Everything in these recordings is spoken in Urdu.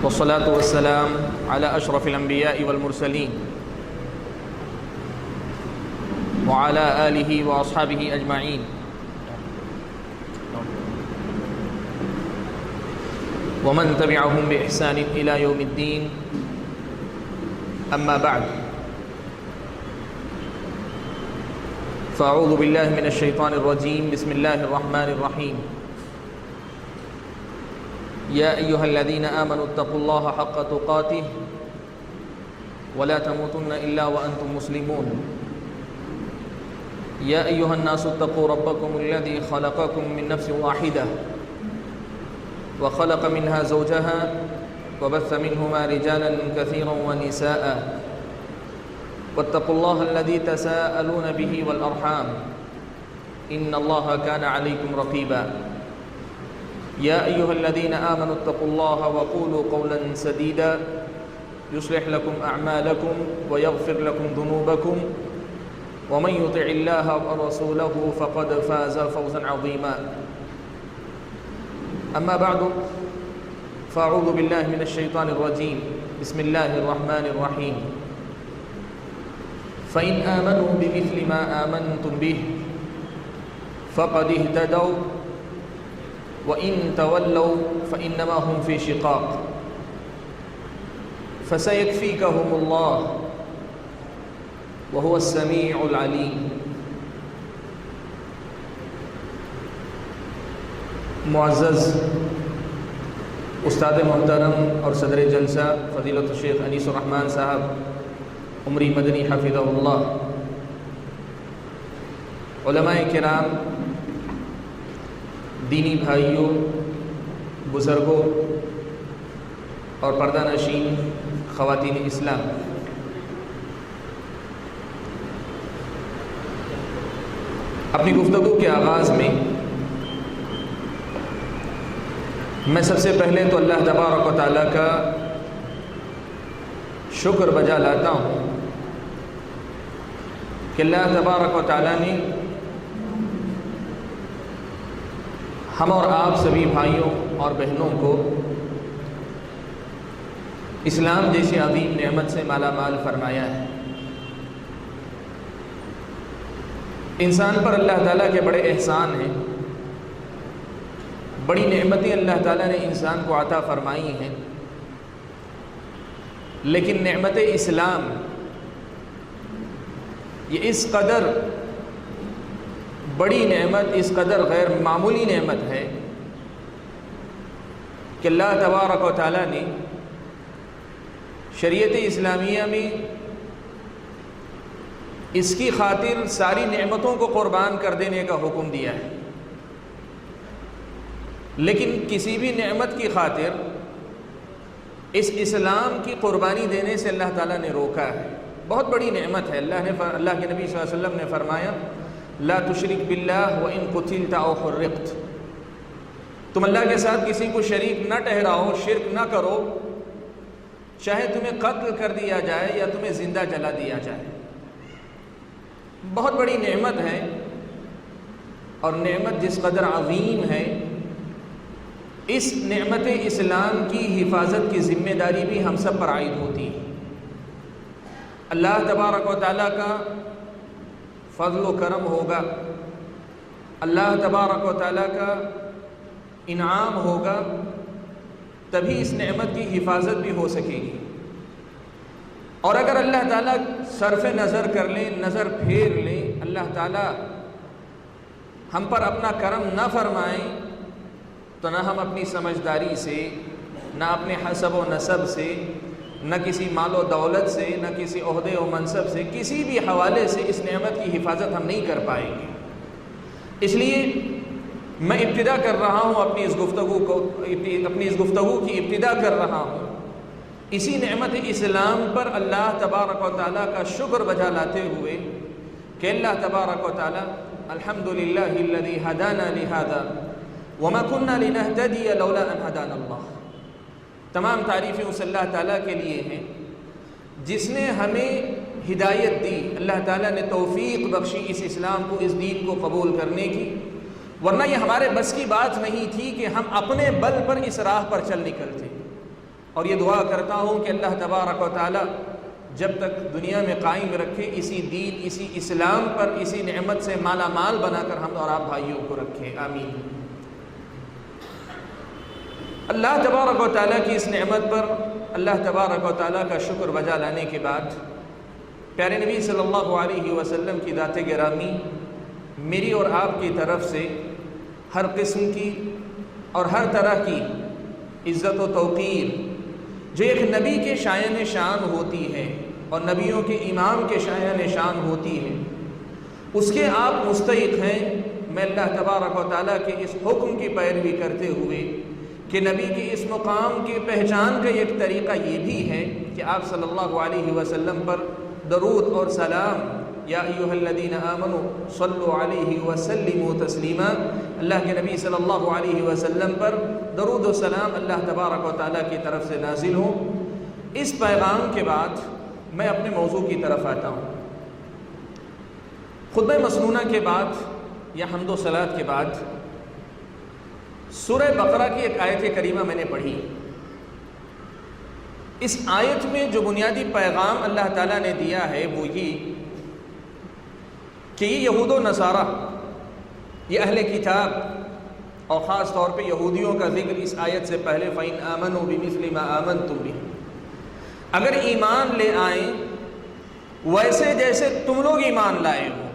والصلاة والسلام على أشرف الأنبياء والمرسلين وعلى آله وأصحابه أجمعين ومن تبعهم بإحسان إلى يوم الدين. أما بعد، فأعوذ بالله من الشيطان الرجيم. بسم الله الرحمن الرحيم. يا أيها الذين آمنوا اتقوا الله حق تقاته ولا تموتن إلا وأنتم مسلمون. يا أيها الناس اتقوا ربكم الذي خلقكم من نفس واحدة وخلق منها زوجها وبث منهما رجالا كثيرا ونساء واتقوا الله الذي تساءلون به والأرحام إن الله كان عليكم رقيبا. يا أيها الذين آمنوا اتقوا الله وقولوا قولا سديدا يصلح لكم أعمالكم ويغفر لكم ذنوبكم ومن يطع الله ورسوله فقد فاز فوزا عظيما. أما بعد، فأعوذ بالله من الشيطان الرجيم. بسم الله الرحمن الرحيم. فإن آمنوا بمثل ما آمنتم به فقد اهتدوا وإن تولوا فإنما هم في شقاق فسيكفيكهم الله وهو السميع العليم. معزز استاد محترم اور صدر جلسہ فضیلت الشیخ انیس الرحمن صاحب عمری مدنی حفظہ اللہ، علماء کرام، دینی بھائیوں، بزرگوں اور پردہ نشین خواتین اسلام، اپنی گفتگو کے آغاز میں میں سب سے پہلے تو اللہ تبارک و تعالیٰ کا شکر بجا لاتا ہوں کہ اللہ تبارک و تعالیٰ نے ہم اور آپ سبھی بھائیوں اور بہنوں کو اسلام جیسی عظیم نعمت سے مالا مال فرمایا ہے۔ انسان پر اللہ تعالیٰ کے بڑے احسان ہیں، بڑی نعمتیں اللہ تعالیٰ نے انسان کو عطا فرمائی ہیں، لیکن نعمت اسلام یہ اس قدر بڑی نعمت، اس قدر غیر معمولی نعمت ہے کہ اللہ تبارک و تعالیٰ نے شریعت اسلامیہ میں اس کی خاطر ساری نعمتوں کو قربان کر دینے کا حکم دیا ہے، لیکن کسی بھی نعمت کی خاطر اس اسلام کی قربانی دینے سے اللہ تعالیٰ نے روکا ہے۔ بہت بڑی نعمت ہے۔ اللہ کے نبی صلی اللہ علیہ وسلم نے فرمایا لا تشرک باللہ وان قتلت او حرقت، تم اللہ کے ساتھ کسی کو شریک نہ ٹھہراؤ، شرک نہ کرو، چاہے تمہیں قتل کر دیا جائے یا تمہیں زندہ جلا دیا جائے۔ بہت بڑی نعمت ہے، اور نعمت جس قدر عظیم ہے، اس نعمت اسلام کی حفاظت کی ذمہ داری بھی ہم سب پر عائد ہوتی ہے۔ اللہ تبارک و تعالیٰ کا فضل و کرم ہوگا، اللہ تبارک و تعالیٰ کا انعام ہوگا، تبھی اس نعمت کی حفاظت بھی ہو سکے گی۔ اور اگر اللہ تعالیٰ صرف نظر کر لیں، نظر پھیر لیں، اللہ تعالیٰ ہم پر اپنا کرم نہ فرمائیں، تو نہ ہم اپنی سمجھداری سے، نہ اپنے حسب و نسب سے، نہ کسی مال و دولت سے، نہ کسی عہدے و منصب سے، کسی بھی حوالے سے اس نعمت کی حفاظت ہم نہیں کر پائیں گے۔ اس لیے میں ابتدا کر رہا ہوں اپنی اس گفتگو کی ابتدا کر رہا ہوں اسی نعمت اسلام پر اللہ تبارک و تعالیٰ کا شکر بجا لاتے ہوئے کہ اللہ تبارک و تعالیٰ الحمدللہ الذی ہدانا لہذا وما كنا لنهتدی لولا ان ہدانا اللہ، تمام تعریفیں اس اللہ تعالیٰ کے لیے ہیں جس نے ہمیں ہدایت دی، اللہ تعالیٰ نے توفیق بخشی اس اسلام کو، اس دین کو قبول کرنے کی، ورنہ یہ ہمارے بس کی بات نہیں تھی کہ ہم اپنے بل پر اس راہ پر چل نکلتے۔ اور یہ دعا کرتا ہوں کہ اللہ تبارک و تعالی جب تک دنیا میں قائم رکھے اسی دین، اسی اسلام پر، اسی نعمت سے مالا مال بنا کر ہم اور آپ بھائیوں کو رکھے، آمین۔ اللہ تبارک و تعالیٰ کی اس نعمت پر اللہ تبارک و تعالیٰ کا شکر بجا لانے کے بعد پیارے نبی صلی اللہ علیہ وسلم کی ذات گرامی میری اور آپ کی طرف سے ہر قسم کی اور ہر طرح کی عزت و توقیر جو ایک نبی کے شایان شان ہوتی ہے اور نبیوں کے امام کے شایان شان ہوتی ہے، اس کے آپ مستحق ہیں۔ میں اللہ تبارک و تعالیٰ کے اس حکم کی پیروی کرتے ہوئے کہ نبی کی اس مقام کی پہچان کا ایک طریقہ یہ بھی ہے کہ آپ صلی اللہ علیہ وسلم پر درود اور سلام، یا ایھا الذین آمنوا صلوا علیہ وسلموا تسلیما، اللہ کے نبی صلی اللہ علیہ وسلم پر درود و سلام اللہ تبارک و تعالیٰ کی طرف سے نازل ہوں۔ اس پیغام کے بعد میں اپنے موضوع کی طرف آتا ہوں۔ خطبہ مسنونہ کے بعد یا حمد و صلات کے بعد سورہ بقرہ کی ایک آیت کریمہ میں نے پڑھی۔ اس آیت میں جو بنیادی پیغام اللہ تعالیٰ نے دیا ہے وہ یہ کہ یہ یہود و نصارہ، یہ اہل کتاب، اور خاص طور پہ یہودیوں کا ذکر اس آیت سے پہلے فَإِنْ آمَنُوا بِمِثْلِ مَا آمَنْتُمْ بِهِ، اگر ایمان لے آئیں ویسے جیسے تم لوگ ایمان لائے ہو۔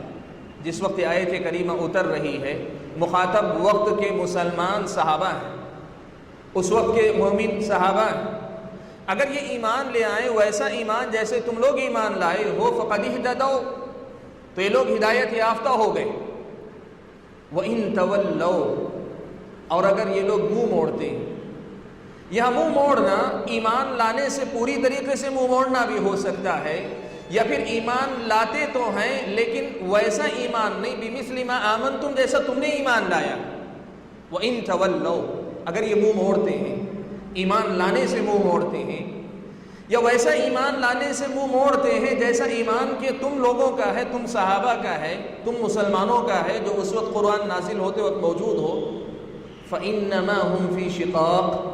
جس وقت آیت کریمہ اتر رہی ہے مخاطب وقت کے مسلمان صحابہ ہیں، اس وقت کے مومن صحابہ ہیں۔ اگر یہ ایمان لے آئیں ویسا ایمان جیسے تم لوگ ایمان لائے ہو فَقَدِ اهْتَدَوْا، تو یہ لوگ ہدایت یافتہ ہو گئے۔ وَإِن تَوَلَّوْا، اور اگر یہ لوگ منہ موڑتے ہیں، یہ منہ موڑنا ایمان لانے سے پوری طریقے سے منہ موڑنا بھی ہو سکتا ہے، یا پھر ایمان لاتے تو ہیں لیکن ویسا ایمان نہیں، بِمِثْلِ مَا آمَنْتُمْ، جیسا تم نے ایمان لایا۔ وَإِن تَوَلَّوْا، اگر یہ منہ موڑتے ہیں، ایمان لانے سے منہ موڑتے ہیں، یا ویسا ایمان لانے سے منہ موڑتے ہیں جیسا ایمان کہ تم لوگوں کا ہے، تم صحابہ کا ہے، تم مسلمانوں کا ہے جو اس وقت قرآن نازل ہوتے وقت موجود ہو، فَإِنَّمَا هُمْ فِي شِقَاقٍ،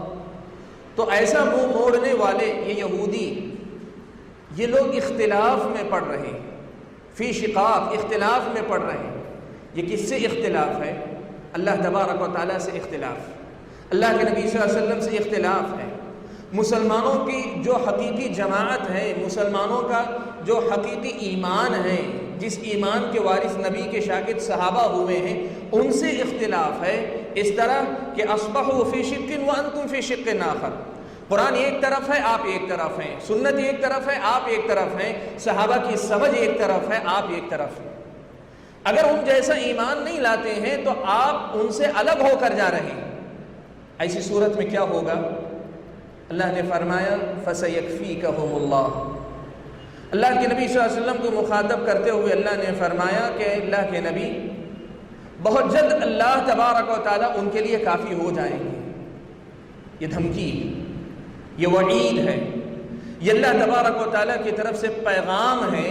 تو ایسا منہ موڑنے والے یہ یہودی، یہ لوگ اختلاف میں پڑ رہے ہیں۔ فی شقاق، اختلاف میں پڑ رہے ہیں۔ یہ کس سے اختلاف ہے؟ اللہ تبارک و تعالیٰ سے اختلاف، اللہ کے نبی صلی اللہ علیہ وسلم سے اختلاف ہے، مسلمانوں کی جو حقیقی جماعت ہے، مسلمانوں کا جو حقیقی ایمان ہے، جس ایمان کے وارث نبی کے شاگرد صحابہ ہوئے ہیں، ان سے اختلاف ہے۔ اس طرح کہ اصبحوا فی شق وانتم فی شق آخر، قرآن ایک طرف ہے، آپ ایک طرف ہیں، سنت ایک طرف ہے، آپ ایک طرف ہیں، صحابہ کی سمجھ ایک طرف ہے، آپ ایک طرف ہیں۔ اگر ان جیسا ایمان نہیں لاتے ہیں تو آپ ان سے الگ ہو کر جا رہے ہیں۔ ایسی صورت میں کیا ہوگا؟ اللہ نے فرمایا فَسَيَكْفِيكَهُمُ اللَّهُ، اللہ کے نبی صلی اللہ علیہ وسلم کو مخاطب کرتے ہوئے اللہ نے فرمایا کہ اللہ کے نبی بہت جلد اللہ تبارک و تعالیٰ ان کے لیے کافی ہو جائیں گے۔ یہ دھمکی، یہ وعید ہے، یہ اللہ تبارک و تعالیٰ کی طرف سے پیغام ہے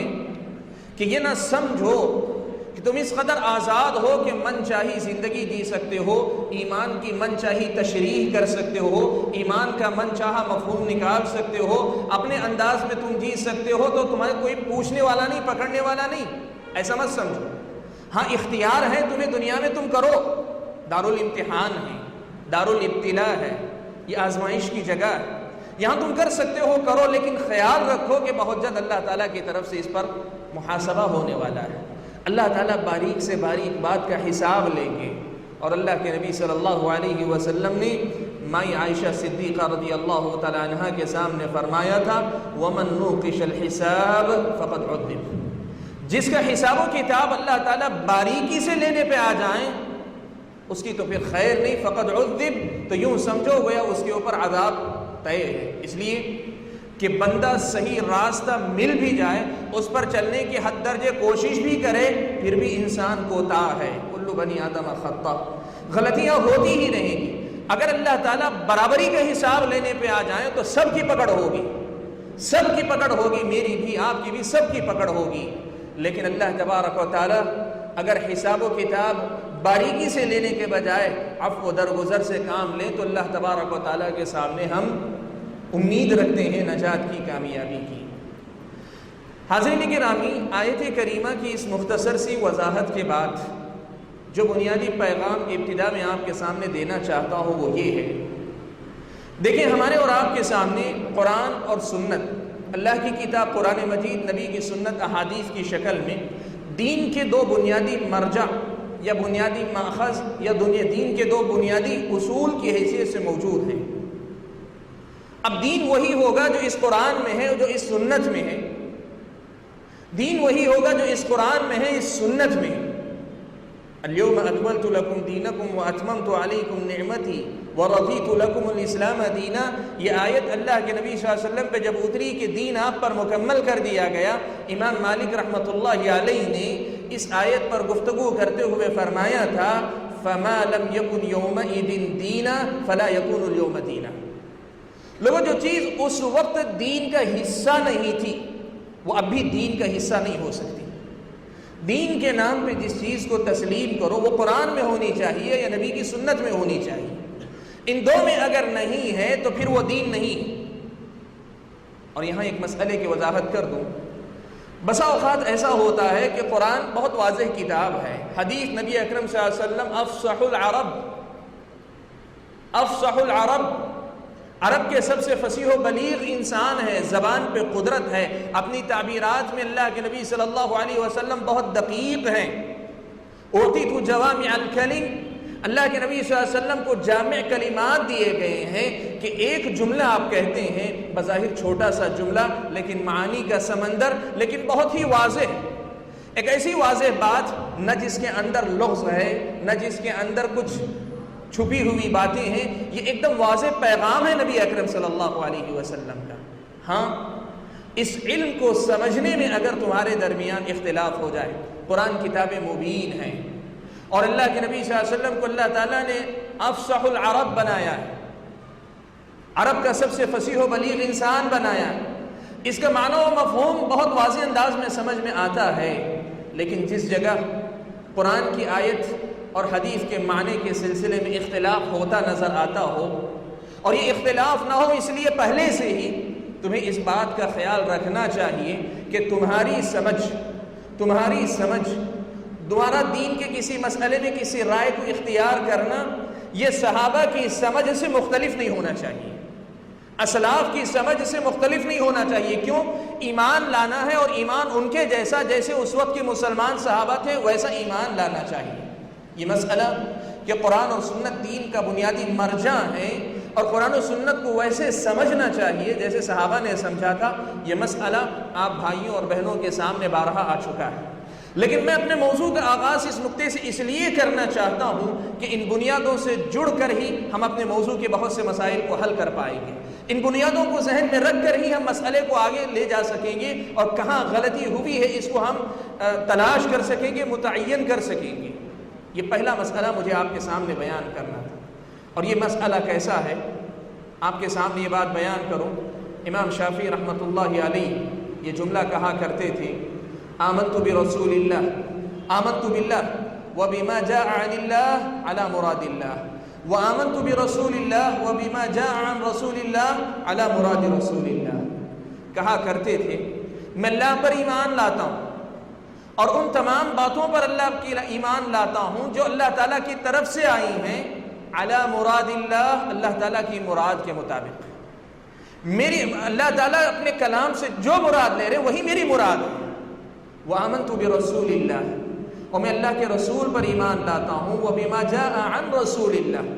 کہ یہ نہ سمجھو کہ تم اس قدر آزاد ہو کہ من چاہی زندگی جی سکتے ہو، ایمان کی من چاہی تشریح کر سکتے ہو، ایمان کا من چاہا مفہوم نکال سکتے ہو، اپنے انداز میں تم جی سکتے ہو، تو تمہیں کوئی پوچھنے والا نہیں، پکڑنے والا نہیں، ایسا مت سمجھو۔ ہاں اختیار ہے تمہیں دنیا میں، تم کرو، دارالامتحان ہے، دارالابتلاء ہے، یہ آزمائش کی جگہ ہے، یہاں تم کر سکتے ہو کرو، لیکن خیال رکھو کہ بہت جلد اللہ تعالیٰ کی طرف سے اس پر محاسبہ ہونے والا ہے۔ اللہ تعالیٰ باریک سے باریک بات کا حساب لیں گے۔ اور اللہ کے نبی صلی اللہ علیہ وسلم نے مائی عائشہ صدیقہ رضی اللہ تعالیٰ عنہا کے سامنے فرمایا تھا وَمَن نُوقِشَ الْحِسَابَ فَقَدْ عُذِّبَ، جس کا حساب و کتاب اللہ تعالیٰ باریکی سے لینے پہ آ جائیں اس کی تو پھر خیر نہیں، فقد عذب، تو یوں سمجھو گویا اس کے اوپر عذاب طے ہے۔ اس لیے کہ بندہ صحیح راستہ مل بھی جائے، اس پر چلنے کی حد درجے کوشش بھی کرے، پھر بھی انسان کوتاہ ہے، کل بنی آدم خطا، غلطیاں ہوتی ہی رہیں گی۔ اگر اللہ تعالیٰ برابری کا حساب لینے پہ آ جائیں تو سب کی پکڑ ہوگی، سب کی پکڑ ہوگی، میری بھی آپ کی بھی سب کی پکڑ ہوگی۔ لیکن اللہ تبارک و تعالیٰ اگر حساب و کتاب باریکی سے لینے کے بجائے عفو و درگزر سے کام لیں تو اللہ تبارک و تعالیٰ کے سامنے ہم امید رکھتے ہیں نجات کی، کامیابی کی۔ حاضرین گرامی، آیت کریمہ کی اس مختصر سی وضاحت کے بعد جو بنیادی پیغام ابتدا میں آپ کے سامنے دینا چاہتا ہوں وہ یہ ہے، دیکھیں ہمارے اور آپ کے سامنے قرآن اور سنت، اللہ کی کتاب قرآن مجید، نبی کی سنت احادیث کی شکل میں دین کے دو بنیادی مرجع یا بنیادی ماخذ یا دین کے دو بنیادی اصول کی حیثیت سے موجود ہیں۔ اب دین وہی ہوگا جو اس قرآن میں ہے، جو اس سنت میں ہے، دین وہی ہوگا جو اس قرآن میں ہے، اس سنت میں ہے۔ اليوم اکملت لکم دینکم واتممت علیکم نعمتی ورضیت لکم الاسلام دینا، یہ آیت اللہ کے نبی صلی اللہ علیہ وسلم پہ جب اتری کہ دین آپ پر مکمل کر دیا گیا، امام مالک رحمۃ اللہ علیہ نے اس آیت پر گفتگو کرتے ہوئے فرمایا تھا فما لم یکن یومئذ دینا فلا یکون اليوم دینا۔ لوگوں، جو چیز اس وقت دین کا حصہ نہیں تھی وہ اب بھی دین کا حصہ نہیں ہو سکتی۔ دین کے نام پہ جس چیز کو تسلیم کرو وہ قرآن میں ہونی چاہیے یا نبی کی سنت میں ہونی چاہیے، ان دو میں اگر نہیں ہے تو پھر وہ دین نہیں۔ اور یہاں ایک مسئلے کی وضاحت کر دوں، بسا اوقات ایسا ہوتا ہے کہ قرآن بہت واضح کتاب ہے، حدیث نبی اکرم صلی اللہ علیہ وسلم افصح العرب، عرب کے سب سے فصیح و بلیغ انسان ہے، زبان پہ قدرت ہے، اپنی تعبیرات میں اللہ کے نبی صلی اللہ علیہ وسلم بہت دقیق ہیں۔ اوتیت جوامع الکلم، اللہ کے نبی صلی اللہ علیہ وسلم کو جامع کلمات دیے گئے ہیں کہ ایک جملہ آپ کہتے ہیں، بظاہر چھوٹا سا جملہ لیکن معانی کا سمندر، لیکن بہت ہی واضح، ایک ایسی واضح بات نہ جس کے اندر لغز ہے نہ جس کے اندر کچھ چھپی ہوئی باتیں ہیں، یہ ایک دم واضح پیغام ہے نبی اکرم صلی اللہ علیہ وسلم کا۔ ہاں، اس علم کو سمجھنے میں اگر تمہارے درمیان اختلاف ہو جائے، قرآن کتاب مبین ہے اور اللہ کے نبی صلی اللہ علیہ وسلم کو اللہ تعالیٰ نے افصح العرب بنایا ہے، عرب کا سب سے فصیح و بلیغ انسان بنایا ہے، اس کا معنی و مفہوم بہت واضح انداز میں سمجھ میں آتا ہے، لیکن جس جگہ قرآن کی آیت اور حدیث کے معنی کے سلسلے میں اختلاف ہوتا نظر آتا ہو، اور یہ اختلاف نہ ہو اس لیے پہلے سے ہی تمہیں اس بات کا خیال رکھنا چاہیے کہ تمہاری سمجھ دوبارہ دین کے کسی مسئلے میں کسی رائے کو اختیار کرنا یہ صحابہ کی سمجھ سے مختلف نہیں ہونا چاہیے، اسلاف کی سمجھ سے مختلف نہیں ہونا چاہیے۔ کیوں؟ ایمان لانا ہے اور ایمان ان کے جیسا جیسے اس وقت کے مسلمان صحابہ تھے ویسا ایمان لانا چاہیے۔ یہ مسئلہ کہ قرآن اور سنت دین کا بنیادی مرجع ہے اور قرآن و سنت کو ویسے سمجھنا چاہیے جیسے صحابہ نے سمجھا تھا، یہ مسئلہ آپ بھائیوں اور بہنوں کے سامنے بارہا آ چکا ہے، لیکن میں اپنے موضوع کا آغاز اس نقطے سے اس لیے کرنا چاہتا ہوں کہ ان بنیادوں سے جڑ کر ہی ہم اپنے موضوع کے بہت سے مسائل کو حل کر پائیں گے، ان بنیادوں کو ذہن میں رکھ کر ہی ہم مسئلے کو آگے لے جا سکیں گے اور کہاں غلطی ہوئی ہے اس کو ہم تلاش کر سکیں گے، متعین کر سکیں گے۔ یہ پہلا مسئلہ مجھے آپ کے سامنے بیان کرنا تھا، اور یہ مسئلہ کیسا ہے آپ کے سامنے یہ بات بیان کروں۔ امام شافعی رحمۃ اللہ علیہ یہ جملہ کہا کرتے تھے، آمنت برسول اللہ، آمنت باللہ وبما جاء عن اللہ علی مراد اللہ، وآمنت برسول اللہ وبما جاء عن رسول اللہ علی مراد رسول اللہ۔ کہا کرتے تھے میں اللہ پر ایمان لاتا ہوں اور ان تمام باتوں پر اللہ کی ایمان لاتا ہوں جو اللہ تعالیٰ کی طرف سے آئی ہیں، علی مراد اللہ، اللہ تعالیٰ کی مراد کے مطابق۔ میری اللہ تعالیٰ اپنے کلام سے جو مراد لے رہے وہی میری مراد ہے۔ وآمنت برسول اللہ، اور میں اللہ کے رسول پر ایمان لاتا ہوں، وبما جاء عن رسول اللہ،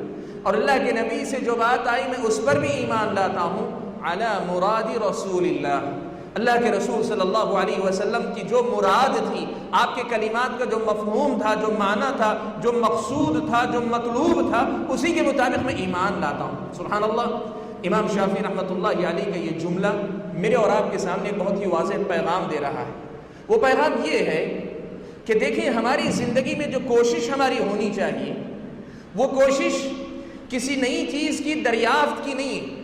اور اللہ کے نبی سے جو بات آئی میں اس پر بھی ایمان لاتا ہوں، علی مراد رسول اللہ، اللہ کے رسول صلی اللہ علیہ وسلم کی جو مراد تھی، آپ کے کلمات کا جو مفہوم تھا، جو معنی تھا، جو مقصود تھا، جو مطلوب تھا، اسی کے مطابق میں ایمان لاتا ہوں۔ سبحان اللہ، امام شافعی رحمۃ اللہ علیہ کا یہ جملہ میرے اور آپ کے سامنے بہت ہی واضح پیغام دے رہا ہے۔ وہ پیغام یہ ہے کہ دیکھیں ہماری زندگی میں جو کوشش ہماری ہونی چاہیے وہ کوشش کسی نئی چیز کی دریافت کی نہیں،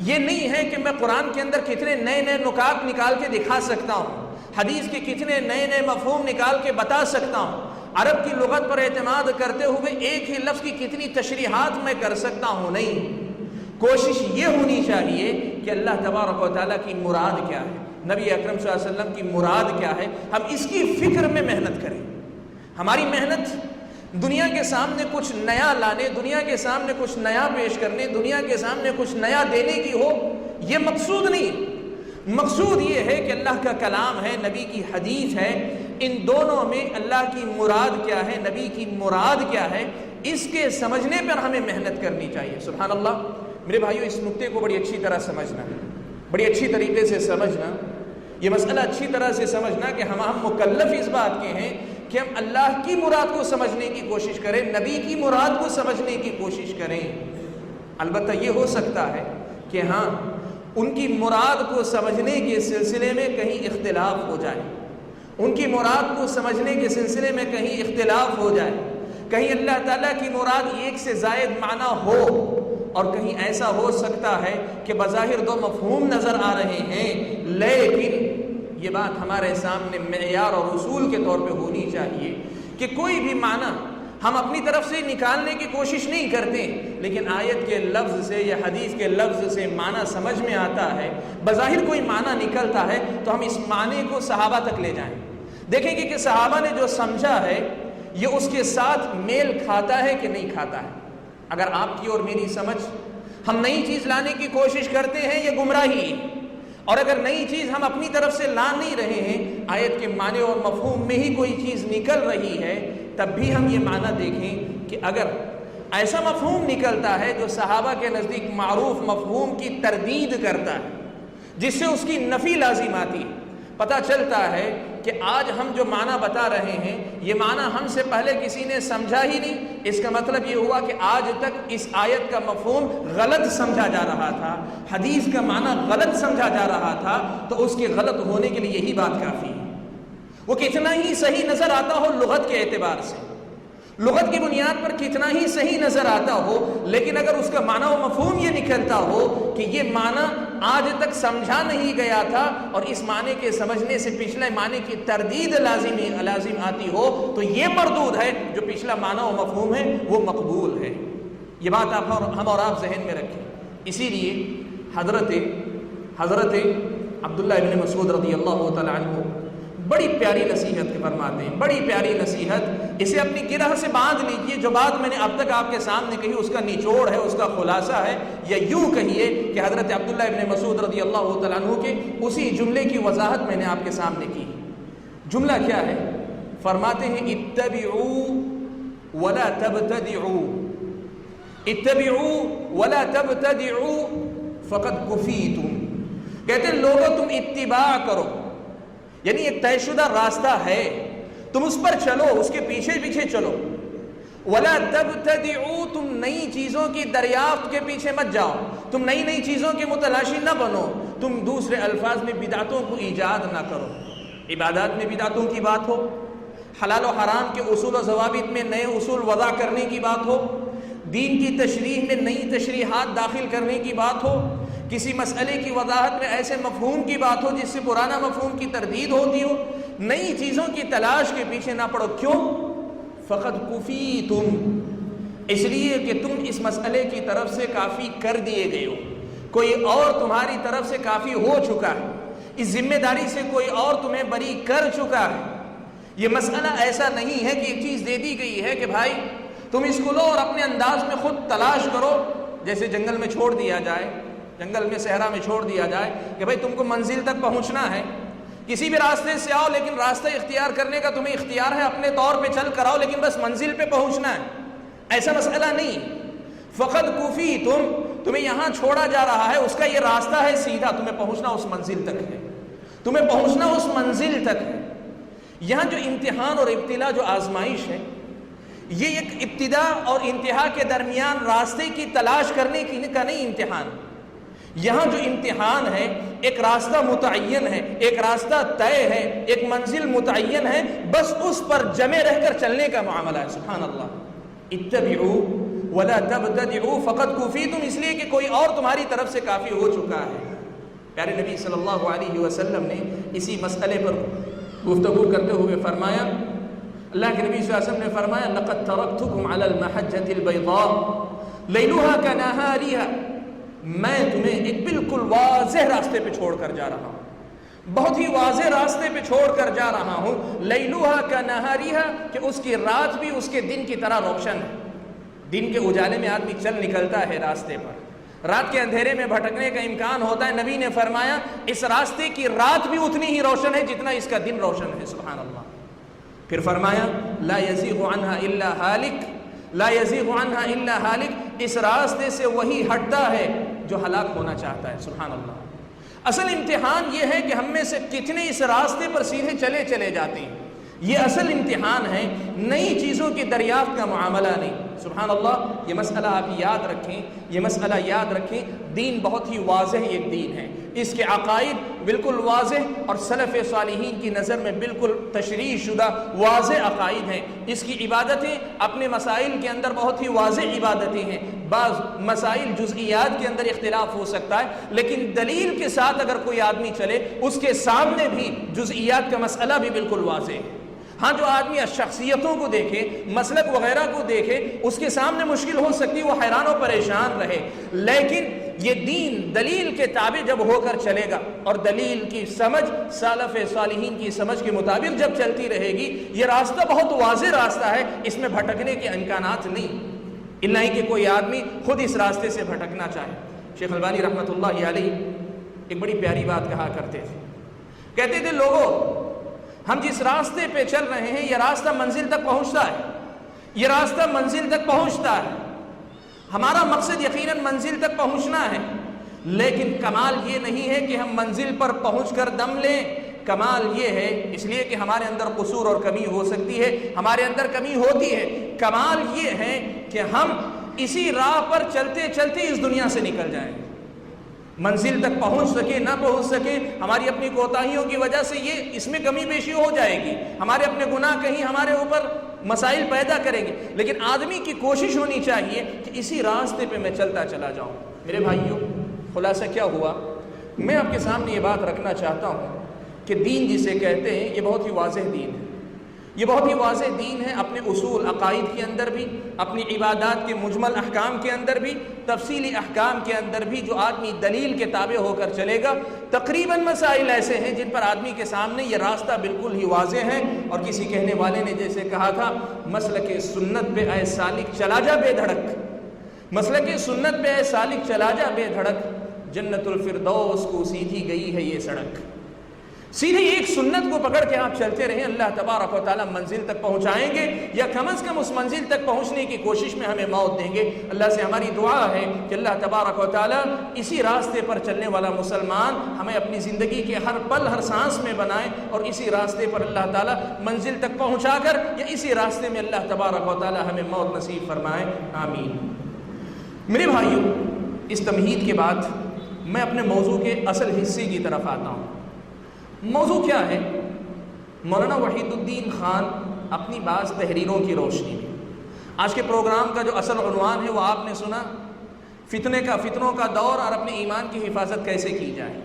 یہ نہیں ہے کہ میں قرآن کے اندر کتنے نئے نئے نکات نکال کے دکھا سکتا ہوں، حدیث کے کتنے نئے نئے مفہوم نکال کے بتا سکتا ہوں، عرب کی لغت پر اعتماد کرتے ہوئے ایک ہی لفظ کی کتنی تشریحات میں کر سکتا ہوں، نہیں۔ کوشش یہ ہونی چاہیے کہ اللہ تبارک و تعالیٰ کی مراد کیا ہے، نبی اکرم صلی اللہ علیہ وسلم کی مراد کیا ہے، ہم اس کی فکر میں محنت کریں۔ ہماری محنت دنیا کے سامنے کچھ نیا لانے، دنیا کے سامنے کچھ نیا پیش کرنے، دنیا کے سامنے کچھ نیا دینے کی ہو، یہ مقصود نہیں۔ مقصود یہ ہے کہ اللہ کا کلام ہے، نبی کی حدیث ہے، ان دونوں میں اللہ کی مراد کیا ہے، نبی کی مراد کیا ہے، اس کے سمجھنے پر ہمیں محنت کرنی چاہیے۔ سبحان اللہ میرے بھائیو، اس نقطے کو بڑی اچھی طرح سمجھنا، بڑی اچھی طریقے سے سمجھنا، یہ مسئلہ اچھی طرح سے سمجھنا کہ ہم مکلف اس بات کے ہیں کہ ہم اللہ کی مراد کو سمجھنے کی کوشش کریں، نبی کی مراد کو سمجھنے کی کوشش کریں۔ البتہ یہ ہو سکتا ہے کہ ہاں ان کی مراد کو سمجھنے کے سلسلے میں کہیں اختلاف ہو جائے، ان کی مراد کو سمجھنے کے سلسلے میں کہیں اختلاف ہو جائے، کہیں اللہ تعالیٰ کی مراد ایک سے زائد معنی ہو، اور کہیں ایسا ہو سکتا ہے کہ بظاہر دو مفہوم نظر آ رہے ہیں، لیکن یہ بات ہمارے سامنے معیار اور اصول کے طور پہ ہونی چاہیے کہ کوئی بھی معنی ہم اپنی طرف سے نکالنے کی کوشش نہیں کرتے، لیکن آیت کے لفظ سے یا حدیث کے لفظ سے معنی سمجھ میں آتا ہے، بظاہر کوئی معنی نکلتا ہے تو ہم اس معنی کو صحابہ تک لے جائیں، دیکھیں گے کہ صحابہ نے جو سمجھا ہے یہ اس کے ساتھ میل کھاتا ہے کہ نہیں کھاتا ہے۔ اگر آپ کی اور میری سمجھ ہم نئی چیز لانے کی کوشش کرتے ہیں یہ گمراہی ہے، اور اگر نئی چیز ہم اپنی طرف سے لا نہیں رہے ہیں، آیت کے معنی اور مفہوم میں ہی کوئی چیز نکل رہی ہے، تب بھی ہم یہ معنی دیکھیں کہ اگر ایسا مفہوم نکلتا ہے جو صحابہ کے نزدیک معروف مفہوم کی تردید کرتا ہے، جس سے اس کی نفی لازم آتی ہے، پتہ چلتا ہے کہ آج ہم جو معنی بتا رہے ہیں یہ معنی ہم سے پہلے کسی نے سمجھا ہی نہیں، اس کا مطلب یہ ہوا کہ آج تک اس آیت کا مفہوم غلط سمجھا جا رہا تھا، حدیث کا معنی غلط سمجھا جا رہا تھا، تو اس کے غلط ہونے کے لیے یہی بات کافی ہے۔ وہ کتنا ہی صحیح نظر آتا ہو لغت کے اعتبار سے، لغت کی بنیاد پر کتنا ہی صحیح نظر آتا ہو، لیکن اگر اس کا معنی و مفہوم یہ نکلتا ہو کہ یہ معنی آج تک سمجھا نہیں گیا تھا اور اس معنی کے سمجھنے سے پچھلے معنی کی تردید لازم آتی ہو، تو یہ مردود ہے، جو پچھلا معنی و مفہوم ہے وہ مقبول ہے۔ یہ بات ہم اور آپ ذہن میں رکھیں۔ اسی لیے حضرت عبداللہ ابن مسعود رضی اللہ تعالی عنہ بڑی پیاری نصیحت فرماتے ہیں، بڑی پیاری نصیحت، اسے اپنی گرہ سے باندھ لیجئے۔ جو بات میں نے اب تک آپ کے سامنے کہی اس کا نچوڑ ہے، اس کا خلاصہ ہے، یا یوں کہیے کہ حضرت عبداللہ ابن مسعود رضی اللہ تعالیٰ عنہ کے اسی جملے کی وضاحت میں نے آپ کے سامنے کی۔ جملہ کیا ہے؟ فرماتے ہیں اتبعوا ولا تبتدعوا، اتبعوا ولا تبتدعوا فقد کفیتم۔ کہتے ہیں لوگوں تم اتباع کرو، یعنی ایک طے شدہ راستہ ہے، تم اس پر چلو، اس کے پیچھے پیچھے چلو۔ ولا تبتدعوا، تم نئی چیزوں کی دریافت کے پیچھے مت جاؤ، تم نئی چیزوں کے متلاشی نہ بنو، تم دوسرے الفاظ میں بدعتوں کو ایجاد نہ کرو۔ عبادات میں بدعتوں کی بات ہو، حلال و حرام کے اصول و ضوابط میں نئے اصول وضع کرنے کی بات ہو، دین کی تشریح میں نئی تشریحات داخل کرنے کی بات ہو، کسی مسئلے کی وضاحت میں ایسے مفہوم کی بات ہو جس سے پرانا مفہوم کی تردید ہوتی ہو، نئی چیزوں کی تلاش کے پیچھے نہ پڑو۔ کیوں؟ فقد کفیتم، اس لیے کہ تم اس مسئلے کی طرف سے کافی کر دیے گئے ہو، کوئی اور تمہاری طرف سے کافی ہو چکا ہے، اس ذمہ داری سے کوئی اور تمہیں بری کر چکا ہے۔ یہ مسئلہ ایسا نہیں ہے کہ ایک چیز دے دی گئی ہے کہ بھائی تم اس کو لو اور اپنے انداز میں خود تلاش کرو، جیسے جنگل میں چھوڑ دیا جائے، جنگل میں صحرا میں چھوڑ دیا جائے کہ بھائی تم کو منزل تک پہنچنا ہے، کسی بھی راستے سے آؤ لیکن راستہ اختیار کرنے کا تمہیں اختیار ہے، اپنے طور پہ چل کر آؤ لیکن بس منزل پہ پہنچنا ہے، ایسا مسئلہ نہیں۔ فقد کفیتم، تمہیں یہاں چھوڑا جا رہا ہے، اس کا یہ راستہ ہے سیدھا، تمہیں پہنچنا اس منزل تک ہے، تمہیں پہنچنا اس منزل تک ہے۔ یہاں جو امتحان اور ابتلا، جو آزمائش ہے، یہ ایک ابتدا اور انتہا کے درمیان راستے کی تلاش کرنے کا نہیں امتحان۔ یہاں جو امتحان ہے ایک راستہ متعین ہے، ایک راستہ طے ہے، ایک منزل متعین ہے، بس اس پر جمے رہ کر چلنے کا معاملہ ہے۔ سبحان اللہ۔ اتبعوا ولا تبتدعوا فقد کفیتم، اس لیے کہ کوئی اور تمہاری طرف سے کافی ہو چکا ہے۔ پیارے نبی صلی اللہ علیہ وسلم نے اسی مسئلے پر گفتگو کرتے ہوئے فرمایا، اللہ کے نبی صلی اللہ علیہ وسلم نے فرمایا لقد ترکتکم علی المحجۃ البیضاء لیلها کنہارها، میں تمہیں ایک بالکل واضح راستے پہ چھوڑ کر جا رہا ہوں، بہت ہی واضح راستے پہ چھوڑ کر جا رہا ہوں، لیلوہا کا نہاریہا، کہ اس کی رات بھی اس کے دن کی طرح روشن ہے۔ دن کے اجالے میں آدمی چل نکلتا ہے راستے پر، رات کے اندھیرے میں بھٹکنے کا امکان ہوتا ہے۔ نبی نے فرمایا اس راستے کی رات بھی اتنی ہی روشن ہے جتنا اس کا دن روشن ہے، سبحان اللہ۔ پھر فرمایا لا یزیغ عنہا الا ہالک، لا یزیغ عنہا الا ہالک، اس راستے سے وہی ہٹتا ہے جو ہلاک ہونا چاہتا ہے، سبحان اللہ۔ اصل امتحان یہ ہے کہ ہم میں سے کتنے اس راستے پر سیدھے چلے جاتے ہیں، یہ اصل امتحان ہے، نئی چیزوں کی دریافت کا معاملہ نہیں، سبحان اللہ۔ یہ مسئلہ آپ یاد رکھیں، یہ مسئلہ یاد رکھیں، دین بہت ہی واضح ایک دین ہے، اس کے عقائد بالکل واضح اور سلف صالحین کی نظر میں بالکل تشریح شدہ واضح عقائد ہیں۔ اس کی عبادتیں اپنے مسائل کے اندر بہت ہی واضح عبادتیں ہیں، بعض مسائل جزئیات کے اندر اختلاف ہو سکتا ہے، لیکن دلیل کے ساتھ اگر کوئی آدمی چلے اس کے سامنے بھی جزئیات کا مسئلہ بھی بالکل واضح ہے۔ ہاں جو آدمی شخصیتوں کو دیکھے، مسلک وغیرہ کو دیکھے، اس کے سامنے مشکل ہو سکتی، وہ حیران و پریشان رہے، لیکن یہ دین دلیل کے تابع جب ہو کر چلے گا اور دلیل کی سمجھ سلف صالحین کی سمجھ کے مطابق جب چلتی رہے گی، یہ راستہ بہت واضح راستہ ہے، اس میں بھٹکنے کے امکانات نہیں، الا ہی کہ کوئی آدمی خود اس راستے سے بھٹکنا چاہے۔ شیخ البانی رحمۃ اللہ علیہ ایک بڑی پیاری بات کہا کرتے تھے، کہتے تھے لوگوں ہم جس راستے پہ چل رہے ہیں یہ راستہ منزل تک پہنچتا ہے، یہ راستہ منزل تک پہنچتا ہے، ہمارا مقصد یقیناً منزل تک پہنچنا ہے، لیکن کمال یہ نہیں ہے کہ ہم منزل پر پہنچ کر دم لیں، کمال یہ ہے، اس لیے کہ ہمارے اندر قصور اور کمی ہو سکتی ہے، ہمارے اندر کمی ہوتی ہے، کمال یہ ہے کہ ہم اسی راہ پر چلتے چلتے اس دنیا سے نکل جائیں، منزل تک پہنچ سکے نہ پہنچ سکے ہماری اپنی کوتاہیوں کی وجہ سے یہ اس میں کمی بیشی ہو جائے گی، ہمارے اپنے گناہ کہیں ہمارے اوپر مسائل پیدا کریں گے، لیکن آدمی کی کوشش ہونی چاہیے کہ اسی راستے پہ میں چلتا چلا جاؤں۔ میرے بھائیوں، خلاصہ کیا ہوا، میں آپ کے سامنے یہ بات رکھنا چاہتا ہوں کہ دین جسے کہتے ہیں یہ بہت ہی واضح دین ہے، یہ بہت ہی واضح دین ہے، اپنے اصول عقائد کے اندر بھی، اپنی عبادات کے مجمل احکام کے اندر بھی، تفصیلی احکام کے اندر بھی، جو آدمی دلیل کے تابع ہو کر چلے گا، تقریباً مسائل ایسے ہیں جن پر آدمی کے سامنے یہ راستہ بالکل ہی واضح ہے، اور کسی کہنے والے نے جیسے کہا تھا مسلک سنت پہ اے سالک چلا جا بے دھڑک، مسلک سنت پہ اے سالک چلا جا بے دھڑک، جنت الفردوس کو سیدھی گئی ہے یہ سڑک۔ سیدھی ایک سنت کو پکڑ کے آپ چلتے رہیں، اللہ تبارک و تعالیٰ منزل تک پہنچائیں گے، یا کم از کم اس منزل تک پہنچنے کی کوشش میں ہمیں موت دیں گے۔ اللہ سے ہماری دعا ہے کہ اللہ تبارک و تعالیٰ اسی راستے پر چلنے والا مسلمان ہمیں اپنی زندگی کے ہر پل ہر سانس میں بنائے، اور اسی راستے پر اللہ تعالیٰ منزل تک پہنچا کر یا اسی راستے میں اللہ تبارک و تعالیٰ ہمیں موت نصیب فرمائے، آمین۔ میرے بھائیوں، اس تمہید کے بعد میں اپنے موضوع کے اصل حصے کی طرف آتا ہوں۔ موضوع کیا ہے؟ مولانا وحید الدین خان اپنی بعض تحریروں کی روشنی میں، آج کے پروگرام کا جو اصل عنوان ہے وہ آپ نے سنا، فتنوں کا دور اور اپنے ایمان کی حفاظت کیسے کی جائے،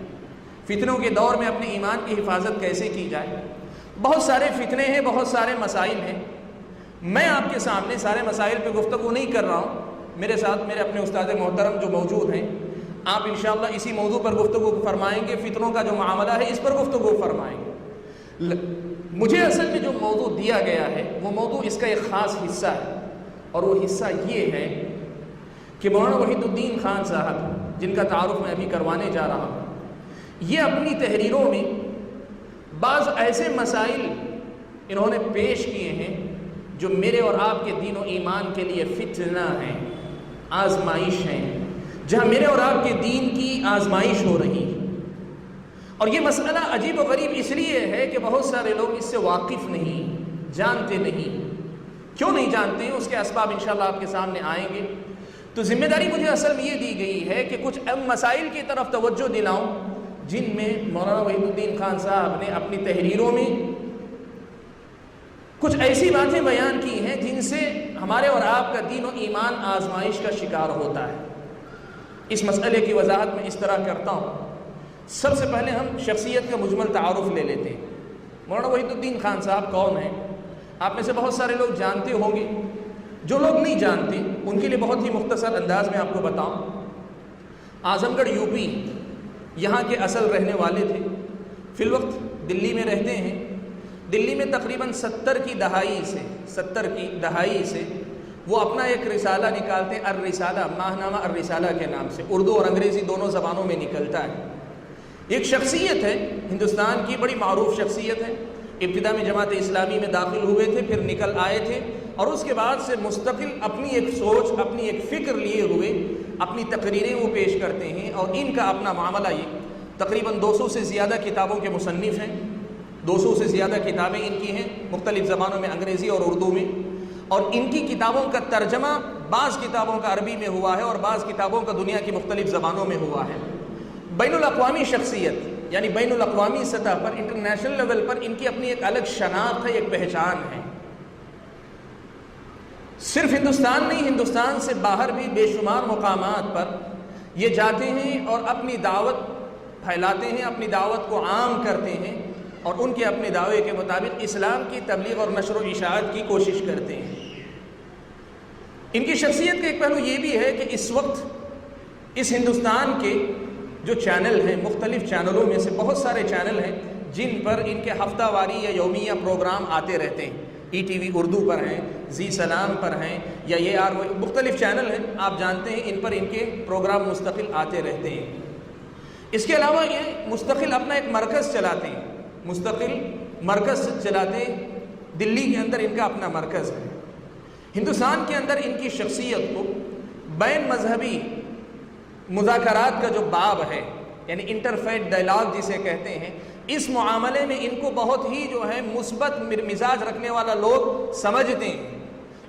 فتنوں کے دور میں اپنے ایمان کی حفاظت کیسے کی جائے۔ بہت سارے فتنے ہیں، بہت سارے مسائل ہیں، میں آپ کے سامنے سارے مسائل پہ گفتگو نہیں کر رہا ہوں، میرے ساتھ میرے اپنے استاد محترم جو موجود ہیں، آپ انشاءاللہ اسی موضوع پر گفتگو فرمائیں گے، فتنوں کا جو معاملہ ہے اس پر گفتگو فرمائیں گے۔ مجھے اصل میں جو موضوع دیا گیا ہے وہ موضوع اس کا ایک خاص حصہ ہے، اور وہ حصہ یہ ہے کہ مولانا وحید الدین خان صاحب، جن کا تعارف میں ابھی کروانے جا رہا ہوں، یہ اپنی تحریروں میں بعض ایسے مسائل انہوں نے پیش کیے ہیں جو میرے اور آپ کے دین و ایمان کے لیے فتنہ ہیں، آزمائش ہیں، جہاں میرے اور آپ کے دین کی آزمائش ہو رہی ہے۔ اور یہ مسئلہ عجیب و غریب اس لیے ہے کہ بہت سارے لوگ اس سے واقف نہیں، جانتے نہیں۔ کیوں نہیں جانتے ہیں اس کے اسباب انشاءاللہ آپ کے سامنے آئیں گے۔ تو ذمہ داری مجھے اصل میں یہ دی گئی ہے کہ کچھ مسائل کی طرف توجہ دلاؤں جن میں مولانا وحید الدین خان صاحب نے اپنی تحریروں میں کچھ ایسی باتیں بیان کی ہیں جن سے ہمارے اور آپ کا دین و ایمان آزمائش کا شکار ہوتا ہے۔ اس مسئلے کی وضاحت میں اس طرح کرتا ہوں۔ سب سے پہلے ہم شخصیت کا مجمل تعارف لے لیتے ہیں۔ مولانا وحید الدین خان صاحب کون ہیں؟ آپ میں سے بہت سارے لوگ جانتے ہوں گے، جو لوگ نہیں جانتے ان کے لیے بہت ہی مختصر انداز میں آپ کو بتاؤں۔ اعظم گڑھ یوپی یہاں کے اصل رہنے والے تھے، فی الوقت دلی میں رہتے ہیں۔ دلی میں تقریباً 70 کی دہائی سے وہ اپنا ایک رسالہ نکالتے ہیں، الرسالہ، ماہنامہ الرسالہ کے نام سے، اردو اور انگریزی دونوں زبانوں میں نکلتا ہے۔ ایک شخصیت ہے ہندوستان کی، بڑی معروف شخصیت ہے۔ ابتدا میں جماعت اسلامی میں داخل ہوئے تھے، پھر نکل آئے تھے، اور اس کے بعد سے مستقل اپنی ایک سوچ، اپنی ایک فکر لیے ہوئے اپنی تقریریں وہ پیش کرتے ہیں، اور ان کا اپنا معاملہ یہ تقریباً 200 سے زیادہ کتابوں کے مصنف ہیں، 200 سے زیادہ کتابیں ان کی ہیں مختلف زبانوں میں، انگریزی اور اردو میں، اور ان کی کتابوں کا ترجمہ بعض کتابوں کا عربی میں ہوا ہے اور بعض کتابوں کا دنیا کی مختلف زبانوں میں ہوا ہے۔ بین الاقوامی شخصیت، یعنی بین الاقوامی سطح پر، انٹرنیشنل لیول پر ان کی اپنی ایک الگ شناخت ہے، ایک پہچان ہے۔ صرف ہندوستان نہیں، ہندوستان سے باہر بھی بے شمار مقامات پر یہ جاتے ہیں اور اپنی دعوت پھیلاتے ہیں، اپنی دعوت کو عام کرتے ہیں، اور ان کے اپنے دعوے کے مطابق اسلام کی تبلیغ اور نشر و اشاعت کی کوشش کرتے ہیں۔ ان کی شخصیت کا ایک پہلو یہ بھی ہے کہ اس وقت اس ہندوستان کے جو چینل ہیں، مختلف چینلوں میں سے بہت سارے چینل ہیں جن پر ان کے ہفتہ واری یا یومیہ پروگرام آتے رہتے ہیں۔ ای ٹی وی اردو پر ہیں، زی سلام پر ہیں، یا یہ مختلف چینل ہیں، آپ جانتے ہیں، ان پر ان کے پروگرام مستقل آتے رہتے ہیں۔ اس کے علاوہ یہ مستقل اپنا ایک مرکز چلاتے ہیں، دلی کے اندر ان کا اپنا مرکز ہے۔ ہندوستان کے اندر ان کی شخصیت کو بین مذہبی مذاکرات کا جو باب ہے، یعنی انٹرفیتھ ڈائلاگ جسے کہتے ہیں، اس معاملے میں ان کو بہت ہی جو ہے مثبت مزاج رکھنے والا لوگ سمجھتے ہیں۔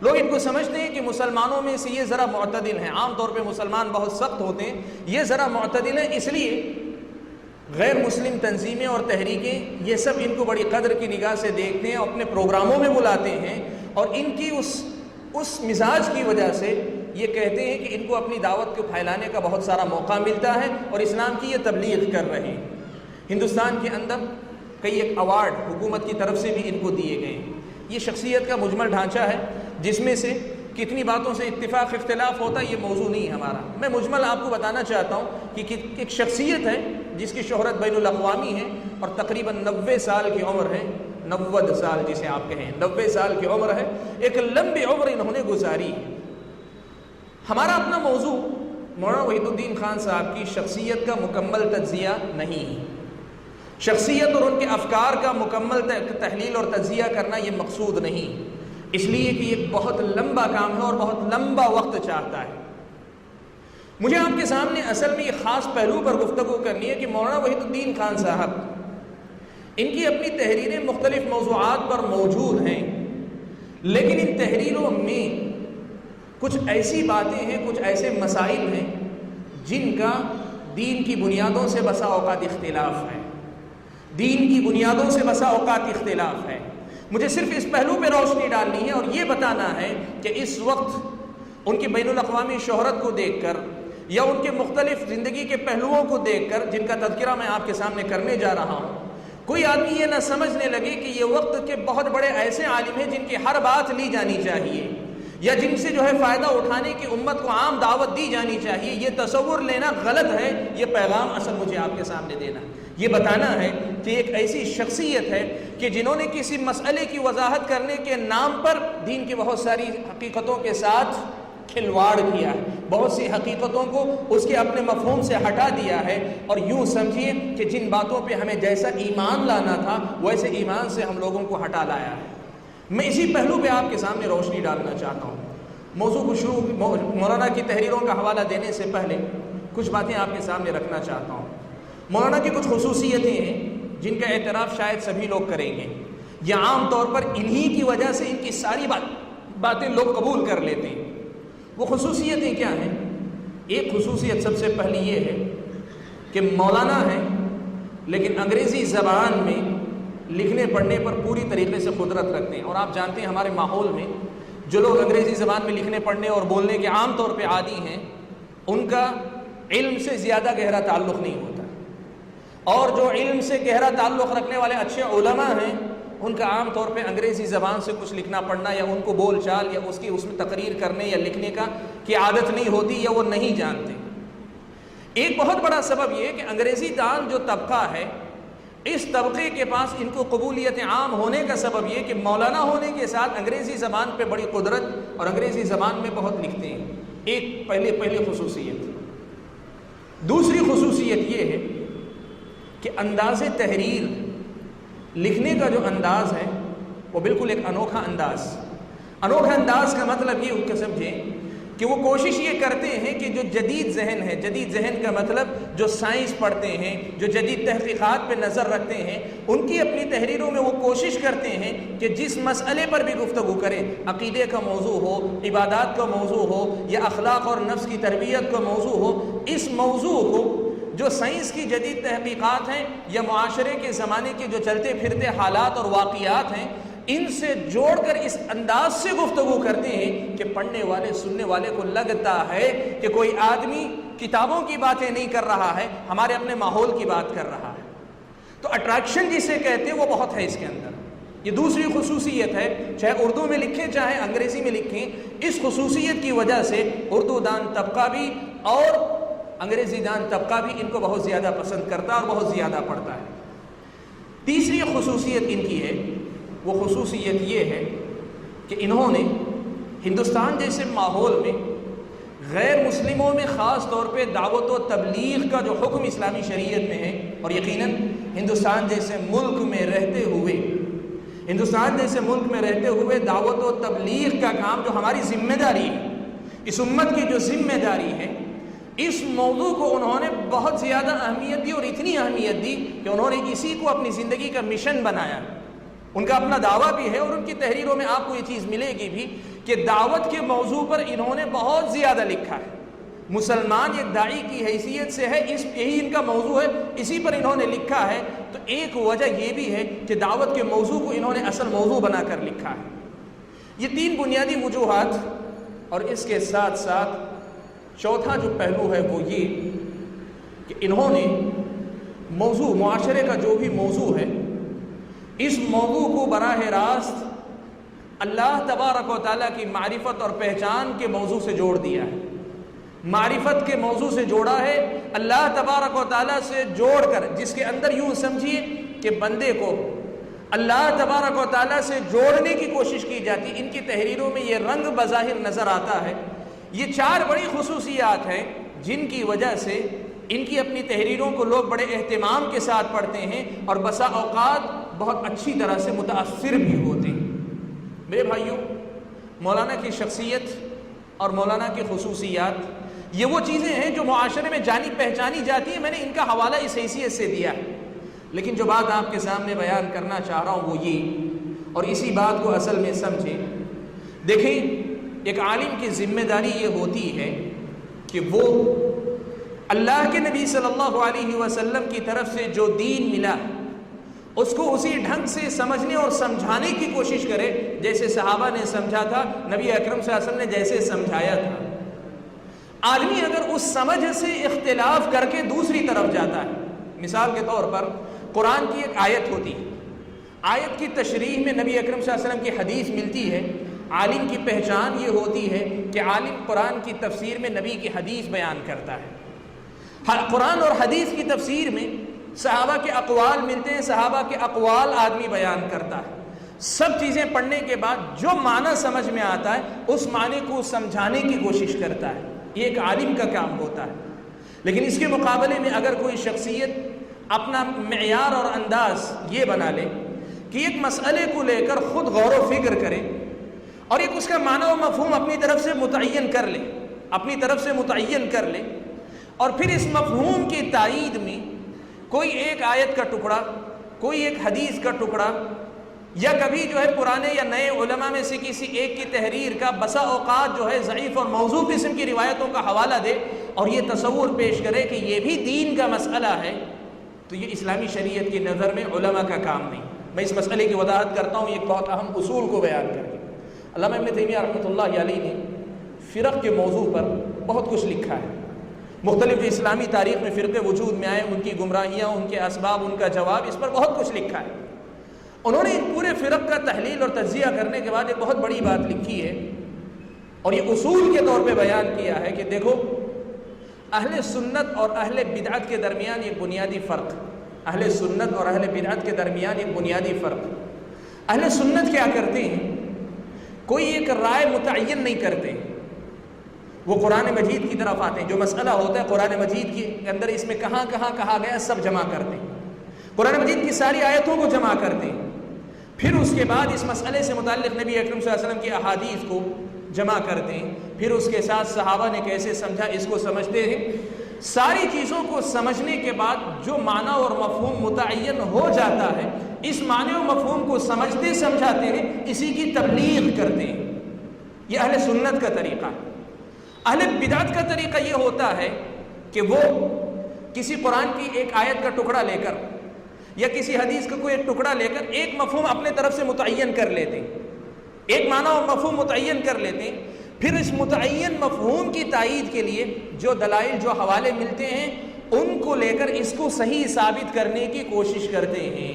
لوگ ان کو سمجھتے ہیں کہ مسلمانوں میں سے یہ ذرا معتدل ہیں۔ عام طور پہ مسلمان بہت سخت ہوتے ہیں، یہ ذرا معتدل ہیں، اس لیے غیر مسلم تنظیمیں اور تحریکیں یہ سب ان کو بڑی قدر کی نگاہ سے دیکھتے ہیں، اپنے پروگراموں میں بلاتے ہیں، اور ان کی اس مزاج کی وجہ سے یہ کہتے ہیں کہ ان کو اپنی دعوت کو پھیلانے کا بہت سارا موقع ملتا ہے اور اسلام کی یہ تبلیغ کر رہے ہیں۔ ہندوستان کے اندر کئی ایک ایوارڈ حکومت کی طرف سے بھی ان کو دیے گئے ہیں۔ یہ شخصیت کا مجمل ڈھانچہ ہے، جس میں سے کتنی باتوں سے اتفاق اختلاف ہوتا ہے یہ موضوع نہیں ہے ہمارا۔ میں مجمل آپ کو بتانا چاہتا ہوں کہ ایک شخصیت ہے جس کی شہرت بین الاقوامی ہے، اور تقریباً 90 سال کی عمر ہے، 90 سال جسے آپ کہیں، 90 سال کی عمر ہے، ایک لمبی عمر انہوں نے گزاری ہے۔ ہمارا اپنا موضوع مولانا وحید الدین خان صاحب کی شخصیت کا مکمل تجزیہ نہیں ہے۔ شخصیت اور ان کے افکار کا مکمل تحلیل اور تجزیہ کرنا یہ مقصود نہیں، اس لیے کہ یہ بہت لمبا کام ہے اور بہت لمبا وقت چاہتا ہے۔ مجھے آپ کے سامنے اصل میں یہ خاص پہلو پر گفتگو کرنی ہے کہ مولانا وحید الدین خان صاحب، ان کی اپنی تحریریں مختلف موضوعات پر موجود ہیں، لیکن ان تحریروں میں کچھ ایسی باتیں ہیں، کچھ ایسے مسائل ہیں جن کا دین کی بنیادوں سے بسا اوقات اختلاف ہے، دین کی بنیادوں سے بسا اوقات اختلاف ہے۔ مجھے صرف اس پہلو پہ روشنی ڈالنی ہے اور یہ بتانا ہے کہ اس وقت ان کی بین الاقوامی شہرت کو دیکھ کر یا ان کے مختلف زندگی کے پہلوؤں کو دیکھ کر، جن کا تذکرہ میں آپ کے سامنے کرنے جا رہا ہوں، کوئی آدمی یہ نہ سمجھنے لگے کہ یہ وقت کے بہت بڑے ایسے عالم ہیں جن کی ہر بات لی جانی چاہیے، یا جن سے جو ہے فائدہ اٹھانے کی امت کو عام دعوت دی جانی چاہیے۔ یہ تصور لینا غلط ہے۔ یہ پیغام اصل مجھے آپ کے سامنے دینا ہے، یہ بتانا ہے کہ ایک ایسی شخصیت ہے کہ جنہوں نے کسی مسئلے کی وضاحت کرنے کے نام پر دین کی بہت ساری حقیقتوں کے ساتھ کھلواڑ کیا ہے، بہت سی حقیقتوں کو اس کے اپنے مفہوم سے ہٹا دیا ہے، اور یوں سمجھیے کہ جن باتوں پہ ہمیں جیسا ایمان لانا تھا ویسے ایمان سے ہم لوگوں کو ہٹا لایا ہے۔ میں اسی پہلو پہ آپ کے سامنے روشنی ڈالنا چاہتا ہوں۔ موضوع کو شروع مولانا کی تحریروں کا حوالہ دینے سے پہلے کچھ باتیں آپ کے سامنے رکھنا چاہتا ہوں۔ مولانا کی کچھ خصوصیتیں ہیں جن کا اعتراف شاید سبھی لوگ کریں گے، یا عام طور پر انہی کی وجہ سے ان کی ساری باتیں لوگ قبول کر لیتے ہیں۔ وہ خصوصیتیں کیا ہیں؟ ایک خصوصیت سب سے پہلی یہ ہے کہ مولانا ہیں لیکن انگریزی زبان میں لکھنے پڑھنے پر پوری طریقے سے قدرت رکھتے ہیں، اور آپ جانتے ہیں ہمارے ماحول میں جو لوگ انگریزی زبان میں لکھنے پڑھنے اور بولنے کے عام طور پہ عادی ہیں، ان کا علم سے زیادہ گہرا تعلق نہیں ہوتا، اور جو علم سے گہرا تعلق رکھنے والے اچھے علماء ہیں ان کا عام طور پہ انگریزی زبان سے کچھ لکھنا پڑھنا یا ان کو بول چال یا اس میں تقریر کرنے یا لکھنے کی عادت نہیں ہوتی، یا وہ نہیں جانتے۔ ایک بہت بڑا سبب یہ کہ انگریزی دان جو طبقہ ہے، اس طبقے کے پاس ان کو قبولیت عام ہونے کا سبب یہ کہ مولانا ہونے کے ساتھ انگریزی زبان پہ بڑی قدرت اور انگریزی زبان میں بہت لکھتے ہیں. ایک پہلی خصوصیت. دوسری خصوصیت یہ ہے کہ انداز تحریر، لکھنے کا جو انداز ہے وہ بالکل ایک انوکھا انداز کا مطلب یہ کہ سمجھیں کہ وہ کوشش یہ کرتے ہیں کہ جو جدید ذہن ہے، جدید ذہن کا مطلب جو سائنس پڑھتے ہیں، جو جدید تحقیقات پہ نظر رکھتے ہیں، ان کی اپنی تحریروں میں وہ کوشش کرتے ہیں کہ جس مسئلے پر بھی گفتگو کریں، عقیدے کا موضوع ہو، عبادات کا موضوع ہو، یا اخلاق اور نفس کی تربیت کا موضوع ہو، اس موضوع کو جو سائنس کی جدید تحقیقات ہیں یا معاشرے کے زمانے کے جو چلتے پھرتے حالات اور واقعات ہیں، ان سے جوڑ کر اس انداز سے گفتگو کرتے ہیں کہ پڑھنے والے سننے والے کو لگتا ہے کہ کوئی آدمی کتابوں کی باتیں نہیں کر رہا ہے، ہمارے اپنے ماحول کی بات کر رہا ہے. تو اٹریکشن جسے کہتے ہیں وہ بہت ہے اس کے اندر. یہ دوسری خصوصیت ہے، چاہے اردو میں لکھیں چاہے انگریزی میں لکھیں، اس خصوصیت کی وجہ سے اردو دان طبقہ بھی اور انگریزی دان طبقہ بھی ان کو بہت زیادہ پسند کرتا ہے اور بہت زیادہ پڑھتا ہے. تیسری خصوصیت ان کی ہے، وہ خصوصیت یہ ہے کہ انہوں نے ہندوستان جیسے ماحول میں غیر مسلموں میں خاص طور پہ دعوت و تبلیغ کا جو حکم اسلامی شریعت میں ہے، اور یقیناً ہندوستان جیسے ملک میں رہتے ہوئے دعوت و تبلیغ کا کام جو ہماری ذمہ داری ہے، اس امت کی جو ذمہ داری ہے، اس موضوع کو انہوں نے بہت زیادہ اہمیت دی، اور اتنی اہمیت دی کہ انہوں نے اسی کو اپنی زندگی کا مشن بنایا. ان کا اپنا دعویٰ بھی ہے اور ان کی تحریروں میں آپ کو یہ چیز ملے گی بھی کہ دعوت کے موضوع پر انہوں نے بہت زیادہ لکھا ہے. مسلمان ایک داعی کی حیثیت سے ہے، یہی ان کا موضوع ہے، اسی پر انہوں نے لکھا ہے. تو ایک وجہ یہ بھی ہے کہ دعوت کے موضوع کو انہوں نے اصل موضوع بنا کر لکھا ہے. یہ تین بنیادی وجوہات، اور اس کے ساتھ ساتھ چوتھا جو پہلو ہے وہ یہ کہ انہوں نے موضوع، معاشرے کا جو بھی موضوع ہے، اس موضوع کو براہ راست اللہ تبارک و تعالیٰ کی معرفت اور پہچان کے موضوع سے جوڑ دیا ہے. معرفت کے موضوع سے جوڑا ہے، اللہ تبارک و تعالیٰ سے جوڑ کر، جس کے اندر یوں سمجھیے کہ بندے کو اللہ تبارک و تعالیٰ سے جوڑنے کی کوشش کی جاتی. ان کی تحریروں میں یہ رنگ بظاہر نظر آتا ہے. یہ چار بڑی خصوصیات ہیں جن کی وجہ سے ان کی اپنی تحریروں کو لوگ بڑے اہتمام کے ساتھ پڑھتے ہیں اور بسا اوقات بہت اچھی طرح سے متاثر بھی ہوتے ہیں. میرے بھائیوں، مولانا کی شخصیت اور مولانا کی خصوصیات یہ وہ چیزیں ہیں جو معاشرے میں جانی پہچانی جاتی ہیں. میں نے ان کا حوالہ اس حیثیت سے دیا ہے، لیکن جو بات آپ کے سامنے بیان کرنا چاہ رہا ہوں وہ یہ، اور اسی بات کو اصل میں سمجھیں. دیکھیں، ایک عالم کی ذمہ داری یہ ہوتی ہے کہ وہ اللہ کے نبی صلی اللہ علیہ وسلم کی طرف سے جو دین ملا اس کو اسی ڈھنگ سے سمجھنے اور سمجھانے کی کوشش کرے جیسے صحابہ نے سمجھا تھا، نبی اکرم صلی اللہ علیہ وسلم نے جیسے سمجھایا تھا. آدمی اگر اس سمجھ سے اختلاف کر کے دوسری طرف جاتا ہے، مثال کے طور پر قرآن کی ایک آیت ہوتی ہے، آیت کی تشریح میں نبی اکرم صلی اللہ علیہ وسلم کی حدیث ملتی ہے. عالم کی پہچان یہ ہوتی ہے کہ عالم قرآن کی تفسیر میں نبی کی حدیث بیان کرتا ہے. قرآن اور حدیث کی تفسیر میں صحابہ کے اقوال ملتے ہیں، صحابہ کے اقوال آدمی بیان کرتا ہے. سب چیزیں پڑھنے کے بعد جو معنی سمجھ میں آتا ہے اس معنی کو سمجھانے کی کوشش کرتا ہے. یہ ایک عالم کا کام ہوتا ہے. لیکن اس کے مقابلے میں اگر کوئی شخصیت اپنا معیار اور انداز یہ بنا لے کہ ایک مسئلے کو لے کر خود غور و فکر کرے اور ایک اس کا معنی و مفہوم اپنی طرف سے متعین کر لے اور پھر اس مفہوم کی تائید میں کوئی ایک آیت کا ٹکڑا، کوئی ایک حدیث کا ٹکڑا، یا کبھی جو ہے پرانے یا نئے علماء میں سے کسی ایک کی تحریر کا بسا اوقات جو ہے ضعیف اور موضوع قسم کی روایتوں کا حوالہ دے اور یہ تصور پیش کرے کہ یہ بھی دین کا مسئلہ ہے، تو یہ اسلامی شریعت کی نظر میں علماء کا کام نہیں. میں اس مسئلے کی وضاحت کرتا ہوں ایک بہت اہم اصول کو بیان کر کے. علامہ ابن تیمیہ رحمۃ اللہ علیہ نے فرق کے موضوع پر بہت کچھ لکھا ہے. مختلف جو اسلامی تاریخ میں فرقے وجود میں آئے، ان کی گمراہیاں، ان کے اسباب، ان کا جواب، اس پر بہت کچھ لکھا ہے. انہوں نے پورے فرق کا تحلیل اور تجزیہ کرنے کے بعد ایک بہت بڑی بات لکھی ہے اور یہ اصول کے طور پہ بیان کیا ہے کہ دیکھو، اہل سنت اور اہل بدعت کے درمیان ایک بنیادی فرق، اہل سنت اور اہل بدعت کے درمیان ایک بنیادی فرق۔ اہل سنت کیا کرتے ہیں، کوئی ایک رائے متعین نہیں کرتے، وہ قرآن مجید کی طرف آتے ہیں، جو مسئلہ ہوتا ہے قرآن مجید کے اندر اس میں کہاں کہاں کہا گیا سب جمع کرتے ہیں، قرآن مجید کی ساری آیتوں کو جمع کرتے ہیں، پھر اس کے بعد اس مسئلے سے متعلق نبی اکرم صلی اللہ علیہ وسلم کی احادیث کو جمع کرتے ہیں، پھر اس کے ساتھ صحابہ نے کیسے سمجھا اس کو سمجھتے ہیں۔ ساری چیزوں کو سمجھنے کے بعد جو معنی اور مفہوم متعین ہو جاتا ہے، اس معنی و مفہوم کو سمجھتے سمجھاتے ہیں، اسی کی تبلیغ کرتے ہیں۔ یہ اہل سنت کا طریقہ ہے۔ اہل بدعت کا طریقہ یہ ہوتا ہے کہ وہ کسی قرآن کی ایک آیت کا ٹکڑا لے کر یا کسی حدیث کا کوئی ایک ٹکڑا لے کر ایک مفہوم اپنے طرف سے متعین کر لیتے ہیں، ایک معنی اور مفہوم متعین کر لیتے ہیں، پھر اس متعین مفہوم کی تائید کے لیے جو دلائل جو حوالے ملتے ہیں ان کو لے کر اس کو صحیح ثابت کرنے کی کوشش کرتے ہیں،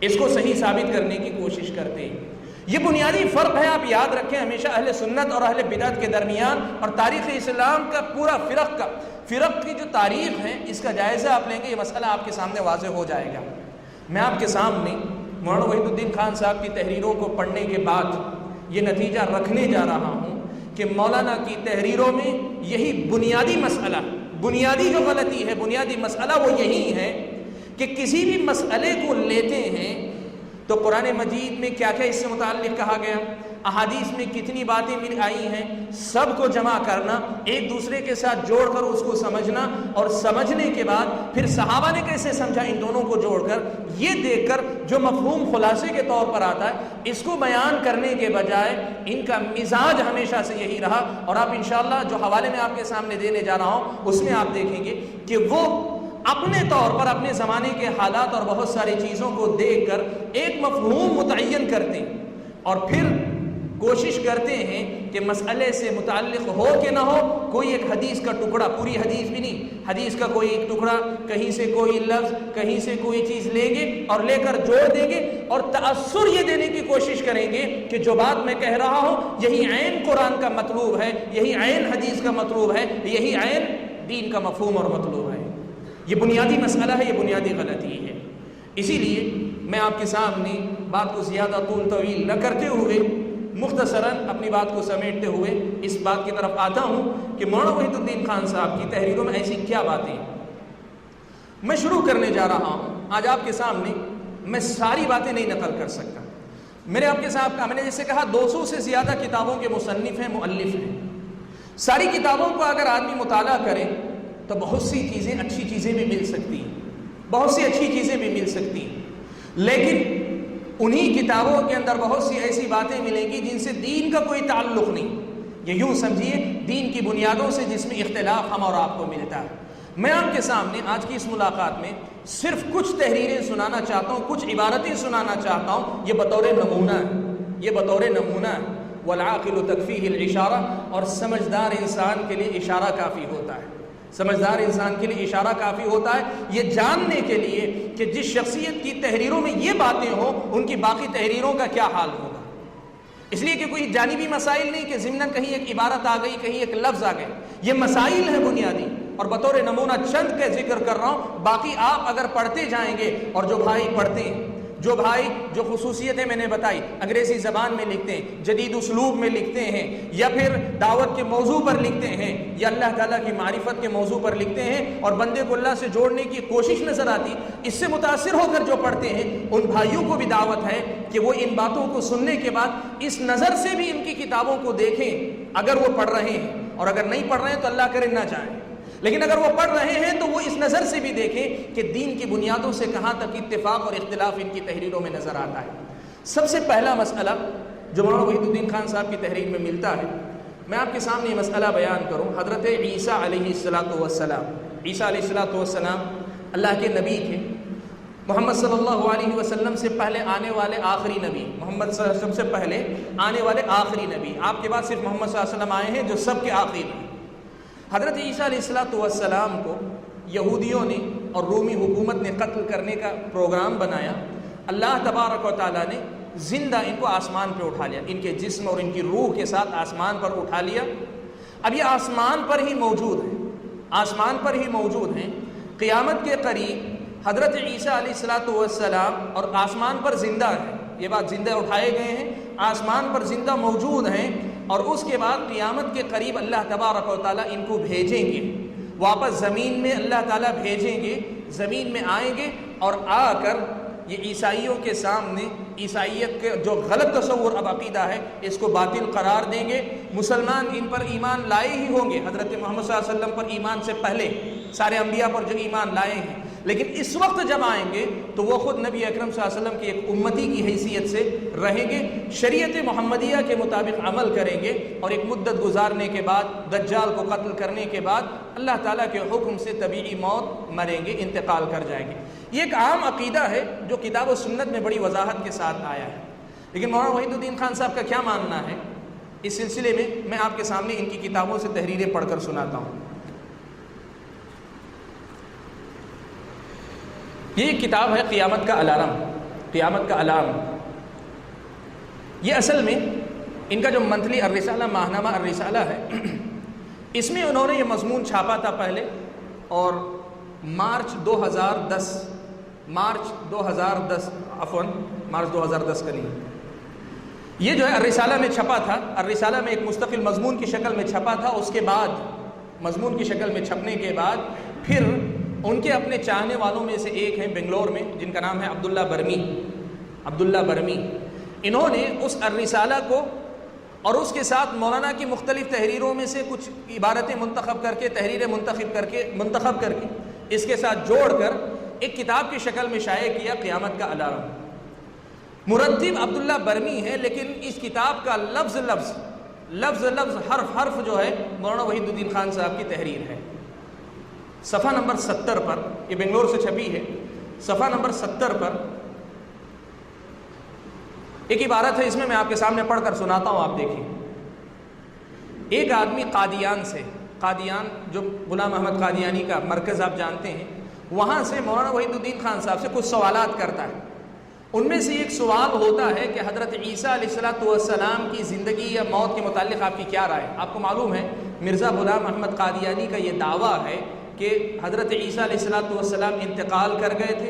اس کو صحیح ثابت کرنے کی کوشش کرتے ہیں۔ یہ بنیادی فرق ہے، آپ یاد رکھیں ہمیشہ اہل سنت اور اہل بدعت کے درمیان، اور تاریخ اسلام کا پورا فرق کی جو تاریخ ہے اس کا جائزہ آپ لیں گے، یہ مسئلہ آپ کے سامنے واضح ہو جائے گا۔ میں آپ کے سامنے مولانا وحید الدین خان صاحب کی تحریروں کو پڑھنے کے بعد یہ نتیجہ رکھنے جا رہا ہوں کہ مولانا کی تحریروں میں یہی بنیادی مسئلہ، بنیادی جو غلطی ہے، بنیادی مسئلہ وہ یہی ہے کہ کسی بھی مسئلے کو لیتے ہیں تو قرآن مجید میں کیا کیا اس سے متعلق کہا گیا، احادیث میں کتنی باتیں مل آئی ہیں، سب کو جمع کرنا، ایک دوسرے کے ساتھ جوڑ کر اس کو سمجھنا، اور سمجھنے کے بعد پھر صحابہ نے کیسے سمجھا ان دونوں کو جوڑ کر، یہ دیکھ کر جو مفہوم خلاصے کے طور پر آتا ہے اس کو بیان کرنے کے بجائے ان کا مزاج ہمیشہ سے یہی رہا۔ اور آپ انشاءاللہ جو حوالے میں آپ کے سامنے دینے جا رہا ہوں اس میں آپ دیکھیں گے کہ وہ اپنے طور پر اپنے زمانے کے حالات اور بہت ساری چیزوں کو دیکھ کر ایک مفہوم متعین کرتے ہیں، اور پھر کوشش کرتے ہیں کہ مسئلے سے متعلق ہو کہ نہ ہو کوئی ایک حدیث کا ٹکڑا، پوری حدیث بھی نہیں، حدیث کا کوئی ایک ٹکڑا، کہیں سے کوئی لفظ، کہیں سے کوئی چیز لیں گے اور لے کر جوڑ دیں گے، اور تأثر یہ دینے کی کوشش کریں گے کہ جو بات میں کہہ رہا ہوں یہی عین قرآن کا مطلوب ہے، یہی عین حدیث کا مطلوب ہے، یہی عین دین کا مفہوم اور مطلوب ہے۔ یہ بنیادی مسئلہ ہے، یہ بنیادی غلطی ہے۔ اسی لیے میں آپ کے سامنے بات کو زیادہ طول طویل نہ کرتے ہوئے مختصراً اپنی بات کو سمیٹتے ہوئے اس بات کی طرف آتا ہوں کہ مولانا وحید الدین خان صاحب کی تحریروں میں ایسی کیا باتیں ہیں۔ میں شروع کرنے جا رہا ہوں، آج آپ کے سامنے میں ساری باتیں نہیں نقل کر سکتا، میرے آپ کے ساتھ میں نے جیسے کہا 200 سے زیادہ کتابوں کے مصنف ہیں، مؤلف ہیں، ساری کتابوں کو اگر آدمی مطالعہ کرے تو بہت سی چیزیں، اچھی چیزیں بھی مل سکتی ہیں، بہت سی اچھی چیزیں بھی مل سکتی ہیں، لیکن انہی کتابوں کے اندر بہت سی ایسی باتیں ملیں گی جن سے دین کا کوئی تعلق نہیں، یہ یوں سمجھیے دین کی بنیادوں سے جس میں اختلاف ہم اور آپ کو ملتا ہے۔ میں آپ کے سامنے آج کی اس ملاقات میں صرف کچھ تحریریں سنانا چاہتا ہوں، کچھ عبارتیں سنانا چاہتا ہوں، یہ بطور نمونہ ہے، یہ بطور نمونہ ہے۔ والعاقل تکفیہ الاشارہ، اور سمجھدار انسان کے لیے اشارہ کافی ہوتا ہے، سمجھدار انسان کے لیے اشارہ کافی ہوتا ہے یہ جاننے کے لیے کہ جس شخصیت کی تحریروں میں یہ باتیں ہوں ان کی باقی تحریروں کا کیا حال ہوگا۔ اس لیے کہ کوئی جانبی مسائل نہیں کہ ضمناً کہیں ایک عبارت آ گئی، کہیں ایک لفظ آ گئے، یہ مسائل ہیں بنیادی، اور بطور نمونہ چند کا ذکر کر رہا ہوں، باقی آپ اگر پڑھتے جائیں گے، اور جو بھائی پڑھتے ہیں، جو بھائی جو خصوصیتیں میں نے بتائی، انگریزی زبان میں لکھتے ہیں، جدید اسلوب میں لکھتے ہیں، یا پھر دعوت کے موضوع پر لکھتے ہیں، یا اللہ تعالیٰ کی معرفت کے موضوع پر لکھتے ہیں اور بندے کو اللہ سے جوڑنے کی کوشش نظر آتی، اس سے متاثر ہو کر جو پڑھتے ہیں ان بھائیوں کو بھی دعوت ہے کہ وہ ان باتوں کو سننے کے بعد اس نظر سے بھی ان کی کتابوں کو دیکھیں، اگر وہ پڑھ رہے ہیں، اور اگر نہیں پڑھ رہے ہیں تو اللہ کرے نہ جائیں، لیکن اگر وہ پڑھ رہے ہیں تو وہ اس نظر سے بھی دیکھیں کہ دین کی بنیادوں سے کہاں تک اتفاق اور اختلاف ان کی تحریروں میں نظر آتا ہے۔ سب سے پہلا مسئلہ جو مولانا وحید الدین خان صاحب کی تحریر میں ملتا ہے، میں آپ کے سامنے یہ مسئلہ بیان کروں۔ حضرت عیسیٰ علیہ السلام، عیسیٰ علیہ السلام اللہ کے نبی تھے، محمد صلی اللہ علیہ وسلم سے پہلے آنے والے آخری نبی، محمد صلی اللہ علیہ وسلم سے پہلے آنے والے آخری نبی، آپ کے بعد صرف محمد صلی اللہ علیہ وسلم آئے ہیں جو سب کے آخری نبی۔ حضرت عیسیٰ علیہ السلام کو یہودیوں نے اور رومی حکومت نے قتل کرنے کا پروگرام بنایا، اللہ تبارک و تعالیٰ نے زندہ ان کو آسمان پہ اٹھا لیا، ان کے جسم اور ان کی روح کے ساتھ آسمان پر اٹھا لیا۔ اب یہ آسمان پر ہی موجود ہے، آسمان پر ہی موجود ہیں، قیامت کے قریب حضرت عیسیٰ علیہ السلام اور آسمان پر زندہ ہیں، یہ بات زندہ اٹھائے گئے ہیں، آسمان پر زندہ موجود ہیں، اور اس کے بعد قیامت کے قریب اللہ تبارک و تعالیٰ ان کو بھیجیں گے، واپس زمین میں اللہ تعالیٰ بھیجیں گے، زمین میں آئیں گے اور آ کر یہ عیسائیوں کے سامنے عیسائیت کے جو غلط تصور اب عقیدہ ہے اس کو باطل قرار دیں گے۔ مسلمان ان پر ایمان لائے ہی ہوں گے، حضرت محمد صلی اللہ علیہ وسلم پر ایمان سے پہلے سارے انبیاء پر جو ایمان لائے ہیں، لیکن اس وقت جب آئیں گے تو وہ خود نبی اکرم صلی اللہ علیہ وسلم کی ایک امتی کی حیثیت سے رہیں گے، شریعت محمدیہ کے مطابق عمل کریں گے، اور ایک مدت گزارنے کے بعد دجال کو قتل کرنے کے بعد اللہ تعالیٰ کے حکم سے طبیعی موت مریں گے، انتقال کر جائیں گے۔ یہ ایک عام عقیدہ ہے جو کتاب و سنت میں بڑی وضاحت کے ساتھ آیا ہے، لیکن مولانا وحید الدین خان صاحب کا کیا ماننا ہے اس سلسلے میں آپ کے سامنے ان کی کتابوں سے تحریریں پڑھ کر سناتا ہوں۔ یہ ایک کتاب ہے قیامت کا الارم، قیامت کا الارم۔ یہ اصل میں ان کا جو منتھلی الرسالہ، ماہنامہ الرسالہ ہے، اس میں انہوں نے یہ مضمون چھاپا تھا پہلے، اور مارچ 2010 کا نہیں، یہ جو ہے الرسالہ میں چھپا تھا، الرسالہ میں ایک مستقل مضمون کی شکل میں چھپا تھا۔ اس کے بعد مضمون کی شکل میں چھپنے کے بعد پھر ان کے اپنے چاہنے والوں میں سے ایک ہیں بنگلور میں، جن کا نام ہے عبداللہ برمی، انہوں نے اس الرسالہ کو اور اس کے ساتھ مولانا کی مختلف تحریروں میں سے کچھ عبارتیں منتخب کر کے، تحریریں منتخب کر کے اس کے ساتھ جوڑ کر ایک کتاب کی شکل میں شائع کیا، قیامت کا الارم۔ مرتب عبداللہ برمی ہے، لیکن اس کتاب کا لفظ لفظ حرف جو ہے مولانا وحید الدین خان صاحب کی تحریر ہے۔ صفحہ نمبر 70 پر، یہ بنگلور سے چھپی ہے، صفحہ نمبر 70 پر ایک عبارت ہے، اس میں آپ کے سامنے پڑھ کر سناتا ہوں، آپ دیکھیں۔ ایک آدمی قادیان جو غلام احمد قادیانی کا مرکز آپ جانتے ہیں، وہاں سے مولانا وحید الدین خان صاحب سے کچھ سوالات کرتا ہے۔ ان میں سے ایک سوال ہوتا ہے کہ حضرت عیسیٰ علیہ السلام کی زندگی یا موت کے متعلق آپ کی کیا رائے؟ آپ کو معلوم ہے مرزا غلام احمد قادیانی کا یہ دعویٰ ہے کہ حضرت عیسیٰ علیہ السلام انتقال کر گئے تھے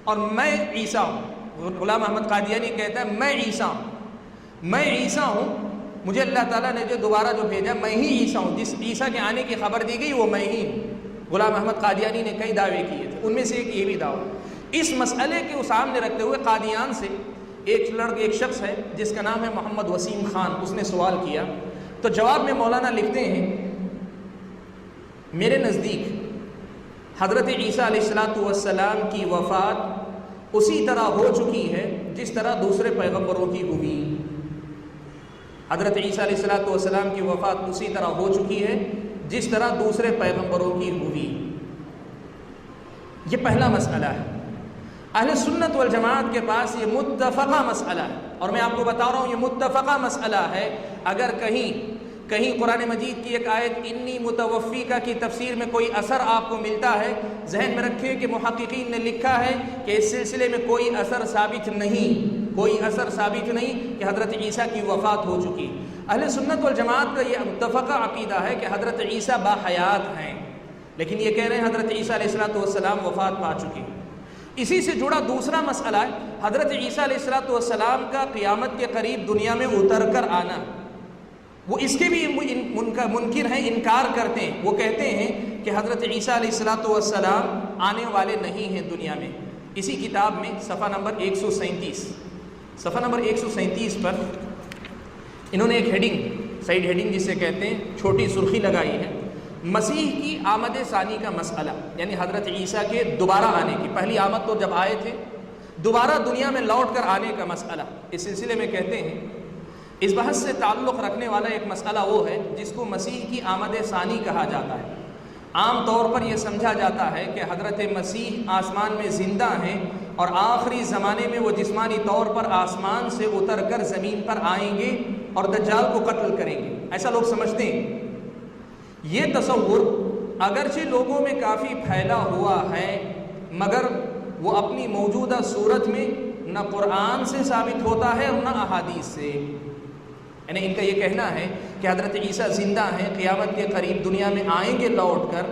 اور میں عیسیٰ ہوں۔ غلام احمد قادیانی کہتا ہے میں عیسیٰ ہوں، مجھے اللہ تعالیٰ نے جو دوبارہ جو بھیجا میں ہی عیسیٰ ہوں، جس عیسیٰ کے آنے کی خبر دی گئی وہ میں ہی ہوں۔ غلام احمد قادیانی نے کئی دعوے کیے تھے، ان میں سے ایک یہ بھی دعویٰ۔ اس مسئلے کے سامنے رکھتے ہوئے قادیان سے ایک شخص ہے جس کا نام ہے محمد وسیم خان، اس نے سوال کیا، تو جواب میں مولانا لکھتے ہیں، میرے نزدیک حضرت عیسیٰ علیہ السلام کی وفات اسی طرح ہو چکی ہے جس طرح دوسرے پیغمبروں کی ہوئی۔ حضرت عیسیٰ علیہ السلام کی وفات اسی طرح ہو چکی ہے جس طرح دوسرے پیغمبروں کی ہوئی۔ یہ پہلا مسئلہ ہے۔ اہل سنت والجماعت کے پاس یہ متفقہ مسئلہ ہے، اور میں آپ کو بتا رہا ہوں یہ متفقہ مسئلہ ہے۔ اگر کہیں قرآن مجید کی ایک آیت انی متوفیکا کی تفسیر میں کوئی اثر آپ کو ملتا ہے، ذہن میں رکھیں کہ محققین نے لکھا ہے کہ اس سلسلے میں کوئی اثر ثابت نہیں کہ حضرت عیسیٰ کی وفات ہو چکی۔ اہل سنت والجماعت کا یہ متفقہ عقیدہ ہے کہ حضرت عیسیٰ باحیات ہیں، لیکن یہ کہہ رہے ہیں حضرت عیسیٰ علیہ السلام وفات پا چکے۔ اسی سے جڑا دوسرا مسئلہ ہے حضرت عیسیٰ علیہ السلام کا قیامت کے قریب دنیا میں اتر کر آنا۔ وہ اس کے بھی منکر ہیں، انکار کرتے ہیں۔ وہ کہتے ہیں کہ حضرت عیسیٰ علیہ السلام آنے والے نہیں ہیں دنیا میں۔ اسی کتاب میں صفحہ نمبر 137 پر انہوں نے ایک سائیڈ ہیڈنگ جسے کہتے ہیں چھوٹی سرخی لگائی ہے، مسیح کی آمد ثانی کا مسئلہ، یعنی حضرت عیسیٰ کے دوبارہ آنے کی، پہلی آمد تو جب آئے تھے، دوبارہ دنیا میں لوٹ کر آنے کا مسئلہ۔ اس سلسلے میں کہتے ہیں اس بحث سے تعلق رکھنے والا ایک مسئلہ وہ ہے جس کو مسیح کی آمد ثانی کہا جاتا ہے۔ عام طور پر یہ سمجھا جاتا ہے کہ حضرت مسیح آسمان میں زندہ ہیں اور آخری زمانے میں وہ جسمانی طور پر آسمان سے اتر کر زمین پر آئیں گے اور دجال کو قتل کریں گے، ایسا لوگ سمجھتے ہیں۔ یہ تصور اگرچہ لوگوں میں کافی پھیلا ہوا ہے، مگر وہ اپنی موجودہ صورت میں نہ قرآن سے ثابت ہوتا ہے اور نہ احادیث سے۔ یعنی ان کا یہ کہنا ہے کہ حضرت عیسیٰ زندہ ہیں، قیامت کے قریب دنیا میں آئیں گے لوٹ کر،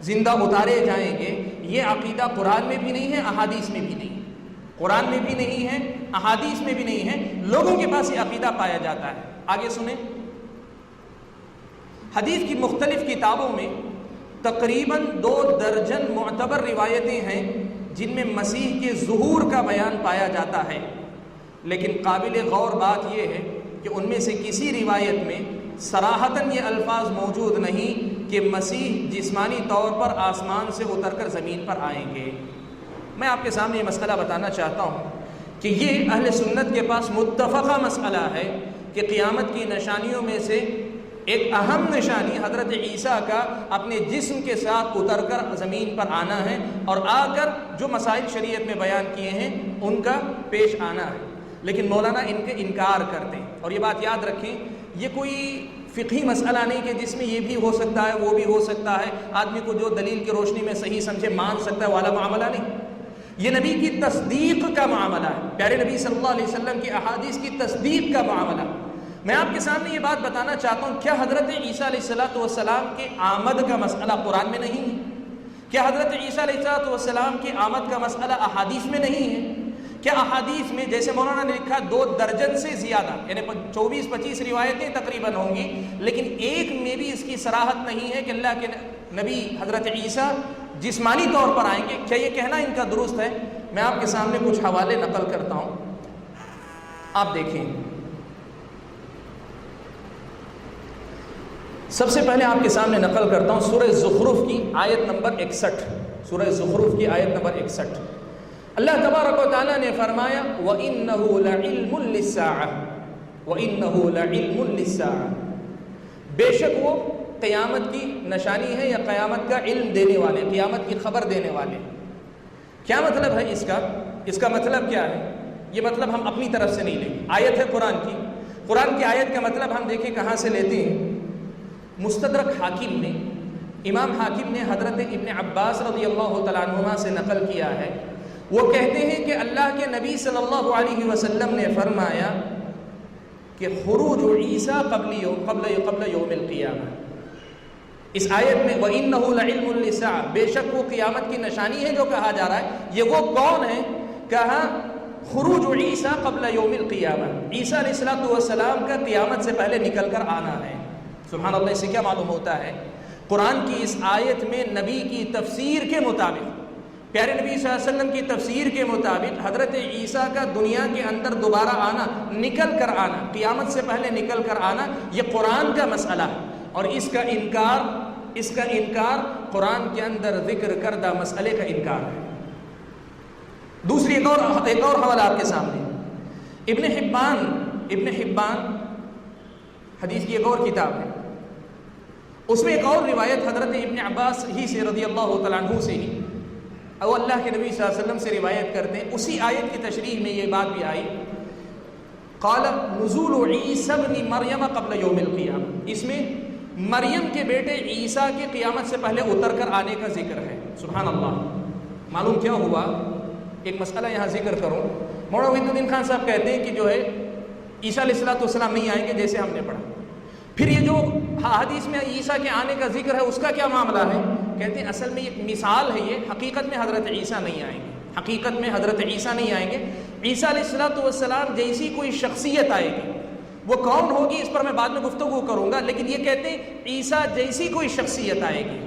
زندہ اتارے جائیں گے، یہ عقیدہ قرآن میں بھی نہیں ہے، احادیث میں بھی نہیں ہے، قرآن میں بھی نہیں ہے، احادیث میں بھی نہیں ہے، لوگوں کے پاس یہ عقیدہ پایا جاتا ہے۔ آگے سنیں، حدیث کی مختلف کتابوں میں تقریباً 2 درجن معتبر روایتیں ہیں جن میں مسیح کے ظہور کا بیان پایا جاتا ہے، لیکن قابل غور بات یہ ہے کہ ان میں سے کسی روایت میں صراحتاً یہ الفاظ موجود نہیں کہ مسیح جسمانی طور پر آسمان سے اتر کر زمین پر آئیں گے۔ میں آپ کے سامنے یہ مسئلہ بتانا چاہتا ہوں کہ یہ اہل سنت کے پاس متفقہ مسئلہ ہے کہ قیامت کی نشانیوں میں سے ایک اہم نشانی حضرت عیسیٰ کا اپنے جسم کے ساتھ اتر کر زمین پر آنا ہے اور آ کر جو مسائل شریعت میں بیان کیے ہیں ان کا پیش آنا ہے، لیکن مولانا ان کے انکار کرتے ہیں۔ اور یہ بات یاد رکھیں، یہ کوئی فقہی مسئلہ نہیں کہ جس میں یہ بھی ہو سکتا ہے وہ بھی ہو سکتا ہے، آدمی کو جو دلیل کی روشنی میں صحیح سمجھے مان سکتا ہے والا معاملہ نہیں، یہ نبی کی تصدیق کا معاملہ ہے، پیارے نبی صلی اللہ علیہ وسلم کی احادیث کی تصدیق کا معاملہ۔ میں آپ کے سامنے یہ بات بتانا چاہتا ہوں، کیا حضرت عیسیٰ علیہ السلام کے آمد کا مسئلہ قرآن میں نہیں ہے؟ کیا حضرت عیسیٰ علیہ السلام کی آمد کا مسئلہ احادیث میں نہیں ہے؟ کیا احادیث میں جیسے مولانا نے لکھا 2 درجن سے زیادہ یعنی 24-25 روایتیں تقریباً ہوں گی، لیکن ایک میں بھی اس کی صراحت نہیں ہے کہ اللہ کے نبی حضرت عیسیٰ جسمانی طور پر آئیں گے؟ کیا یہ کہنا ان کا درست ہے؟ میں آپ کے سامنے کچھ حوالے نقل کرتا ہوں، آپ دیکھیں۔ سب سے پہلے آپ کے سامنے نقل کرتا ہوں سورہ زخرف کی آیت نمبر 61، سورہ زخرف کی آیت نمبر 61۔ اللہ تبارک و تعالیٰ نے فرمایا وَإِنَّهُ لَعِلْمٌ لِلسَّاعَةِ وَإِنَّهُ لَعِلْمٌ لِلسَّاعَةِ، بے شک وہ قیامت کی نشانی ہے یا قیامت کا علم دینے والے، قیامت کی خبر دینے والے۔ کیا مطلب ہے اس کا مطلب کیا ہے؟ یہ مطلب ہم اپنی طرف سے نہیں لیں، آیت ہے قرآن کی، قرآن کی آیت کا مطلب ہم دیکھیں کہاں سے لیتے ہیں۔ مستدرک حاکم نے، امام حاکم نے حضرت ابن عباس رضی اللہ تعالیٰ عنہما سے نقل کیا ہے، وہ کہتے ہیں کہ اللہ کے نبی صلی اللہ علیہ وسلم نے فرمایا کہ خروج عیسیٰ قبل یوم القیامہ، اس آیت میں وَإِنَّهُ لَعِلْمٌ لِلسَّاعَةِ، بے شک وہ قیامت کی نشانی ہے جو کہا جا رہا ہے، یہ وہ کون ہے؟ کہا خروج عیسیٰ قبل یوم القیامہ، عیسیٰ علیہ السلام کا قیامت سے پہلے نکل کر آنا ہے۔ سبحان اللہ، اس سے کیا معلوم ہوتا ہے؟ قرآن کی اس آیت میں نبی کی تفسیر کے مطابق، پیارے نبی صلی اللہ علیہ وسلم کی تفسیر کے مطابق حضرت عیسیٰ کا دنیا کے اندر دوبارہ آنا، نکل کر آنا، قیامت سے پہلے نکل کر آنا، یہ قرآن کا مسئلہ ہے، اور اس کا انکار قرآن کے اندر ذکر کردہ مسئلے کا انکار ہے۔ دوسری ایک اور حوالہ آپ کے سامنے، ابن حبان حدیث کی ایک اور کتاب ہے، اس میں ایک اور روایت حضرت ابن عباس ہی سے رضی اللہ تعالیٰ عنہ سے ہی، اور اللہ کے نبی صلی اللہ علیہ وسلم سے روایت کرتے ہیں، اسی آیت کی تشریح میں یہ بات بھی آئی، قال نزول عیسیٰ ابن مریم قبل یوم القیامہ، اس میں مریم کے بیٹے عیسیٰ کی قیامت سے پہلے اتر کر آنے کا ذکر ہے۔ سبحان اللہ، معلوم کیا ہوا؟ ایک مسئلہ یہاں ذکر کروں، مولانا وحید الدین خان صاحب کہتے ہیں کہ جو ہے عیسیٰ علیہ السلام نہیں آئیں گے، جیسے ہم نے پڑھا، پھر یہ جو حدیث میں عیسیٰ کے آنے کا ذکر ہے اس کا کیا معاملہ ہے؟ کہتے ہیں اصل میں ایک مثال ہے، یہ حقیقت میں حضرت عیسیٰ نہیں آئیں گے، حقیقت میں حضرت عیسیٰ نہیں آئیں گے، عیسیٰ علیہ السلام جیسی کوئی شخصیت آئے گی، وہ کون ہوگی اس پر میں بعد میں گفتگو کروں گا، لیکن یہ کہتے ہیں عیسیٰ جیسی کوئی شخصیت آئے گی۔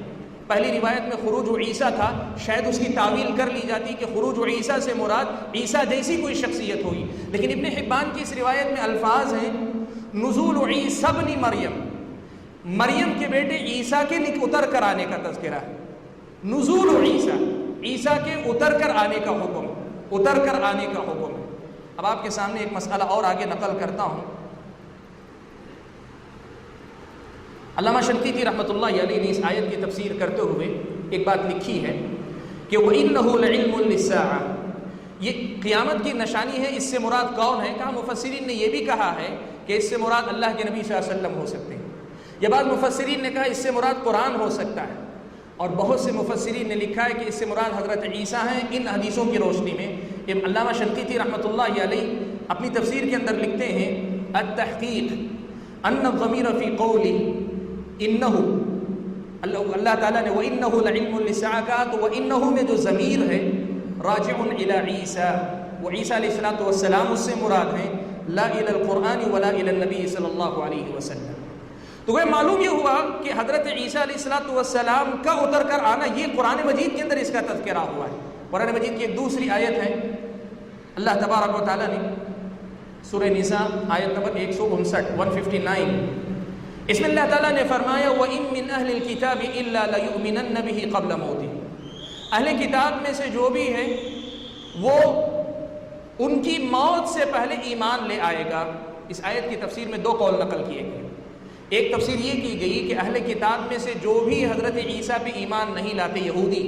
پہلی روایت میں خروج عیسیٰ تھا، شاید اس کی تعویل کر لی جاتی کہ خروج عیسیٰ سے مراد عیسیٰ جیسی کوئی شخصیت ہوگی، لیکن ابن حبان کی اس روایت میں الفاظ ہیں نزول عیسیٰ ابن مریم، مریم کے بیٹے عیسیٰ کے اتر کر آنے کا تذکرہ ہے، نزول عیسیٰ کے اتر کر آنے کا حکم، اتر کر آنے کا حکم۔ اب آپ کے سامنے ایک مسئلہ اور آگے نقل کرتا ہوں، علامہ شنقیطی رحمۃ اللہ علیہ نے اس آیت کی تفسیر کرتے ہوئے ایک بات لکھی ہے کہ وَإِنَّهُ لَعِلْمٌ لِلسَّاعَةِ، یہ قیامت کی نشانی ہے، اس سے مراد کون ہے؟ کہا مفسرین نے یہ بھی کہا ہے کہ اس سے مراد اللہ کے نبی صلی اللہ علیہ وسلم ہو سکتے ہیں، یہ بات مفسرین نے کہا اس سے مراد قرآن ہو سکتا ہے، اور بہت سے مفسرین نے لکھا ہے کہ اس سے مراد حضرت عیسیٰ ہیں۔ ان حدیثوں کی روشنی میں علامہ شنقیطی رحمۃ اللہ علیہ اپنی تفسیر کے اندر لکھتے ہیں التحقیق ان الضمیر فی قولی انہ، اللہ تعالیٰ نے وَإِنَّهُ لَعِلْمٌ لِلسَّاعَةِ کہا، تو وَإِنَّهُ میں جو ضمیر ہے راجع الی عیسیٰ، وہ عیسیٰ علیہ السلام اس سے مراد ہیں، لا الی القرآن ولا الی النبی صلی اللہ علیہ وسلم۔ تو وہ معلوم یہ ہوا کہ حضرت عیسیٰ علیہ السلام کا اتر کر آنا، یہ قرآن مجید کے اندر اس کا تذکرہ ہوا ہے۔ قرآن مجید کی ایک دوسری آیت ہے، اللہ تبارک و تعالیٰ نے سورہ نساء آیت نمبر 159 اس میں اللہ تعالیٰ نے فرمایا وَإِن مِّنْ أَهْلِ الْكِتَابِ إِلَّا لَيُؤْمِنَنَّ بِهِ قَبْلَ مَوْتِهِ، اہل کتاب میں سے جو بھی ہے وہ ان کی موت سے پہلے ایمان لے آئے گا۔ اس آیت کی تفسیر میں دو قول نقل کیے گئے۔ ایک تفسیر یہ کی گئی کہ اہل کتاب میں سے جو بھی حضرت عیسیٰ پہ ایمان نہیں لاتے، یہودی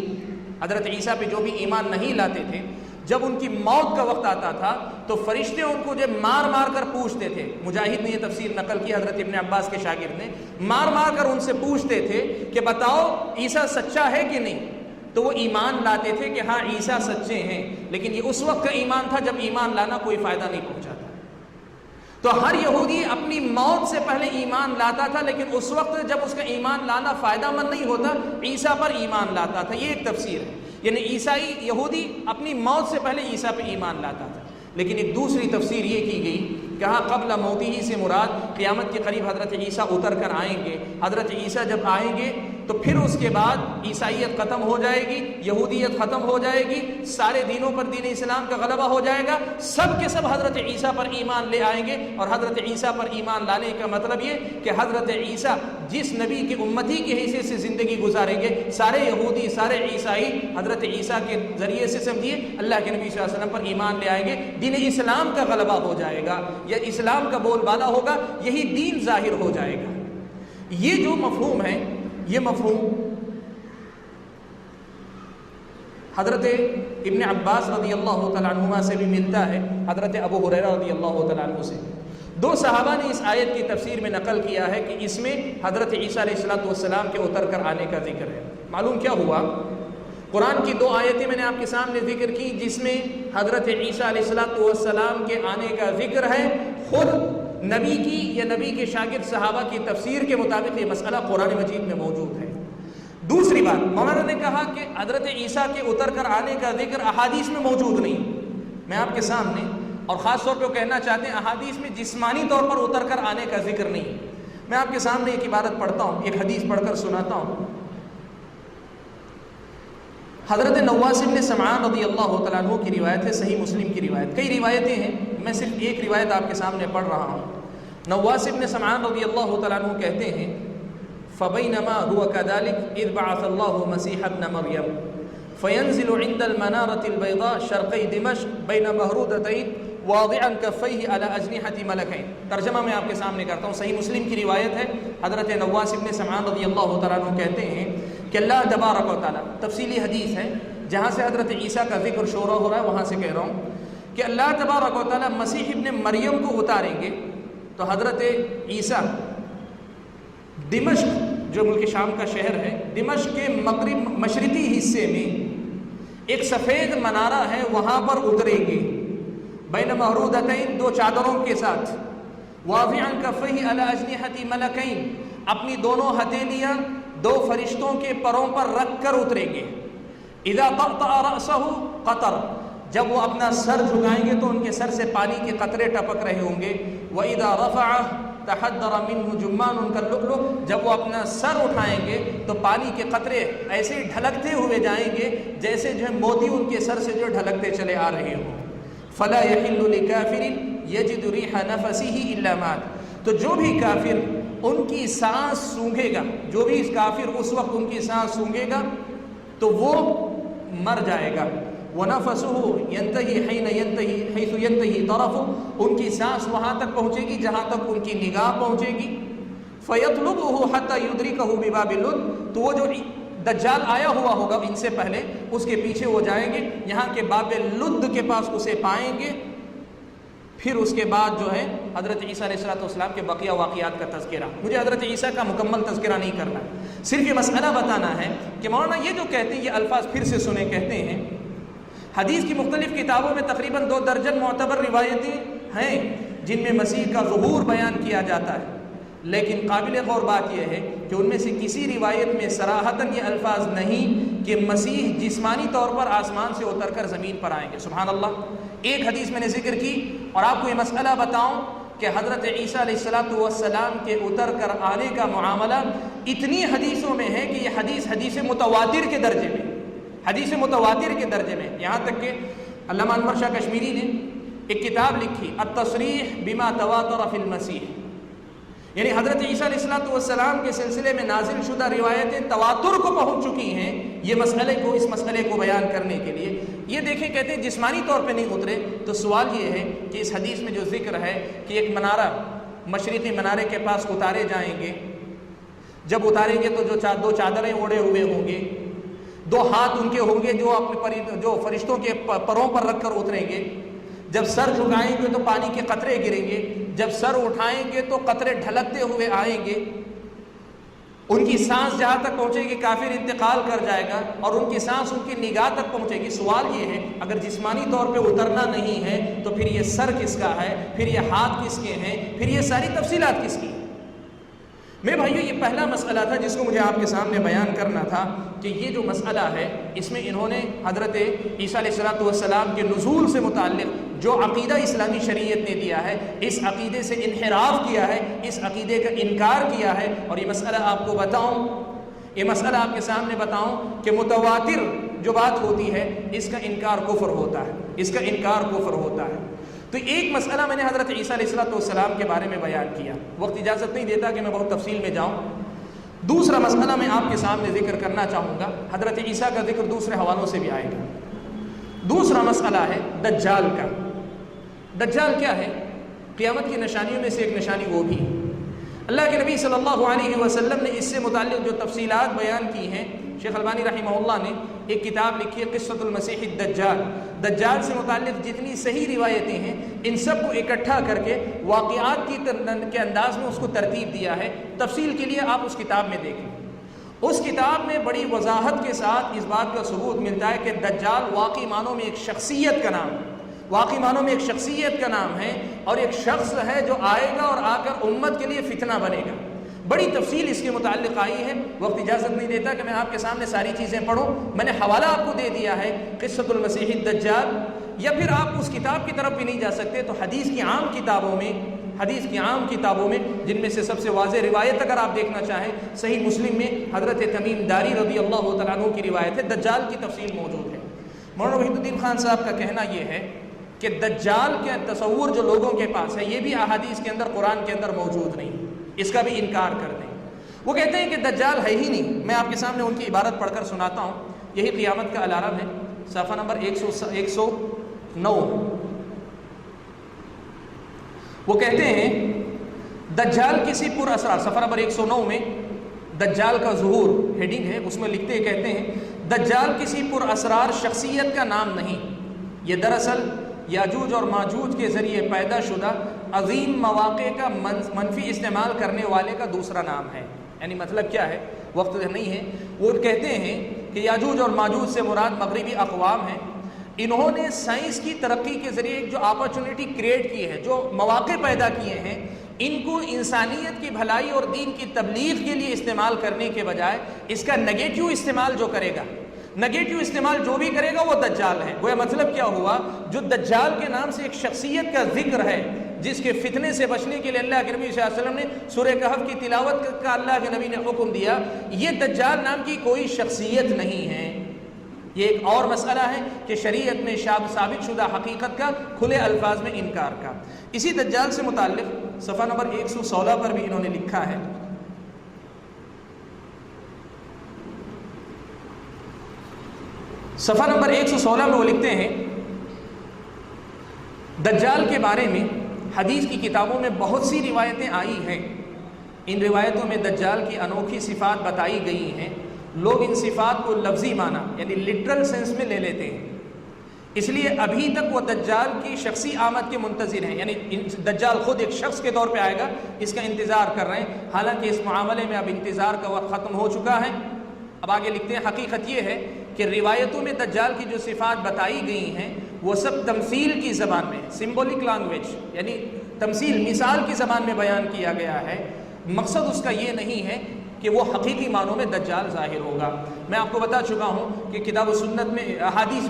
حضرت عیسیٰ پہ جو بھی ایمان نہیں لاتے تھے، جب ان کی موت کا وقت آتا تھا تو فرشتے ان کو جب مار مار کر پوچھتے تھے، مجاہد نے یہ تفسیر نقل کی، حضرت ابن عباس کے شاگرد نے، مار مار کر ان سے پوچھتے تھے کہ بتاؤ عیسیٰ سچا ہے کہ نہیں، تو وہ ایمان لاتے تھے کہ ہاں عیسیٰ سچے ہیں، لیکن یہ اس وقت کا ایمان تھا جب ایمان لانا کوئی فائدہ نہیں پہنچا تھا۔ تو ہر یہودی اپنی موت سے پہلے ایمان لاتا تھا، لیکن اس وقت جب اس کا ایمان لانا فائدہ مند نہیں ہوتا، عیسیٰ پر ایمان لاتا تھا۔ یہ ایک تفسیر ہے، یعنی عیسائی یہودی اپنی موت سے پہلے عیسیٰ پہ ایمان لاتا تھا۔ لیکن ایک دوسری تفسیر یہ کی گئی، کہا قبل موتی سے مراد قیامت کے قریب حضرت عیسیٰ اتر کر آئیں گے۔ حضرت عیسیٰ جب آئیں گے تو پھر اس کے بعد عیسائیت ختم ہو جائے گی، یہودیت ختم ہو جائے گی، سارے دینوں پر دین اسلام کا غلبہ ہو جائے گا، سب کے سب حضرت عیسیٰ پر ایمان لے آئیں گے۔ اور حضرت عیسیٰ پر ایمان لانے کا مطلب یہ کہ حضرت عیسیٰ جس نبی کے امتی کی حیثیت سے زندگی گزاریں گے، سارے یہودی سارے عیسائی حضرت عیسیٰ کے ذریعے سے سمجھیے اللہ کے نبی صلی اللہ علیہ وسلم پر ایمان لے آئیں گے، دین اسلام کا غلبہ ہو جائے گا، یا اسلام کا بول بالا ہوگا، یہی دین ظاہر ہو جائے گا۔ یہ جو مفہوم ہے، یہ مفہوم حضرت ابن عباس رضی اللہ تعالیٰ عنہما سے بھی ملتا ہے، حضرت ابو ہریرہ رضی اللہ تعالیٰ عنہ سے۔ دو صحابہ نے اس آیت کی تفسیر میں نقل کیا ہے کہ اس میں حضرت عیسیٰ علیہ السلام کے اتر کر آنے کا ذکر ہے۔ معلوم کیا ہوا؟ قرآن کی دو آیتیں میں نے آپ کے سامنے ذکر کی جس میں حضرت عیسیٰ علیہ السلام کے آنے کا ذکر ہے، خود نبی کی یا نبی کے شاگرد صحابہ کی تفسیر کے مطابق یہ مسئلہ قرآن مجید میں موجود ہے۔ دوسری بات، مولانا نے کہا کہ حضرت عیسیٰ کے اتر کر آنے کا ذکر احادیث میں موجود نہیں۔ میں آپ کے سامنے اور خاص طور پہ کہنا چاہتے ہیں احادیث میں جسمانی طور پر اتر کر آنے کا ذکر نہیں۔ میں آپ کے سامنے ایک عبارت پڑھتا ہوں، ایک حدیث پڑھ کر سناتا ہوں۔ حضرت نواس بن سمعان رضی اللہ تعالیٰ عنہ کی روایت ہے، صحیح مسلم کی روایت، کئی روایتیں ہیں، میں صرف ایک روایت آپ کے سامنے پڑھ رہا ہوں۔ نواس بن سمعان رضی اللہ تعالیٰ عنہ کہتے ہیں فَبَيْنَمَا هُوَ كَذَلِكَ إِذْ بَعَثَ اللَّهُ مَسِيحَ ابْنَ مَرْيَمَ فَيَنزِلُ عِنْدَ الْمَنَارَةِ الْبَيْضَاءِ شَرْقَيْ دِمَشْقَ بَيْنَ مَهْرُودَتَيْنِ وَاضِعًا كَفَّيْهِ عَلَى أَجْنِحَةِ مَلَكَيْنِ۔ ترجمہ میں آپ کے سامنے کرتا ہوں، صحیح مسلم کی روایت ہے، حضرت نواس بن سمعان رضی اللہ تعالیٰ عنہ کہتے ہیں کہ اللہ تبارک و تعالیٰ، تفصیلی حدیث ہے جہاں سے حضرت عیسیٰ کا ذکر شروع ہو رہا ہے، وہاں سے کہہ رہا ہوں کہ اللہ تبارک و تعالیٰ مسیح ابن مریم کو اتاریں گے تو حضرت عیسیٰ دمشق جو ملک شام کا شہر ہے، دمشق کے مغرب مشرقی حصے میں ایک سفید منارہ ہے، وہاں پر اتریں گے، بین محرودتین، دو چادروں کے ساتھ، واضعا کفیہ علی اجنحۃ ملکین، اپنی دونوں ہتھیلیاں دو فرشتوں کے پروں پر رکھ کر اتریں گے، اذا قطع رأسہ قطر، جب وہ اپنا سر جھکائیں گے تو ان کے سر سے پانی کے قطرے ٹپک رہے ہوں گے، وَإِذَا رَفَعَ تحدر منہ جمان ان کا لؤلؤ، جب وہ اپنا سر اٹھائیں گے تو پانی کے قطرے ایسے ڈھلکتے ہوئے جائیں گے جیسے جو موتی ان کے سر سے جو ڈھلکتے چلے آ رہے ہوں۔ فلا يحل لكافر يجد ريح نفسه الا مات، تو جو بھی کافر ان کی سانس سونگھے گا، جو بھی کافر اس وقت ان کی سانس سونگھے گا تو وہ مر جائے گا۔ وَنَفَسُهُ يَنْتَهِي حَيْنَ يَنْتَهِي حَيْثُ يَنْتَهِي طَرَفُ، ان کی سانس وہاں تک پہنچے گی جہاں تک ان کی نگاہ پہنچے گی۔ فَيَطْلُبُهُ حَتَّى يُدْرِكَهُ بِبَابِ اللُّدِّ، تو وہ جو دجال آیا ہوا ہوگا ان سے پہلے، اس کے پیچھے وہ جائیں گے، یہاں کے باب لد کے پاس اسے پائیں گے، پھر اس کے بعد جو ہے حضرت عیسیٰ علیہ السلام کے بقیہ واقعات کا تذکرہ۔ مجھے حضرت عیسیٰ کا مکمل تذکرہ نہیں کرنا، صرف یہ مسئلہ بتانا ہے کہ مولانا یہ جو کہتے ہیں، یہ الفاظ پھر سے سنیں، کہتے ہیں حدیث کی مختلف کتابوں میں تقریباً 2 درجن معتبر روایتیں ہیں جن میں مسیح کا ظہور بیان کیا جاتا ہے، لیکن قابل غور بات یہ ہے کہ ان میں سے کسی روایت میں صراحتاً یہ الفاظ نہیں کہ مسیح جسمانی طور پر آسمان سے اتر کر زمین پر آئیں گے. سبحان اللہ. ایک حدیث میں نے ذکر کی اور آپ کو یہ مسئلہ بتاؤں کہ حضرت عیسیٰ علیہ السلام کے اتر کر آنے کا معاملہ اتنی حدیثوں میں ہے کہ یہ حدیث متواتر کے درجے میں، حدیث متواتر کے درجے میں. یہاں تک کہ علامہ انور شاہ کشمیری نے ایک کتاب لکھی التصریح بما تواتر فی المسیح، یعنی حضرت عیسیٰ علیہ السلام کے سلسلے میں نازل شدہ روایتیں تواتر کو پہنچ چکی ہیں اس مسئلے کو بیان کرنے کے لیے. یہ دیکھیں، کہتے ہیں جسمانی طور پہ نہیں اترے. تو سوال یہ ہے کہ اس حدیث میں جو ذکر ہے کہ ایک منارہ مشرقی منارے کے پاس اتارے جائیں گے، جب اتاریں گے تو دو چادریں اوڑھے ہوئے ہوں گے، 2 ہاتھ ان کے ہوں گے جو فرشتوں کے پروں پر رکھ کر اتریں گے. جب سر جھکائیں گے تو پانی کے قطرے گریں گے، جب سر اٹھائیں گے تو قطرے ڈھلکتے ہوئے آئیں گے. ان کی سانس جہاں تک پہنچے گی کافر انتقال کر جائے گا اور ان کی سانس ان کی نگاہ تک پہنچے گی. سوال یہ ہے اگر جسمانی طور پہ اترنا نہیں ہے تو پھر یہ سر کس کا ہے، پھر یہ ہاتھ کس کے ہیں، پھر یہ ساری تفصیلات کس کی؟ میرے بھائیو، یہ پہلا مسئلہ تھا جس کو مجھے آپ کے سامنے بیان کرنا تھا کہ یہ جو مسئلہ ہے اس میں انہوں نے حضرت عیسیٰ علیہ السلام کے نزول سے متعلق جو عقیدہ اسلامی شریعت نے دیا ہے اس عقیدے سے انحراف کیا ہے، اس عقیدے کا انکار کیا ہے. اور یہ مسئلہ آپ کو بتاؤں، یہ مسئلہ آپ کے سامنے بتاؤں کہ متواتر جو بات ہوتی ہے اس کا انکار کفر ہوتا ہے، اس کا انکار کفر ہوتا ہے. تو ایک مسئلہ میں نے حضرت عیسیٰ علیہ السلام کے بارے میں بیان کیا، وقت اجازت نہیں دیتا کہ میں بہت تفصیل میں جاؤں. دوسرا مسئلہ میں آپ کے سامنے ذکر کرنا چاہوں گا، حضرت عیسیٰ کا ذکر دوسرے حوالوں سے بھی آئے گا. دوسرا مسئلہ ہے دجال کا. دجال کیا ہے؟ قیامت کی نشانیوں میں سے ایک نشانی وہ بھی. اللہ کے نبی صلی اللہ علیہ وسلم نے اس سے متعلق جو تفصیلات بیان کی ہیں، شیخ البانی رحمہ اللہ نے ایک کتاب لکھی ہے قصۃ المسیح الدجال. دجال سے متعلق جتنی صحیح روایتیں ہیں ان سب کو اکٹھا کر کے واقعات کے انداز میں اس کو ترتیب دیا ہے. تفصیل کے لیے آپ اس کتاب میں دیکھیں. اس کتاب میں بڑی وضاحت کے ساتھ اس بات کا ثبوت ملتا ہے کہ دجال واقعی معنوں میں ایک شخصیت کا نام ہے، واقعی معنوں میں ایک شخصیت کا نام ہے اور ایک شخص ہے جو آئے گا اور آ کر امت کے لیے فتنہ بنے گا. بڑی تفصیل اس کے متعلق آئی ہے، وقت اجازت نہیں دیتا کہ میں آپ کے سامنے ساری چیزیں پڑھوں. میں نے حوالہ آپ کو دے دیا ہے قصۃ المسیح الدجال، یا پھر آپ اس کتاب کی طرف بھی نہیں جا سکتے تو حدیث کی عام کتابوں میں جن میں سے سب سے واضح روایت اگر آپ دیکھنا چاہیں صحیح مسلم میں حضرت تمیم داری رضی اللہ تعالیٰ عنہ کی روایت ہے، دجال کی تفصیل موجود ہے. مولانا وحید الدین خان صاحب کا کہنا یہ ہے کہ دجال کے تصور جو لوگوں کے پاس ہے یہ بھی احادیث کے اندر، قرآن کے اندر موجود نہیں، اس کا بھی انکار کر دیں. وہ کہتے ہیں کہ دجال ہے ہی نہیں. میں آپ کے سامنے ان کی عبارت پڑھ کر سناتا ہوں، یہی قیامت کا الارم ہے، صفحہ نمبر 109. وہ کہتے ہیں دجال کسی پر اسرار، صفحہ نمبر 109 میں دجال کا ظہور ہیڈنگ ہے، اس میں لکھتے کہتے ہیں دجال کسی پر اسرار شخصیت کا نام نہیں، یہ دراصل یاجوج اور ماجوج کے ذریعے پیدا شدہ عظیم مواقع کا منفی استعمال کرنے والے کا دوسرا نام ہے. یعنی مطلب کیا ہے، وقت نہیں ہے. وہ کہتے ہیں کہ یاجوج اور ماجوج سے مراد مغربی اقوام ہیں. انہوں نے سائنس کی ترقی کے ذریعے جو اپرچونٹی کریٹ کی ہے، جو مواقع پیدا کیے ہیں، ان کو انسانیت کی بھلائی اور دین کی تبلیغ کے لیے استعمال کرنے کے بجائے اس کا نگیٹو استعمال جو کرے گا، نگیٹو استعمال جو بھی کرے گا وہ دجال ہے. گویا مطلب کیا ہوا، جو دجال کے نام سے ایک شخصیت کا ذکر ہے جس کے فتنے سے بچنے کے لیے اللہ کے نبی صلی اللہ علیہ وسلم نے سورہ کہف کی تلاوت کا اللہ کے نبی نے حکم دیا، یہ دجال نام کی کوئی شخصیت نہیں ہے. یہ ایک اور مسئلہ ہے کہ شریعت میں ثابت شدہ حقیقت کا کھلے الفاظ میں انکار کا. اسی دجال سے متعلق صفحہ نمبر 116 پر بھی انہوں نے لکھا ہے، صفحہ نمبر 116 میں وہ لکھتے ہیں دجال کے بارے میں حدیث کی کتابوں میں بہت سی روایتیں آئی ہیں. ان روایتوں میں دجال کی انوکھی صفات بتائی گئی ہیں. لوگ ان صفات کو لفظی معنی یعنی لٹرل سینس میں لے لیتے ہیں، اس لیے ابھی تک وہ دجال کی شخصی آمد کے منتظر ہیں. یعنی دجال خود ایک شخص کے طور پہ آئے گا، اس کا انتظار کر رہے ہیں. حالانکہ اس معاملے میں اب انتظار کا وقت ختم ہو چکا ہے. اب آگے لکھتے ہیں حقیقت یہ ہے کہ روایتوں میں دجال کی جو صفات بتائی گئی ہیں وہ سب تمثیل کی زبان میں، سمبولک لینگویج یعنی تمثیل مثال کی زبان میں بیان کیا گیا ہے. مقصد اس کا یہ نہیں ہے کہ وہ حقیقی معنوں میں دجال ظاہر ہوگا۔ میں آپ کو بتا چکا ہوں کہ کتاب و سنت میں احادیث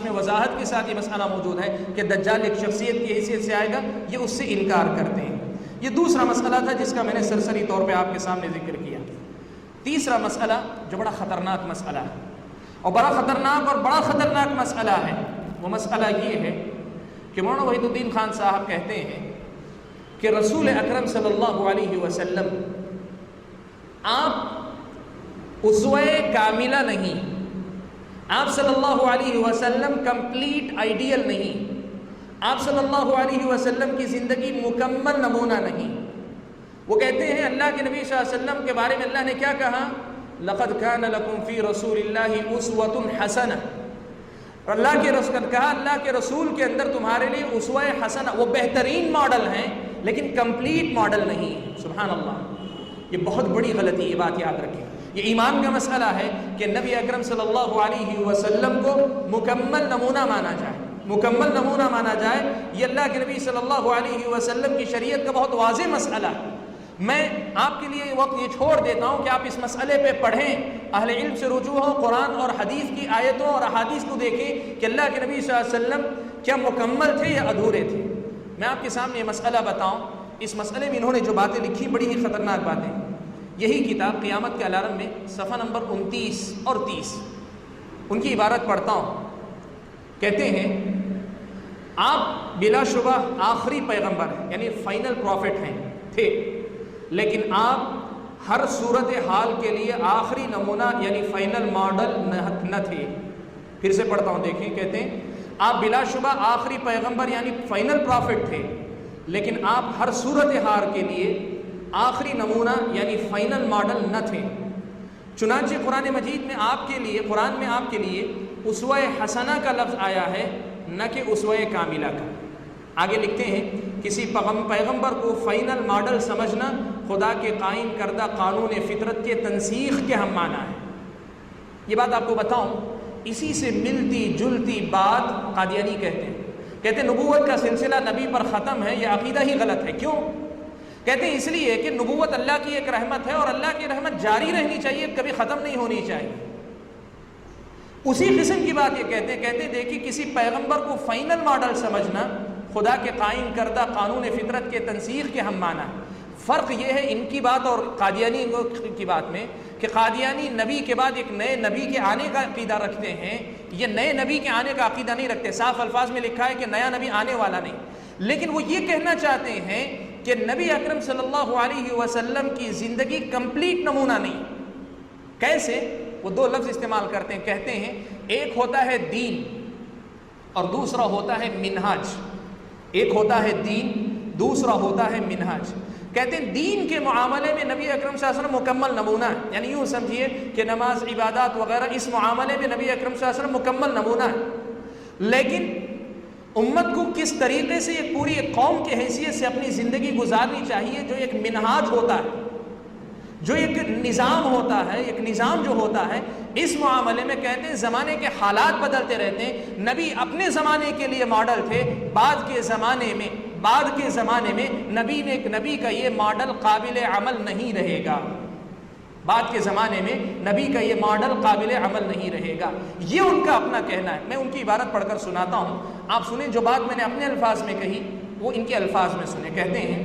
میں وضاحت کے ساتھ یہ مسئلہ موجود ہے کہ دجال ایک شخصیت کی حیثیت سے آئے گا، یہ اس سے انکار کرتے ہیں۔ یہ دوسرا مسئلہ تھا جس کا میں نے سرسری طور پہ آپ کے سامنے ذکر کیا۔ تیسرا مسئلہ جو بڑا خطرناک مسئلہ ہے اور بڑا خطرناک مسئلہ ہے، وہ مسئلہ یہ ہے کہ مولانا وحید الدین خان صاحب کہتے ہیں کہ رسول اکرم صلی اللہ علیہ وسلم آپ اسوہ کاملہ نہیں، آپ صلی اللہ علیہ وسلم کمپلیٹ آئیڈیل نہیں، آپ صلی اللہ علیہ وسلم کی زندگی مکمل نمونہ نہیں۔ وہ کہتے ہیں اللہ کے نبی صلی اللہ علیہ وسلم کے بارے میں اللہ نے کیا کہا؟ لَقَدْ كَانَ لَكُمْ فِي رَسُولِ اللَّهِ أُسْوَةٌ حَسَنَةٌ، اللہ کے رسول نے کہا اللہ کے رسول کے اندر تمہارے لیے اسوہ حسنہ، وہ بہترین ماڈل ہیں لیکن کمپلیٹ ماڈل نہیں۔ سبحان اللہ، یہ بہت بڑی غلطی، یہ بات یاد رکھیں۔ یہ ایمان کا مسئلہ ہے کہ نبی اکرم صلی اللہ علیہ وسلم کو مکمل نمونہ مانا جائے، یہ اللہ کے نبی صلی اللہ علیہ وسلم کی شریعت کا بہت واضح مسئلہ ہے۔ میں آپ کے لیے وقت یہ چھوڑ دیتا ہوں کہ آپ اس مسئلے پہ پڑھیں، اہل علم سے رجوع ہو، قرآن اور حدیث کی آیتوں اور احادیث کو دیکھیں کہ اللہ کے نبی صلی اللہ علیہ وسلم کیا مکمل تھے یا ادھورے تھے۔ میں آپ کے سامنے یہ مسئلہ بتاؤں، اس مسئلے میں انہوں نے جو باتیں لکھی بڑی ہی خطرناک باتیں۔ یہی کتاب قیامت کے الارم میں صفحہ نمبر 29 اور 30 ان کی عبارت پڑھتا ہوں۔ کہتے ہیں آپ بلا شبہ آخری پیغمبر ہیں، یعنی فائنل پروفٹ تھے، لیکن آپ ہر صورت حال کے لیے آخری نمونہ یعنی فائنل ماڈل نہ تھے۔ پھر سے پڑھتا ہوں، دیکھیں، کہتے ہیں آپ بلا شبہ آخری پیغمبر یعنی فائنل پروفٹ تھے، لیکن آپ ہر صورت حال کے لیے آخری نمونہ یعنی فائنل ماڈل نہ تھے۔ چنانچہ قرآن مجید میں قرآن میں آپ کے لیے اسوہ حسنہ کا لفظ آیا ہے، نہ کہ اسوہ کاملہ کا۔ آگے لکھتے ہیں کسی پیغمبر کو فائنل ماڈل سمجھنا خدا کے قائم کردہ قانون فطرت کے تنسیخ کے ہم معنی ہے۔ یہ بات آپ کو بتاؤں، اسی سے ملتی جلتی بات قادیانی کہتے ہیں نبوت کا سلسلہ نبی پر ختم ہے، یہ عقیدہ ہی غلط ہے۔ کیوں؟ کہتے ہیں اس لیے کہ نبوت اللہ کی ایک رحمت ہے اور اللہ کی رحمت جاری رہنی چاہیے، کبھی ختم نہیں ہونی چاہیے۔ اسی قسم کی بات یہ کہتے ہیں دیکھیں کسی پیغمبر کو فائنل ماڈل سمجھنا خدا کے قائم کردہ قانون فطرت کے تنسیخ کے ہم معنی ہے۔ فرق یہ ہے ان کی بات اور قادیانی کی بات میں کہ قادیانی نبی کے بعد ایک نئے نبی کے آنے کا عقیدہ رکھتے ہیں، یہ نئے نبی کے آنے کا عقیدہ نہیں رکھتے۔ صاف الفاظ میں لکھا ہے کہ نیا نبی آنے والا نہیں، لیکن وہ یہ کہنا چاہتے ہیں کہ نبی اکرم صلی اللہ علیہ وسلم کی زندگی کمپلیٹ نمونہ نہیں۔ کیسے؟ وہ دو لفظ استعمال کرتے ہیں، کہتے ہیں ایک ہوتا ہے دین اور دوسرا ہوتا ہے منہاج۔ ایک ہوتا ہے دین، دوسرا ہوتا ہے منہاج۔ کہتے ہیں دین کے معاملے میں نبی اکرم صلی اللہ علیہ وسلم مکمل نمونہ ہے، یعنی یوں سمجھیے کہ نماز، عبادات وغیرہ اس معاملے میں نبی اکرم صلی اللہ علیہ وسلم مکمل نمونہ ہے، لیکن امت کو کس طریقے سے ایک پوری ایک قوم کی حیثیت سے اپنی زندگی گزارنی چاہیے، جو ایک منہاج ہوتا ہے، جو ایک نظام ہوتا ہے، ایک نظام جو ہوتا ہے، اس معاملے میں کہتے ہیں زمانے کے حالات بدلتے رہتے ہیں۔ نبی اپنے زمانے کے لیے ماڈل تھے، بعد کے زمانے میں نبی کا یہ ماڈل قابل عمل نہیں رہے گا۔ بعد کے زمانے میں نبی کا یہ ماڈل قابل عمل نہیں رہے گا، یہ ان کا اپنا کہنا ہے۔ میں ان کی عبارت پڑھ کر سناتا ہوں، آپ سنیں۔ جو بات میں نے اپنے الفاظ میں کہی وہ ان کے الفاظ میں سنیں۔ کہتے ہیں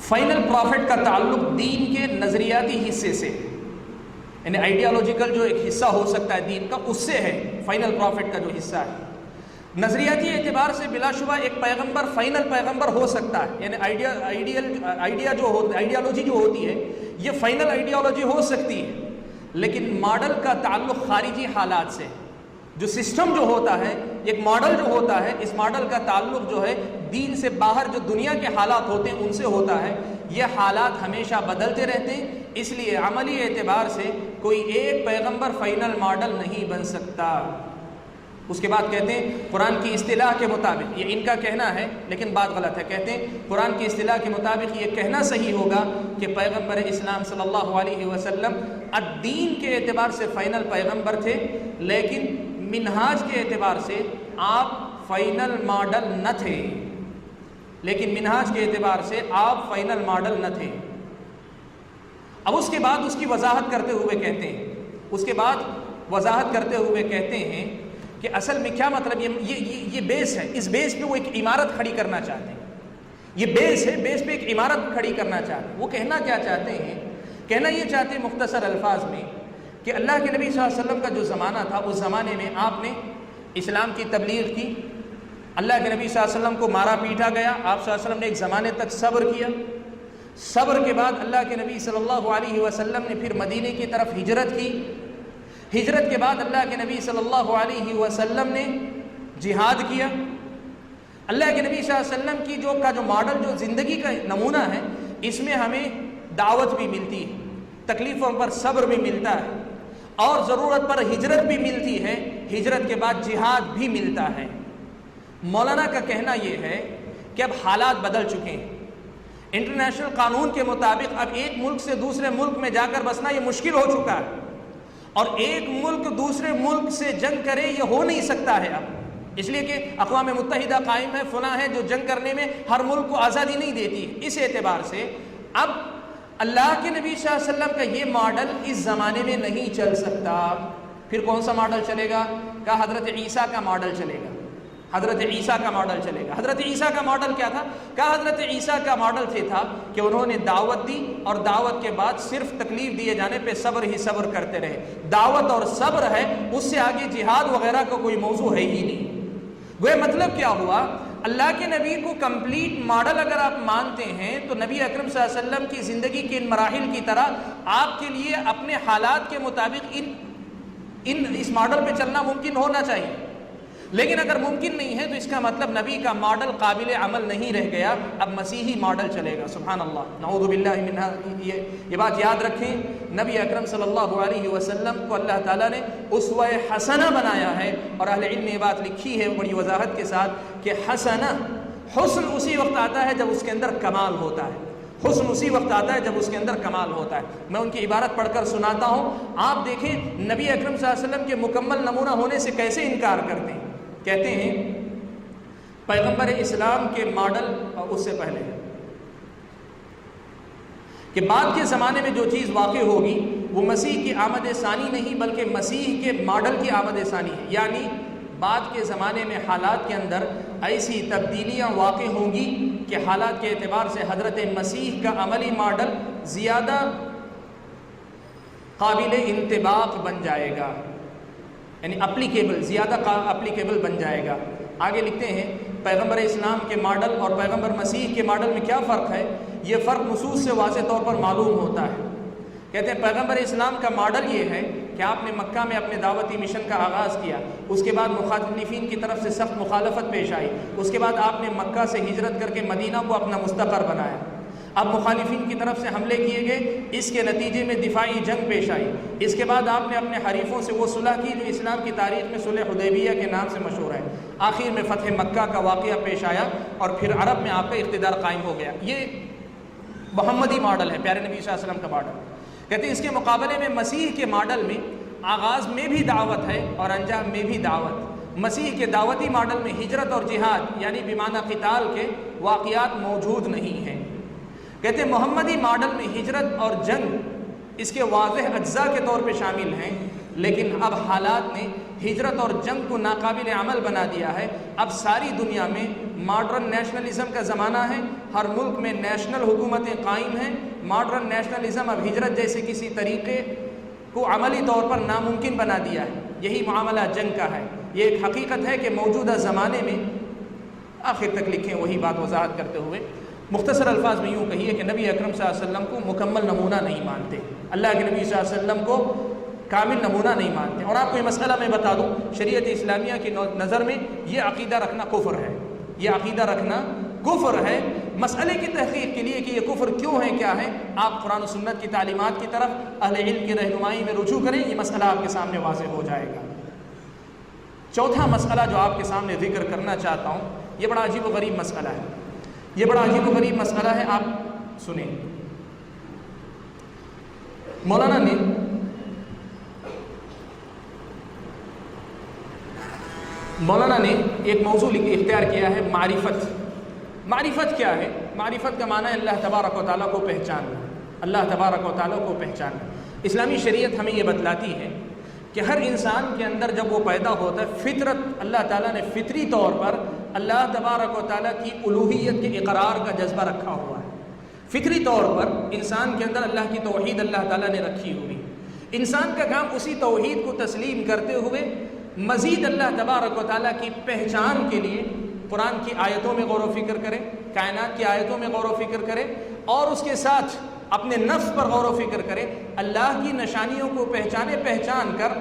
فائنل پروفٹ کا تعلق دین کے نظریاتی حصے سے، یعنی آئیڈیالوجیکل جو ایک حصہ ہو سکتا ہے دین کا، اس سے ہے فائنل پروفٹ کا جو حصہ ہے۔ نظریاتی اعتبار سے بلا شبہ ایک پیغمبر فائنل پیغمبر ہو سکتا ہے، یعنی آئیڈیالوجی جو ہوتی ہے یہ فائنل آئیڈیالوجی ہو سکتی ہے، لیکن ماڈل کا تعلق خارجی حالات سے، جو سسٹم جو ہوتا ہے، ایک ماڈل جو ہوتا ہے، اس ماڈل کا تعلق جو ہے دین سے باہر جو دنیا کے حالات ہوتے ہیں ان سے ہوتا ہے۔ یہ حالات ہمیشہ بدلتے رہتے ہیں، اس لیے عملی اعتبار سے کوئی ایک پیغمبر فائنل ماڈل نہیں بن سکتا۔ اس کے بعد کہتے ہیں قرآن کی اصطلاح کے مطابق، یہ ان کا کہنا ہے لیکن بات غلط ہے، کہتے ہیں قرآن کی اصطلاح کے مطابق یہ کہنا صحیح ہوگا کہ پیغمبر اسلام صلی اللہ علیہ وسلم الدین کے اعتبار سے فائنل پیغمبر تھے، لیکن منہاج کے اعتبار سے آپ فائنل ماڈل نہ تھے۔ لیکن منہاج کے اعتبار سے آپ فائنل ماڈل نہ تھے۔ اب اس کے بعد اس کی وضاحت کرتے ہوئے کہتے ہیں کہ اصل میں کیا مطلب، یہ بیس ہے، اس بیس پہ وہ ایک عمارت کھڑی کرنا چاہتے ہیں۔ یہ بیس ہے، بیس پہ ایک عمارت کھڑی کرنا چاہتے ہیں۔ وہ کہنا کیا چاہتے ہیں؟ کہنا یہ چاہتے ہیں مختصر الفاظ میں کہ اللہ کے نبی صلی اللہ علیہ وسلم کا جو زمانہ تھا، اس زمانے میں آپ نے اسلام کی تبلیغ کی، اللہ کے نبی صلی اللہ علیہ وسلم کو مارا پیٹا گیا، آپ صلی اللہ علیہ وسلم نے ایک زمانے تک صبر کیا، صبر کے بعد اللہ کے نبی صلی اللہ علیہ وسلم نے پھر مدینے کی طرف ہجرت کی، ہجرت کے بعد اللہ کے نبی صلی اللہ علیہ وسلم نے جہاد کیا۔ اللہ کے نبی صلی اللہ علیہ وسلم کی جو ماڈل، جو زندگی کا نمونہ ہے، اس میں ہمیں دعوت بھی ملتی ہے، تکلیفوں پر صبر بھی ملتا ہے، اور ضرورت پر ہجرت بھی ملتی ہے، ہجرت کے بعد جہاد بھی ملتا ہے۔ مولانا کا کہنا یہ ہے کہ اب حالات بدل چکے ہیں، انٹرنیشنل قانون کے مطابق اب ایک ملک سے دوسرے ملک میں جا کر بسنا یہ مشکل ہو چکا ہے، اور ایک ملک دوسرے ملک سے جنگ کرے یہ ہو نہیں سکتا ہے اب، اس لیے کہ اقوام متحدہ قائم ہے، فلاں ہے، جو جنگ کرنے میں ہر ملک کو آزادی نہیں دیتی۔ اس اعتبار سے اب اللہ کے نبی صلی اللہ علیہ وسلم کا یہ ماڈل اس زمانے میں نہیں چل سکتا۔ پھر کون سا ماڈل چلے گا؟ کہا حضرت عیسیٰ کا ماڈل چلے گا، حضرت عیسیٰ کا ماڈل چلے گا۔ حضرت عیسیٰ کا ماڈل کیا تھا؟ کہا حضرت عیسیٰ کا ماڈل یہ تھا کہ انہوں نے دعوت دی، اور دعوت کے بعد صرف تکلیف دیے جانے پہ صبر ہی صبر کرتے رہے۔ دعوت اور صبر ہے، اس سے آگے جہاد وغیرہ کا کوئی موضوع ہے ہی نہیں۔ وہ مطلب کیا ہوا؟ اللہ کے نبی کو کمپلیٹ ماڈل اگر آپ مانتے ہیں تو نبی اکرم صلی اللہ علیہ وسلم کی زندگی کے ان مراحل کی طرح آپ کے لیے اپنے حالات کے مطابق اس ماڈل پہ چلنا ممکن ہونا چاہیے، لیکن اگر ممکن نہیں ہے تو اس کا مطلب نبی کا ماڈل قابل عمل نہیں رہ گیا، اب مسیحی ماڈل چلے گا۔ سبحان اللہ، نعوذ باللہ من یہ بات یاد رکھیں، نبی اکرم صلی اللہ علیہ وسلم کو اللہ تعالیٰ نے اسوہ حسنہ بنایا ہے، اور اہل علم نے یہ بات لکھی ہے بڑی وضاحت کے ساتھ کہ حسن اسی وقت آتا ہے جب اس کے اندر کمال ہوتا ہے، حسن اسی وقت آتا ہے جب اس کے اندر کمال ہوتا ہے۔ میں ان کی عبارت پڑھ کر سناتا ہوں، آپ دیکھیں نبی اکرم صلی اللہ علیہ وسلم کے مکمل نمونہ ہونے سے کیسے انکار کرتے ہیں۔ کہتے ہیں پیغمبر اسلام کے ماڈل، اور اس سے پہلے کہ بعد کے زمانے میں جو چیز واقع ہوگی وہ مسیح کی آمد ثانی نہیں بلکہ مسیح کے ماڈل کی آمد ثانی ہے، یعنی بعد کے زمانے میں حالات کے اندر ایسی تبدیلیاں واقع ہوں گی کہ حالات کے اعتبار سے حضرت مسیح کا عملی ماڈل زیادہ قابل انطباق بن جائے گا، یعنی اپلیکیبل، زیادہ اپلیکیبل بن جائے گا۔ آگے لکھتے ہیں پیغمبر اسلام کے ماڈل اور پیغمبر مسیح کے ماڈل میں کیا فرق ہے؟ یہ فرق نصوص سے واضح طور پر معلوم ہوتا ہے۔ کہتے ہیں پیغمبر اسلام کا ماڈل یہ ہے کہ آپ نے مکہ میں اپنے دعوتی مشن کا آغاز کیا، اس کے بعد مخالفین کی طرف سے سخت مخالفت پیش آئی، اس کے بعد آپ نے مکہ سے ہجرت کر کے مدینہ کو اپنا مستقر بنایا، اب مخالفین کی طرف سے حملے کیے گئے، اس کے نتیجے میں دفاعی جنگ پیش آئی، اس کے بعد آپ نے اپنے حریفوں سے وہ صلح کی جو اسلام کی تاریخ میں صلح حدیبیہ کے نام سے مشہور ہے، آخر میں فتح مکہ کا واقعہ پیش آیا، اور پھر عرب میں آپ کا اقتدار قائم ہو گیا۔ یہ محمدی ماڈل ہے، پیارے نبی صلی اللہ علیہ وسلم کا ماڈل۔ کہتے ہیں اس کے مقابلے میں مسیح کے ماڈل میں آغاز میں بھی دعوت ہے اور انجام میں بھی دعوت۔ مسیح کے دعوتی ماڈل میں ہجرت اور جہاد یعنی بمعنی قتال کے واقعات موجود نہیں ہیں۔ کہتے ہیں محمدی ماڈل میں ہجرت اور جنگ اس کے واضح اجزاء کے طور پہ شامل ہیں، لیکن اب حالات نے ہجرت اور جنگ کو ناقابل عمل بنا دیا ہے۔ اب ساری دنیا میں ماڈرن نیشنلزم کا زمانہ ہے، ہر ملک میں نیشنل حکومتیں قائم ہیں۔ ماڈرن نیشنلزم اب ہجرت جیسے کسی طریقے کو عملی طور پر ناممکن بنا دیا ہے۔ یہی معاملہ جنگ کا ہے۔ یہ ایک حقیقت ہے کہ موجودہ زمانے میں، آخر تک لکھیں وہی بات وضاحت کرتے ہوئے، مختصر الفاظ میں یوں کہیے کہ نبی اکرم صلی اللہ علیہ وسلم کو مکمل نمونہ نہیں مانتے، اللہ کے نبی صلی اللہ علیہ وسلم کو کامل نمونہ نہیں مانتے۔ اور آپ کو یہ مسئلہ میں بتا دوں، شریعت اسلامیہ کی نظر میں یہ عقیدہ رکھنا کفر ہے، یہ عقیدہ رکھنا کفر ہے۔ مسئلے کی تحقیق کے لیے کہ یہ کفر کیوں ہے، کیا ہے، آپ قرآن و سنت کی تعلیمات کی طرف اہل علم کی رہنمائی میں رجوع کریں، یہ مسئلہ آپ کے سامنے واضح ہو جائے گا۔ چوتھا مسئلہ جو آپ کے سامنے ذکر کرنا چاہتا ہوں، یہ بڑا عجیب و غریب مسئلہ ہے، یہ بڑا عجیب و غریب مسئلہ ہے، آپ سنیں۔ مولانا نے ایک موضوع اختیار کیا ہے، معرفت کیا ہے؟ معرفت کا معنی ہے اللہ تبارک و تعالیٰ کو پہچاننا، اللہ تبارک و تعالیٰ کو پہچاننا۔ اسلامی شریعت ہمیں یہ بتلاتی ہے کہ ہر انسان کے اندر جب وہ پیدا ہوتا ہے، فطرت اللہ تعالیٰ نے فطری طور پر اللہ تبارک و تعالیٰ کی الوہیت کے اقرار کا جذبہ رکھا ہوا ہے۔ فطری طور پر انسان کے اندر اللہ کی توحید اللہ تعالیٰ نے رکھی ہوئی۔ انسان کا کام اسی توحید کو تسلیم کرتے ہوئے مزید اللہ تبارک و تعالیٰ کی پہچان کے لیے قرآن کی آیتوں میں غور و فکر کرے، کائنات کی آیتوں میں غور و فکر کرے، اور اس کے ساتھ اپنے نفس پر غور و فکر کرے، اللہ کی نشانیوں کو پہچان کر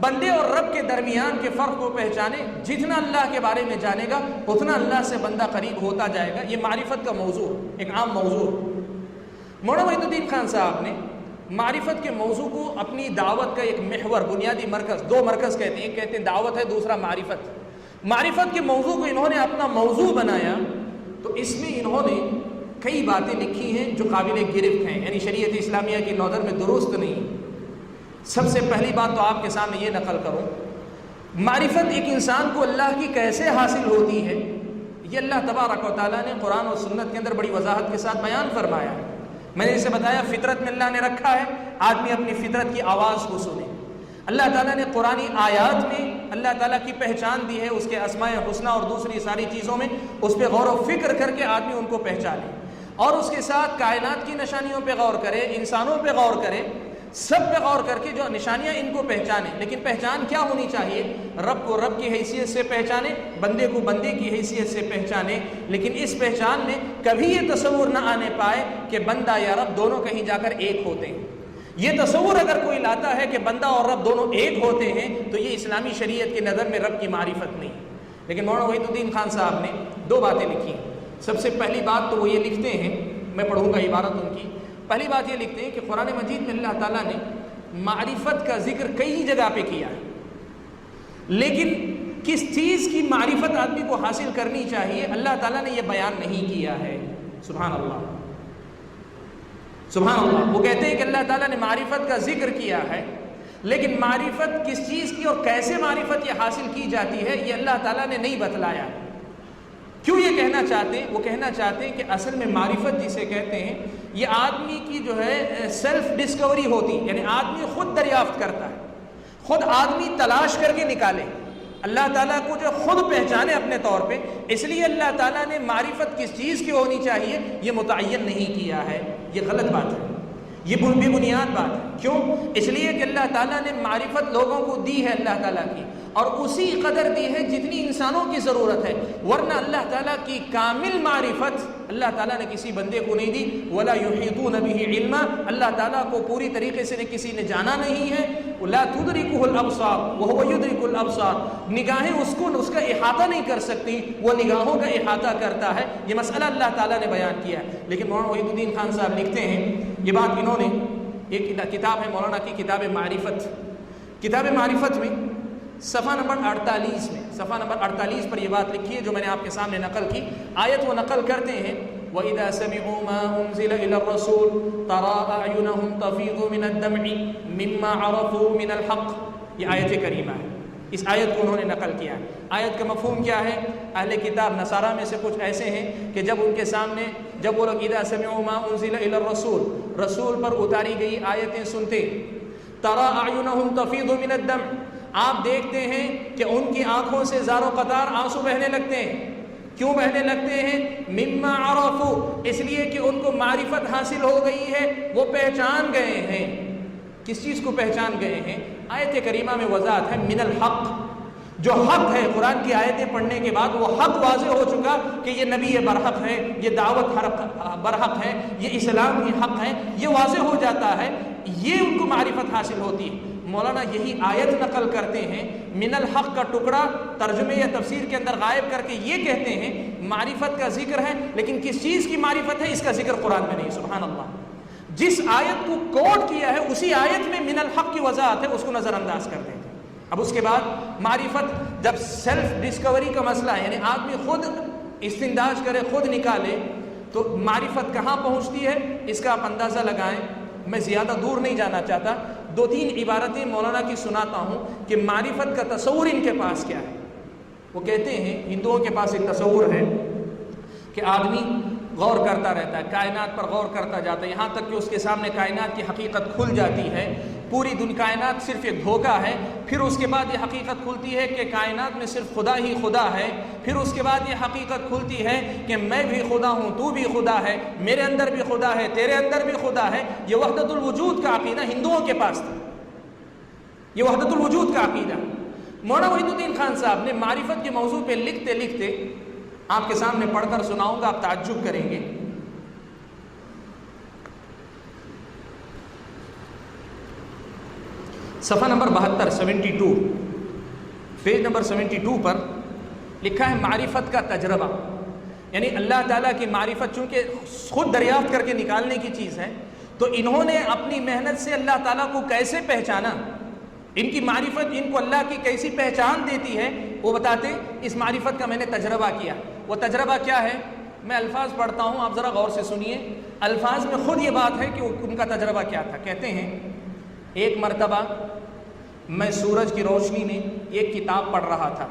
بندے اور رب کے درمیان کے فرق کو پہچانے۔ جتنا اللہ کے بارے میں جانے گا اتنا اللہ سے بندہ قریب ہوتا جائے گا۔ یہ معرفت کا موضوع، ایک عام موضوع۔ مولانا وحید الدین خان صاحب نے معرفت کے موضوع کو اپنی دعوت کا ایک محور، بنیادی مرکز، دو مرکز کہتے ہیں، ایک کہتے ہیں دعوت ہے، دوسرا معرفت۔ معرفت کے موضوع کو انہوں نے اپنا موضوع بنایا تو اس میں انہوں نے کئی باتیں لکھی ہیں جو قابل گرفت ہیں، یعنی شریعت اسلامیہ کی نظر میں درست نہیں۔ سب سے پہلی بات تو آپ کے سامنے یہ نقل کروں، معرفت ایک انسان کو اللہ کی کیسے حاصل ہوتی ہے، یہ اللہ تبارک و تعالیٰ نے قرآن اور سنت کے اندر بڑی وضاحت کے ساتھ بیان فرمایا ہے۔ میں نے اسے بتایا فطرت میں اللہ نے رکھا ہے، آدمی اپنی فطرت کی آواز کو سنے۔ اللہ تعالیٰ نے قرآنی آیات میں اللہ تعالیٰ کی پہچان دی ہے، اس کے اسماء حسنہ اور دوسری ساری چیزوں میں اس پہ غور و فکر کر کے آدمی ان کو پہچانے، اور اس کے ساتھ کائنات کی نشانیوں پہ غور کرے، انسانوں پہ غور کرے، سب پہ غور کر کے جو نشانیاں ان کو پہچانے۔ لیکن پہچان کیا ہونی چاہیے؟ رب کو رب کی حیثیت سے پہچانے، بندے کو بندے کی حیثیت سے پہچانے، لیکن اس پہچان میں کبھی یہ تصور نہ آنے پائے کہ بندہ یا رب دونوں کہیں جا کر ایک ہوتے ہیں۔ یہ تصور اگر کوئی لاتا ہے کہ بندہ اور رب دونوں ایک ہوتے ہیں تو یہ اسلامی شریعت کی نظر میں رب کی معرفت نہیں۔ لیکن مولانا وحید الدین خان صاحب نے دو باتیں لکھی ہیں۔ سب سے پہلی بات تو وہ یہ لکھتے ہیں، میں پڑھوں گا عبارت ان کی۔ پہلی بات یہ لکھتے ہیں کہ قرآن مجید میں اللہ تعالیٰ نے معرفت کا ذکر کئی جگہ پہ کیا ہے، لیکن کس چیز کی معرفت آدمی کو حاصل کرنی چاہیے اللہ تعالیٰ نے یہ بیان نہیں کیا ہے۔ سبحان اللہ، سبحان اللہ۔ وہ کہتے ہیں کہ اللہ تعالیٰ نے معرفت کا ذکر کیا ہے، لیکن معرفت کس چیز کی اور کیسے معرفت یہ حاصل کی جاتی ہے یہ اللہ تعالیٰ نے نہیں بتلایا۔ کیوں یہ کہنا چاہتے ہیں؟ وہ کہنا چاہتے ہیں کہ اصل میں معرفت جسے کہتے ہیں یہ آدمی کی جو ہے سیلف ڈسکوری ہوتی، یعنی آدمی خود دریافت کرتا ہے، خود آدمی تلاش کر کے نکالے، اللہ تعالیٰ کو جو خود پہچانے اپنے طور پہ۔ اس لیے اللہ تعالیٰ نے معرفت کس چیز کی ہونی چاہیے یہ متعین نہیں کیا ہے۔ یہ غلط بات ہے، یہ بے بنیاد بات ہے۔ کیوں؟ اس لیے کہ اللہ تعالیٰ نے معرفت لوگوں کو دی ہے اللہ تعالیٰ کی، اور اسی قدر دی ہے جتنی انسانوں کی ضرورت ہے، ورنہ اللہ تعالیٰ کی کامل معرفت اللہ تعالیٰ نے کسی بندے کو نہیں دی۔ وَلَا يُحِيطُونَ بِهِ عِلْمًا، اللہ تعالیٰ کو پوری طریقے سے کسی نے جانا نہیں ہے۔ لَا تُدْرِكُهُ الْأَبْصَارُ وَهُوَ يُدْرِكُ الْأَبْصَارَ، نگاہیں اس کا احاطہ نہیں کر سکتی، وہ نگاہوں کا احاطہ کرتا ہے۔ یہ مسئلہ اللہ تعالیٰ نے بیان کیا ہے۔ لیکن مولانا وحید الدین خان صاحب لکھتے ہیں، یہ بات انہوں نے ایک کتاب ہے مولانا کی کتاب معرفت، کتاب معرفت میں صفحہ نمبر 48 میں، صفحہ نمبر 48 پر یہ بات لکھی ہے جو میں نے آپ کے سامنے نقل کی۔ آیت وہ نقل کرتے ہیں، وَإِذَا سَمِعُوا مَا أُنزِلَ إِلَى الرَّسُولِ تَرَىٰ أَعْيُنَهُمْ تَفِيضُ مِنَ الدَّمْعِ مِمَّا عَرَفُوا مِنَ الْحَقِّ، یہ آیت کریمہ ہے، اس آیت کو انہوں نے نقل کیا ہے۔ آیت کا مفہوم کیا ہے؟ اہل کتاب نصارہ میں سے کچھ ایسے ہیں کہ جب ان کے سامنے جب وہ لوگ اذا سمعوا ما انزل الى الرسول، رسول پر اتاری گئی آیتیں سنتے، ترى اعینهم تفیض من الدمع، آپ دیکھتے ہیں کہ ان کی آنکھوں سے زار و قطار آنسو بہنے لگتے ہیں۔ کیوں بہنے لگتے ہیں؟ مما عرفوا، اس لیے کہ ان کو معرفت حاصل ہو گئی ہے، وہ پہچان گئے ہیں۔ کس چیز کو پہچان گئے ہیں؟ آیت کریمہ میں وضاحت ہے من الحق، جو حق ہے۔ قرآن کی آیتیں پڑھنے کے بعد وہ حق واضح ہو چکا کہ یہ نبی برحق ہے، یہ دعوت برحق ہے، یہ اسلام ہی حق ہے، یہ واضح ہو جاتا ہے، یہ ان کو معرفت حاصل ہوتی ہے۔ مولانا یہی آیت نقل کرتے ہیں، من الحق کا ٹکڑا ترجمے یا تفسیر کے اندر غائب کر کے یہ کہتے ہیں معرفت کا ذکر ہے، لیکن کس چیز کی معرفت ہے اس کا ذکر قرآن میں نہیں۔ سبحان اللہ، جس آیت کو کوٹ کیا ہے اسی آیت میں من الحق کی وضاحت ہے، اس کو نظر انداز کر دیتے ہیں۔ اب اس کے بعد معرفت جب سیلف ڈسکوری کا مسئلہ ہے، یعنی آدمی خود استنداج کرے، خود نکالے، تو معرفت کہاں پہنچتی ہے اس کا آپ اندازہ لگائیں۔ میں زیادہ دور نہیں جانا چاہتا، دو تین عبارتیں مولانا کی سناتا ہوں کہ معرفت کا تصور ان کے پاس کیا ہے۔ وہ کہتے ہیں ہندوؤں کے پاس ایک تصور ہے، کہ آدمی غور کرتا رہتا ہے، کائنات پر غور کرتا جاتا ہے، یہاں تک کہ اس کے سامنے کائنات کی حقیقت کھل جاتی ہے، پوری کائنات صرف ایک دھوکہ ہے، پھر اس کے بعد یہ حقیقت کھلتی ہے کہ کائنات میں صرف خدا ہی خدا ہے، پھر اس کے بعد یہ حقیقت کھلتی ہے کہ میں بھی خدا ہوں، تو بھی خدا ہے، میرے اندر بھی خدا ہے، تیرے اندر بھی خدا ہے۔ یہ وحدت الوجود کا عقیدہ ہندوؤں کے پاس تھا، یہ وحدت الوجود کا عقیدہ۔ مولانا وحید الدین خان صاحب نے معرفت کے موضوع پہ لکھتے لکھتے آپ کے سامنے پڑھ کر سناؤں گا، آپ تعجب کریں گے۔ صفحہ نمبر 72 72 پیج نمبر 72 پر لکھا ہے معرفت کا تجربہ، یعنی اللہ تعالیٰ کی معرفت چونکہ خود دریافت کر کے نکالنے کی چیز ہے، تو انہوں نے اپنی محنت سے اللہ تعالیٰ کو کیسے پہچانا، ان کی معرفت ان کو اللہ کی کیسی پہچان دیتی ہے، وہ بتاتے اس معرفت کا میں نے تجربہ کیا۔ وہ تجربہ کیا ہے؟ میں الفاظ پڑھتا ہوں، آپ ذرا غور سے سنیے، الفاظ میں خود یہ بات ہے کہ ان کا تجربہ کیا تھا۔ کہتے ہیں ایک مرتبہ میں سورج کی روشنی میں ایک کتاب پڑھ رہا تھا،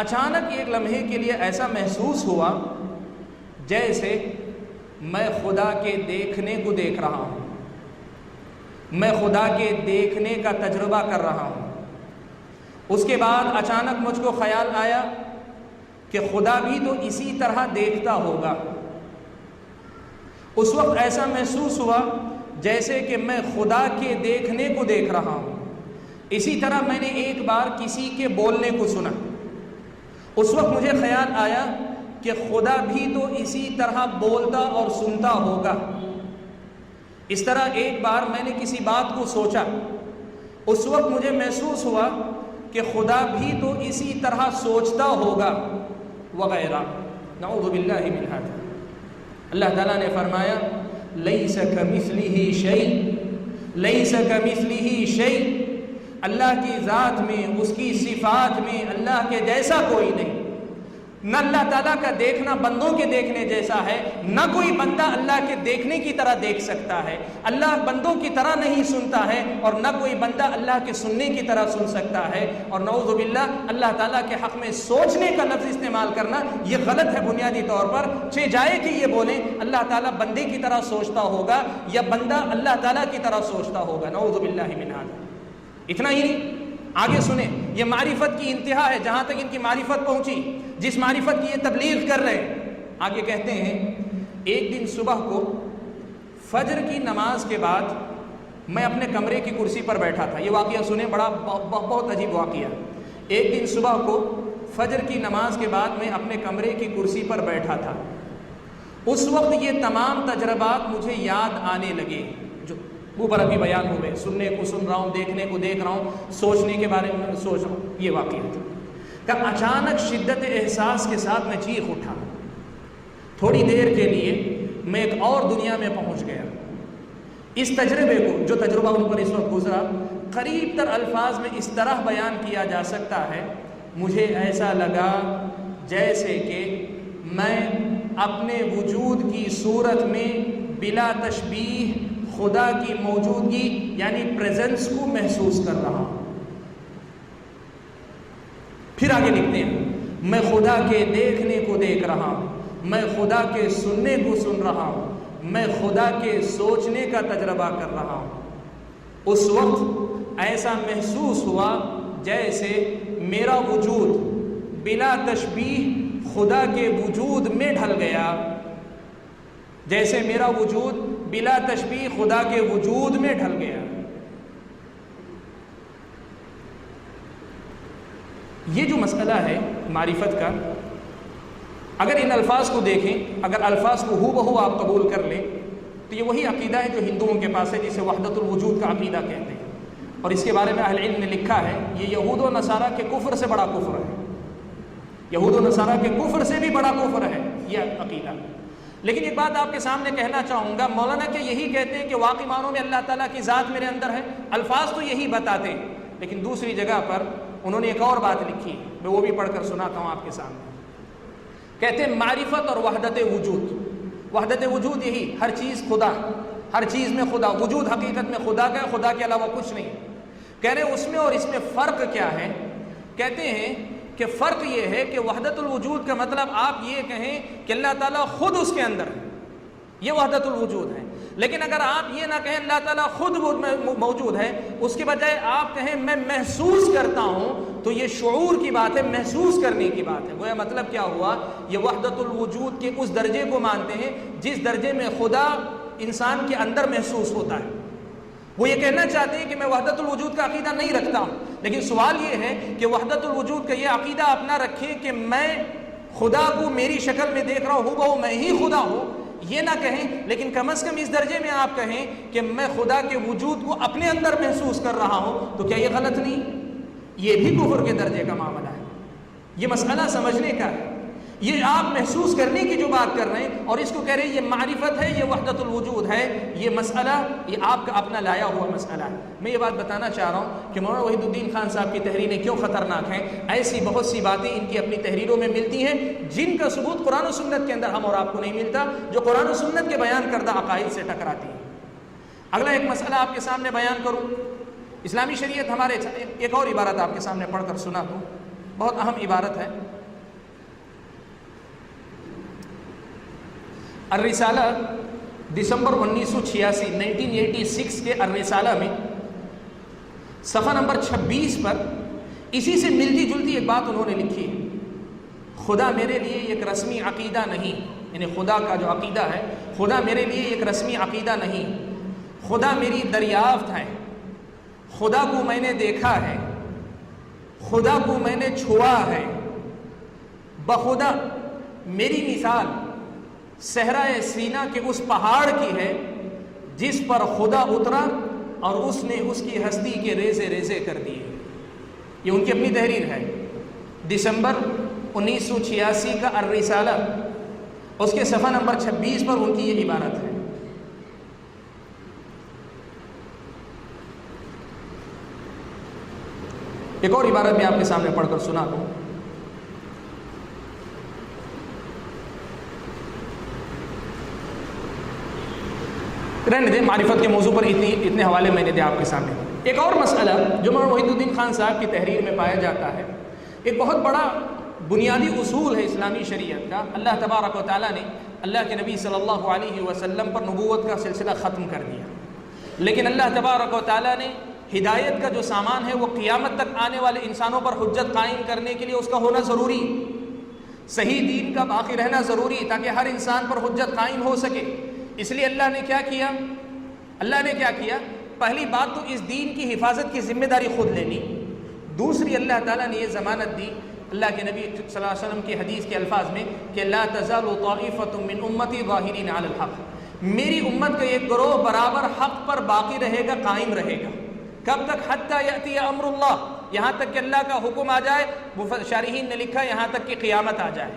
اچانک ایک لمحے کے لیے ایسا محسوس ہوا جیسے میں خدا کے دیکھنے کو دیکھ رہا ہوں، میں خدا کے دیکھنے کا تجربہ کر رہا ہوں۔ اس کے بعد اچانک مجھ کو خیال آیا کہ خدا بھی تو اسی طرح دیکھتا ہوگا۔ اس وقت ایسا محسوس ہوا جیسے کہ میں خدا کے دیکھنے کو دیکھ رہا ہوں۔ اسی طرح میں نے ایک بار کسی کے بولنے کو سنا، اس وقت مجھے خیال آیا کہ خدا بھی تو اسی طرح بولتا اور سنتا ہوگا۔ اس طرح ایک بار میں نے کسی بات کو سوچا، اس وقت مجھے محسوس ہوا کہ خدا بھی تو اسی طرح سوچتا ہوگا، وغیرہ۔ نعوذ باللہ من ذلک۔ اللہ تعالیٰ نے فرمایا لیس کمثلہ شیء، لیس کمثلہ شیء، اللہ کی ذات میں، اس کی صفات میں اللہ کے جیسا کوئی نہیں۔ نہ اللہ تعالیٰ کا دیکھنا بندوں کے دیکھنے جیسا ہے، نہ کوئی بندہ اللہ کے دیکھنے کی طرح دیکھ سکتا ہے، اللہ بندوں کی طرح نہیں سنتا ہے، اور نہ کوئی بندہ اللہ کے سننے کی طرح سن سکتا ہے۔ اور نعوذ باللہ اللہ تعالیٰ کے حق میں سوچنے کا لفظ استعمال کرنا یہ غلط ہے بنیادی طور پر، جائے کہ یہ بولیں اللہ تعالیٰ بندے کی طرح سوچتا ہوگا یا بندہ اللہ تعالیٰ کی طرح سوچتا ہوگا، نعوذ باللہ من ذلک۔ اتنا ہی نہیں، آگے سنیں، یہ معرفت کی انتہا ہے جہاں تک ان کی معرفت پہنچی، جس معرفت کی یہ تبلیغ کر رہے ہیں۔ آگے کہتے ہیں ایک دن صبح کو فجر کی نماز کے بعد میں اپنے کمرے کی کرسی پر بیٹھا تھا۔ یہ واقعہ سنیں، بڑا بہت عجیب واقعہ۔ ایک دن صبح کو فجر کی نماز کے بعد میں اپنے کمرے کی کرسی پر بیٹھا تھا، اس وقت یہ تمام تجربات مجھے یاد آنے لگے جو اوپر ابھی بیان ہوئے، سننے کو سن رہا ہوں، دیکھنے کو دیکھ رہا ہوں، سوچنے کے بارے میں سوچ رہا ہوں۔ یہ واقعہ تھا کہ اچانک شدت احساس کے ساتھ میں چیخ اٹھا، تھوڑی دیر کے لیے میں ایک اور دنیا میں پہنچ گیا۔ اس تجربے کو، جو تجربہ ان پر اس وقت گزرا، قریب تر الفاظ میں اس طرح بیان کیا جا سکتا ہے، مجھے ایسا لگا جیسے کہ میں اپنے وجود کی صورت میں بلا تشبیہ خدا کی موجودگی یعنی پریزنس کو محسوس کر رہا ہوں۔ پھر آگے لکھتے ہیں میں خدا کے دیکھنے کو دیکھ رہا ہوں، میں خدا کے سننے کو سن رہا ہوں، میں خدا کے سوچنے کا تجربہ کر رہا ہوں۔ اس وقت ایسا محسوس ہوا جیسے میرا وجود بلا تشبیہ خدا کے وجود میں ڈھل گیا، جیسے میرا وجود بلا تشبیہ خدا کے وجود میں ڈھل گیا۔ یہ جو مسئلہ ہے معرفت کا، اگر ان الفاظ کو دیکھیں، اگر الفاظ کو ہو بہو آپ قبول کر لیں تو یہ وہی عقیدہ ہے جو ہندوؤں کے پاس ہے، جسے وحدت الوجود کا عقیدہ کہتے ہیں۔ اور اس کے بارے میں اہل علم نے لکھا ہے یہ یہود و نصارہ کے کفر سے بڑا کفر ہے، یہود و نصارہ کے کفر سے بھی بڑا کفر ہے یہ عقیدہ۔ لیکن ایک بات آپ کے سامنے کہنا چاہوں گا، مولانا کہ یہی کہتے ہیں کہ واقعی معنوں میں اللہ تعالیٰ کی ذات میرے اندر ہے، الفاظ تو یہی بتاتے ہیں، لیکن دوسری جگہ پر انہوں نے ایک اور بات لکھی، میں وہ بھی پڑھ کر سناتا ہوں آپ کے سامنے۔ کہتے ہیں معرفت اور وحدت وجود، وحدت وجود یہی، ہر چیز خدا، ہر چیز میں خدا، وجود حقیقت میں خدا کا ہے، خدا کے علاوہ کچھ نہیں۔ کہہ رہے ہیں اس میں اور اس میں فرق کیا ہے؟ کہتے ہیں کہ فرق یہ ہے کہ وحدت الوجود کا مطلب آپ یہ کہیں کہ اللہ تعالیٰ خود اس کے اندر ہے، یہ وحدت الوجود ہے. لیکن اگر آپ یہ نہ کہیں اللہ تعالیٰ خود موجود ہے، اس کے بجائے آپ کہیں میں محسوس کرتا ہوں، تو یہ شعور کی بات ہے، محسوس کرنے کی بات ہے. گویا مطلب کیا ہوا؟ یہ وحدت الوجود کے اس درجے کو مانتے ہیں جس درجے میں خدا انسان کے اندر محسوس ہوتا ہے. وہ یہ کہنا چاہتے ہیں کہ میں وحدت الوجود کا عقیدہ نہیں رکھتا ہوں، لیکن سوال یہ ہے کہ وحدت الوجود کا یہ عقیدہ آپ نہ رکھیں کہ میں خدا کو میری شکل میں دیکھ رہا ہوں، بہو میں ہی خدا ہوں، یہ نہ کہیں، لیکن کم از کم اس درجے میں آپ کہیں کہ میں خدا کے وجود کو اپنے اندر محسوس کر رہا ہوں. تو کیا یہ غلط نہیں؟ یہ بھی کفر کے درجے کا معاملہ ہے. یہ مسئلہ سمجھنے کا ہے. یہ آپ محسوس کرنے کی جو بات کر رہے ہیں اور اس کو کہہ رہے ہیں یہ معرفت ہے، یہ وحدت الوجود ہے، یہ مسئلہ یہ آپ کا اپنا لایا ہوا مسئلہ ہے. میں یہ بات بتانا چاہ رہا ہوں کہ مولانا وحید الدین خان صاحب کی تحریریں کیوں خطرناک ہیں. ایسی بہت سی باتیں ان کی اپنی تحریروں میں ملتی ہیں جن کا ثبوت قرآن و سنت کے اندر ہم اور آپ کو نہیں ملتا، جو قرآن و سنت کے بیان کردہ عقائد سے ٹکراتی ہیں. اگلا ایک مسئلہ آپ کے سامنے بیان کروں. اسلامی شریعت ہمارے ایک اور عبارت آپ کے سامنے پڑھ کر سنا دوں، بہت اہم عبارت ہے. الرسالہ دسمبر 1986 کے الرسالہ میں صفحہ نمبر 26 پر اسی سے ملتی جلتی ایک بات انہوں نے لکھی ہے. خدا میرے لیے ایک رسمی عقیدہ نہیں، یعنی خدا کا جو عقیدہ ہے، خدا میرے لیے ایک رسمی عقیدہ نہیں، خدا میری دریافت ہے، خدا کو میں نے دیکھا ہے، خدا کو میں نے چھوا ہے. بخدا میری مثال صحرائے سینا کے اس پہاڑ کی ہے جس پر خدا اترا اور اس نے اس کی ہستی کے ریزے ریزے کر دیے. یہ ان کی اپنی تحریر ہے. دسمبر 1986 کا الرسالہ، اس کے صفحہ نمبر 26 پر ان کی یہ عبارت ہے. ایک اور عبارت میں آپ کے سامنے پڑھ کر سنا دوں. رہنے دیں، معرفت کے موضوع پر اتنے حوالے میں نے دے آپ کے سامنے. ایک اور مسئلہ جو مولانا وحید الدین خان صاحب کی تحریر میں پایا جاتا ہے، ایک بہت بڑا بنیادی اصول ہے اسلامی شریعت کا. اللہ تبارک و تعالیٰ نے اللہ کے نبی صلی اللہ علیہ وسلم پر نبوت کا سلسلہ ختم کر دیا، لیکن اللہ تبارک و تعالیٰ نے ہدایت کا جو سامان ہے وہ قیامت تک آنے والے انسانوں پر حجت قائم کرنے کے لیے اس کا ہونا ضروری، صحیح دین کا باقی رہنا ضروری تاکہ ہر انسان پر حجت قائم ہو سکے. اس لیے اللہ نے کیا کیا؟ پہلی بات تو اس دین کی حفاظت کی ذمہ داری خود لے لی. دوسری، اللہ تعالیٰ نے یہ ضمانت دی اللہ کے نبی صلی اللہ علیہ وسلم کی حدیث کے الفاظ میں کہ لا تزال طائفۃ من امتی ظاہرین علی الحق، میری امت کا ایک گروہ برابر حق پر باقی رہے گا، قائم رہے گا. کب تک؟ حتی یأتی امر اللہ، یہاں تک کہ اللہ کا حکم آ جائے. شارحین نے لکھا یہاں تک کہ قیامت آ جائے.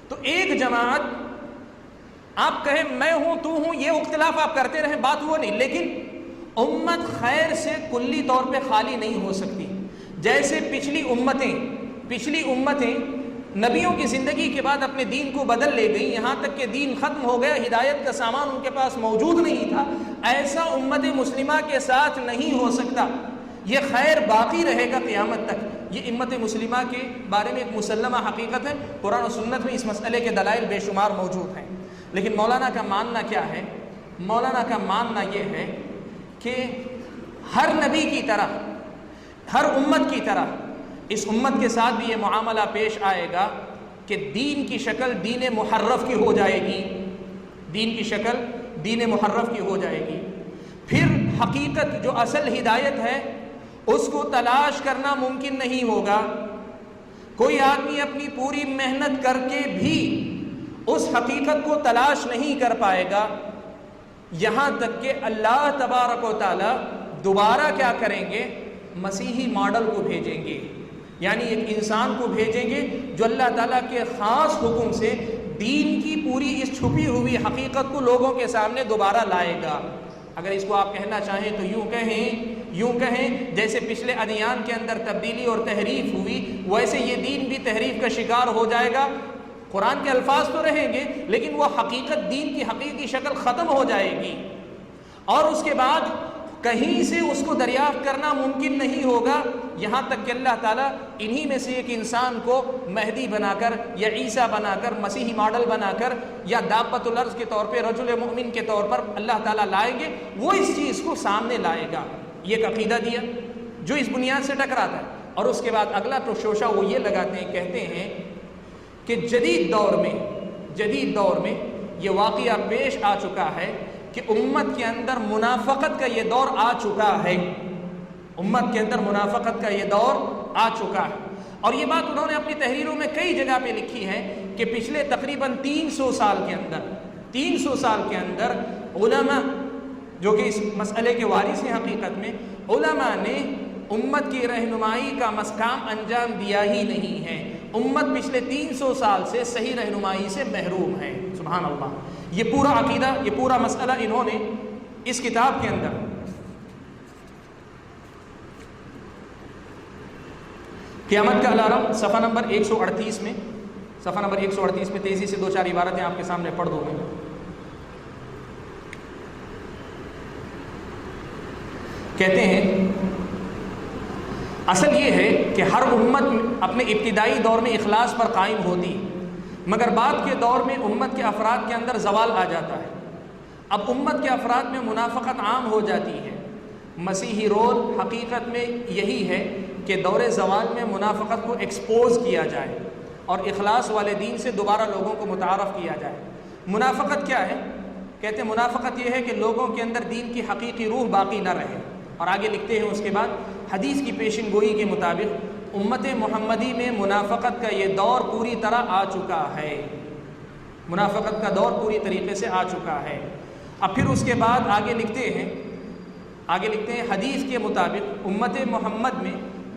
تو ایک جماعت، آپ کہیں میں ہوں تو ہوں، یہ اختلاف آپ کرتے رہیں، بات وہ نہیں، لیکن امت خیر سے کلی طور پہ خالی نہیں ہو سکتی. جیسے پچھلی امتیں نبیوں کی زندگی کے بعد اپنے دین کو بدل لے گئی، یہاں تک کہ دین ختم ہو گیا، ہدایت کا سامان ان کے پاس موجود نہیں تھا، ایسا امت مسلمہ کے ساتھ نہیں ہو سکتا. یہ خیر باقی رہے گا قیامت تک. یہ امت مسلمہ کے بارے میں ایک مسلمہ حقیقت ہے. قرآن و سنت میں اس مسئلے کے دلائل بے شمار موجود ہیں. لیکن مولانا کا ماننا کیا ہے؟ مولانا کا ماننا یہ ہے کہ ہر نبی کی طرح، ہر امت کی طرح اس امت کے ساتھ بھی یہ معاملہ پیش آئے گا کہ دین کی شکل دین محرف کی ہو جائے گی، دین کی شکل دین محرف کی ہو جائے گی. پھر حقیقت جو اصل ہدایت ہے اس کو تلاش کرنا ممکن نہیں ہوگا. کوئی آدمی اپنی پوری محنت کر کے بھی اس حقیقت کو تلاش نہیں کر پائے گا، یہاں تک کہ اللہ تبارک و تعالی دوبارہ کیا کریں گے؟ مسیحی ماڈل کو بھیجیں گے، یعنی ایک انسان کو بھیجیں گے جو اللہ تعالیٰ کے خاص حکم سے دین کی پوری اس چھپی ہوئی حقیقت کو لوگوں کے سامنے دوبارہ لائے گا. اگر اس کو آپ کہنا چاہیں تو یوں کہیں جیسے پچھلے ادیان کے اندر تبدیلی اور تحریف ہوئی، ویسے یہ دین بھی تحریف کا شکار ہو جائے گا. قرآن کے الفاظ تو رہیں گے لیکن وہ حقیقت، دین کی حقیقی شکل ختم ہو جائے گی، اور اس کے بعد کہیں سے اس کو دریافت کرنا ممکن نہیں ہوگا یہاں تک کہ اللہ تعالیٰ انہی میں سے ایک انسان کو مہدی بنا کر یا عیسیٰ بنا کر مسیحی ماڈل بنا کر یا دابۃ الارض کے طور پہ رجل مؤمن کے طور پر اللہ تعالیٰ لائیں گے، وہ اس چیز کو سامنے لائے گا، یہ ایک عقیدہ دیا جو اس بنیاد سے ٹکراتا ہے۔ اور اس کے بعد اگلا تو شوشہ وہ یہ لگاتے ہیں، کہتے ہیں کہ جدید دور میں یہ واقعہ پیش آ چکا ہے کہ امت کے اندر منافقت کا یہ دور آ چکا ہے، امت کے اندر منافقت کا یہ دور آ چکا ہے۔ اور یہ بات انہوں نے اپنی تحریروں میں کئی جگہ پہ لکھی ہے کہ پچھلے تقریباً 300 سال کے اندر علماء جو کہ اس مسئلے کے وارث ہیں، حقیقت میں علماء نے امت کی رہنمائی کا کام انجام دیا ہی نہیں ہے۔ امت پچھلے 300 سال سے صحیح رہنمائی سے محروم ہے۔ سبحان اللہ، یہ پورا عقیدہ، یہ پورا مسئلہ انہوں نے اس کتاب کے اندر قیامت کا الارم صفحہ نمبر 138 میں تیزی سے دو چار عبارتیں آپ کے سامنے پڑھ دوں گا۔ کہتے ہیں اصل یہ ہے کہ ہر امت اپنے ابتدائی دور میں اخلاص پر قائم ہوتی، مگر بعد کے دور میں امت کے افراد کے اندر زوال آ جاتا ہے۔ اب امت کے افراد میں منافقت عام ہو جاتی ہے۔ مسیحی رول حقیقت میں یہی ہے کہ دور زوال میں منافقت کو ایکسپوز کیا جائے اور اخلاص والے دین سے دوبارہ لوگوں کو متعارف کیا جائے۔ منافقت کیا ہے؟ کہتے ہیں منافقت یہ ہے کہ لوگوں کے اندر دین کی حقیقی روح باقی نہ رہے۔ اور آگے لکھتے ہیں اس کے بعد حدیث کی پیشن گوئی کے مطابق امت محمدی میں منافقت کا یہ دور پوری طرح آ چکا ہے، منافقت کا دور پوری طریقے سے آ چکا ہے۔ اب پھر اس کے بعد آگے لکھتے ہیں حدیث کے مطابق امت محمد میں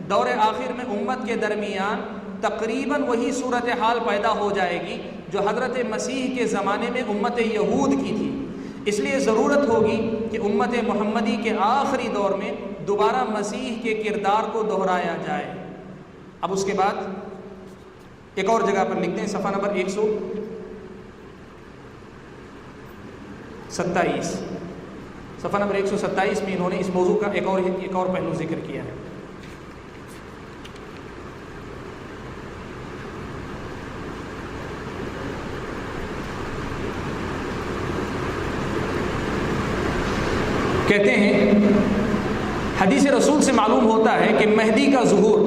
دور آخر میں امت کے درمیان تقریباً وہی صورتحال پیدا ہو جائے گی جو حضرت مسیح کے زمانے میں امت یہود کی تھی۔ اس لیے ضرورت ہوگی کہ امت محمدی کے آخری دور میں دوبارہ مسیح کے کردار کو دہرایا جائے۔ اب اس کے بعد ایک اور جگہ پر لکھتے ہیں صفحہ نمبر 127 میں انہوں نے اس موضوع کا ایک اور پہلو ذکر کیا ہے۔ کہتے ہیں حدیث رسول سے معلوم ہوتا ہے کہ مہدی کا ظہور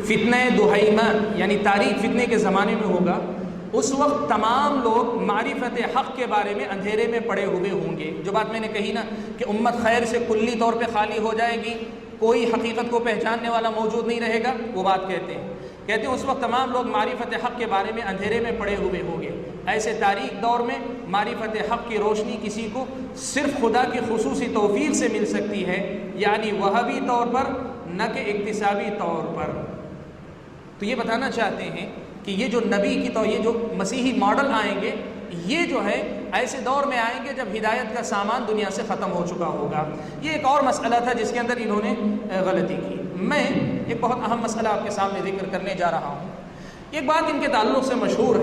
فتنہ دہیمہ یعنی تاریخ فتنے کے زمانے میں ہوگا۔ اس وقت تمام لوگ معرفت حق کے بارے میں اندھیرے میں پڑے ہوئے ہوں گے۔ جو بات میں نے کہی نا کہ امت خیر سے کلی طور پہ خالی ہو جائے گی، کوئی حقیقت کو پہچاننے والا موجود نہیں رہے گا، وہ بات کہتے ہیں اس وقت تمام لوگ معرفت حق کے بارے میں اندھیرے میں پڑے ہوئے ہوں گے۔ ایسے تاریخ دور میں معرفت حق کی روشنی کسی کو صرف خدا کی خصوصی توفیق سے مل سکتی ہے، یعنی وہابی طور پر نہ کہ اکتسابی طور پر۔ تو یہ بتانا چاہتے ہیں کہ یہ جو نبی کی یہ جو مسیحی ماڈل آئیں گے، یہ جو ہے ایسے دور میں آئیں گے جب ہدایت کا سامان دنیا سے ختم ہو چکا ہوگا۔ یہ ایک اور مسئلہ تھا جس کے اندر انہوں نے غلطی کی۔ میں ایک بہت اہم مسئلہ آپ کے سامنے ذکر کرنے جا رہا ہوں۔ ایک بات ان کے تعلق سے مشہور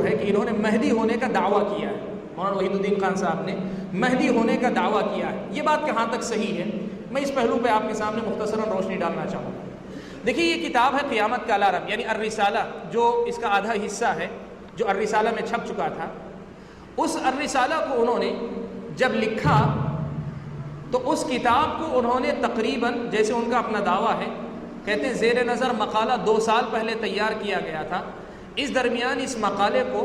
ہے کہ انہوں نے مہدی ہونے کا دعویٰ کیا ہے۔ مولانا وحید الدین خان صاحب نے مہدی ہونے کا دعویٰ کیا ہے۔ یہ بات کہاں تک صحیح ہے، میں اس پہلو پہ آپ کے سامنے مختصراً روشنی ڈالنا چاہوں گا۔ دیکھیے یہ کتاب ہے قیامت کا الارم یعنی الرسالہ، جو اس کا آدھا حصہ ہے جو الرسالہ میں چھپ چکا تھا۔ اس الرسالہ کو انہوں نے جب لکھا تو اس کتاب کو انہوں نے تقریباً جیسے ان کا اپنا دعویٰ ہے، کہتے ہیں زیر نظر مقالہ 2 سال پہلے تیار کیا گیا تھا۔ اس درمیان اس مقالے کو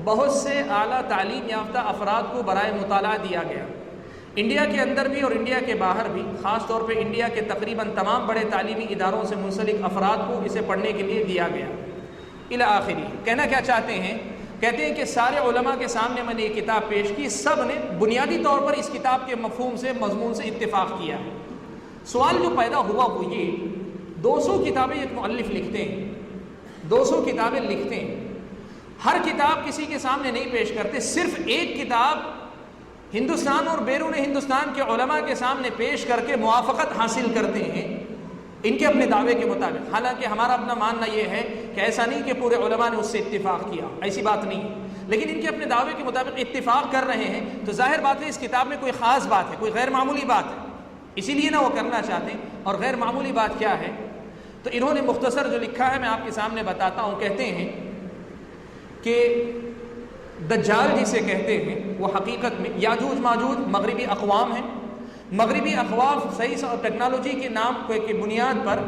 بہت سے اعلیٰ تعلیم یافتہ افراد کو برائے مطالعہ دیا گیا، انڈیا کے اندر بھی اور انڈیا کے باہر بھی، خاص طور پہ انڈیا کے تقریباً تمام بڑے تعلیمی اداروں سے منسلک افراد کو اسے پڑھنے کے لیے دیا گیا۔ الی آخری کہنا کیا چاہتے ہیں؟ کہتے ہیں کہ سارے علماء کے سامنے میں نے یہ کتاب پیش کی، سب نے بنیادی طور پر اس کتاب کے مفہوم سے مضمون سے اتفاق کیا ہے۔ سوال جو پیدا ہوا وہ یہ 200 کتابیں ایک مؤلف لکھتے ہیں، 200 کتابیں لکھتے ہیں، ہر کتاب کسی کے سامنے نہیں پیش کرتے، صرف ایک کتاب ہندوستان اور بیرون ہندوستان کے علماء کے سامنے پیش کر کے موافقت حاصل کرتے ہیں ان کے اپنے دعوے کے مطابق۔ حالانکہ ہمارا اپنا ماننا یہ ہے کہ ایسا نہیں کہ پورے علماء نے اس سے اتفاق کیا، ایسی بات نہیں، لیکن ان کے اپنے دعوے کے مطابق اتفاق کر رہے ہیں، تو ظاہر بات ہے اس کتاب میں کوئی خاص بات ہے، کوئی غیر معمولی بات ہے۔ اسی لیے نہ وہ کرنا چاہتے ہیں. اور غیر معمولی بات کیا ہے؟ تو انہوں نے مختصر جو لکھا ہے میں آپ کے سامنے بتاتا ہوں. کہتے ہیں کہ دجال جسے کہتے ہیں وہ حقیقت میں یاجوج ماجوج مغربی اقوام ہیں. مغربی اقوام صحیح ٹیکنالوجی کے نام کی بنیاد پر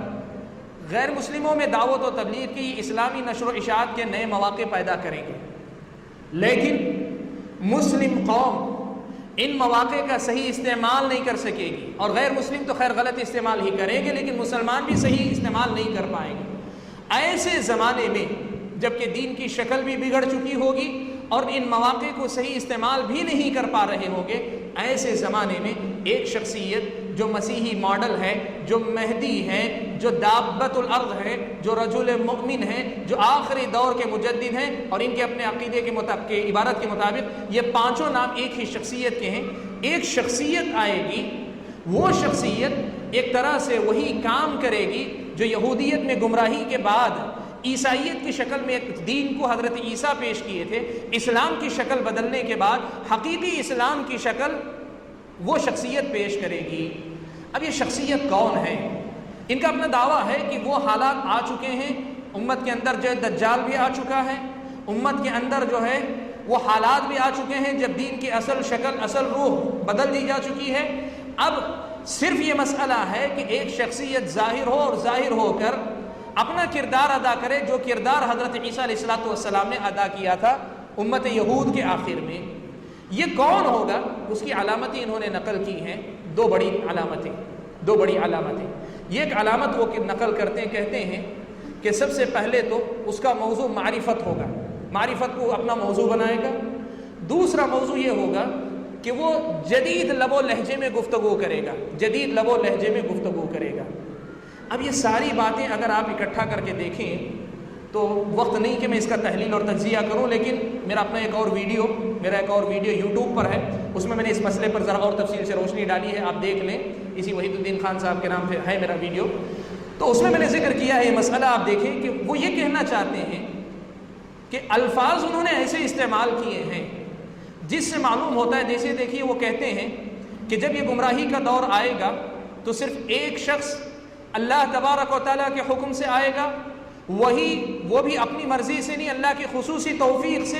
غیر مسلموں میں دعوت و تبلیغ کی اسلامی نشر و اشاعت کے نئے مواقع پیدا کریں گے، لیکن مسلم قوم ان مواقع کا صحیح استعمال نہیں کر سکے گی. اور غیر مسلم تو خیر غلط استعمال ہی کریں گے، لیکن مسلمان بھی صحیح استعمال نہیں کر پائیں گے. ایسے زمانے میں جب کہ دین کی شکل بھی بگڑ چکی ہوگی اور ان مواقع کو صحیح استعمال بھی نہیں کر پا رہے ہوں گے، ایسے زمانے میں ایک شخصیت جو مسیحی ماڈل ہے، جو مہدی ہے، جو دابت الارض ہے، جو رجل مؤمن ہے، جو آخری دور کے مجدد ہیں، اور ان کے اپنے عقیدے کے مطابق عبارت کے مطابق یہ پانچوں نام ایک ہی شخصیت کے ہیں. ایک شخصیت آئے گی، وہ شخصیت ایک طرح سے وہی کام کرے گی جو یہودیت میں گمراہی کے بعد عیسائیت کی شکل میں ایک دین کو حضرت عیسیٰ پیش کیے تھے. اسلام کی شکل بدلنے کے بعد حقیقی اسلام کی شکل وہ شخصیت پیش کرے گی. اب یہ شخصیت کون ہے؟ ان کا اپنا دعویٰ ہے کہ وہ حالات آ چکے ہیں، امت کے اندر جو ہے دجال بھی آ چکا ہے، امت کے اندر جو ہے وہ حالات بھی آ چکے ہیں جب دین کی اصل شکل، اصل روح بدل دی جا چکی ہے. اب صرف یہ مسئلہ ہے کہ ایک شخصیت ظاہر ہو اور ظاہر ہو کر اپنا کردار ادا کرے، جو کردار حضرت عیسیٰ علیہ السلام نے ادا کیا تھا امت یہود کے آخر میں. یہ کون ہوگا؟ اس کی علامتیں انہوں نے نقل کی ہیں، دو بڑی علامتیں. یہ ایک علامت وہ نقل کرتے ہیں، کہتے ہیں کہ سب سے پہلے تو اس کا موضوع معرفت ہوگا، معرفت کو اپنا موضوع بنائے گا. دوسرا موضوع یہ ہوگا کہ وہ جدید لب و لہجے میں گفتگو کرے گا، جدید لب و لہجے میں گفتگو کرے گا. اب یہ ساری باتیں اگر آپ اکٹھا کر کے دیکھیں تو وقت نہیں کہ میں اس کا تحلیل اور تجزیہ کروں، لیکن میرا ایک اور ویڈیو یوٹیوب پر ہے، اس میں نے اس مسئلے پر ذرا اور تفصیل سے روشنی ڈالی ہے، آپ دیکھ لیں. اسی وحید الدین خان صاحب کے نام پہ ہے میرا ویڈیو، تو اس میں نے ذکر کیا ہے یہ مسئلہ. آپ دیکھیں کہ وہ یہ کہنا چاہتے ہیں کہ الفاظ انہوں نے ایسے استعمال کیے ہیں جس سے معلوم ہوتا ہے، جیسے دیکھیے وہ کہتے ہیں کہ جب یہ گمراہی کا دور آئے گا تو صرف ایک شخص اللہ تبارک و تعالیٰ کے حکم سے آئے گا، وہ بھی اپنی مرضی سے نہیں، اللہ کی خصوصی توفیق سے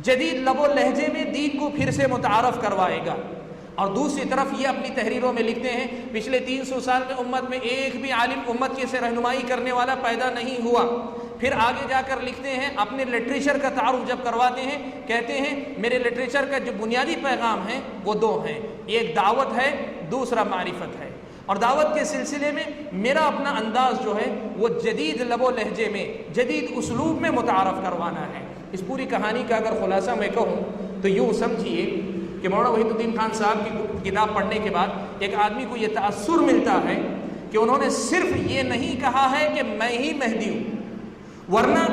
جدید لب و لہجے میں دین کو پھر سے متعارف کروائے گا. اور دوسری طرف یہ اپنی تحریروں میں لکھتے ہیں پچھلے 300 سال میں امت میں ایک بھی عالم امت کی سے رہنمائی کرنے والا پیدا نہیں ہوا. پھر آگے جا کر لکھتے ہیں، اپنے لٹریچر کا تعارف جب کرواتے ہیں کہتے ہیں میرے لٹریچر کا جو بنیادی پیغام ہے وہ دو ہیں، ایک دعوت ہے، دوسرا معرفت ہے. اور دعوت کے سلسلے میں میرا اپنا انداز جو ہے وہ جدید لب و لہجے میں، جدید اسلوب میں متعارف کروانا ہے. اس پوری کہانی کا اگر خلاصہ میں کہوں تو یوں سمجھیے کہ مولانا وحید الدین خان صاحب کی کتاب پڑھنے کے بعد ایک آدمی کو یہ تأثر ملتا ہے کہ انہوں نے صرف یہ نہیں کہا ہے کہ میں ہی مہدی ہوں، ورنہ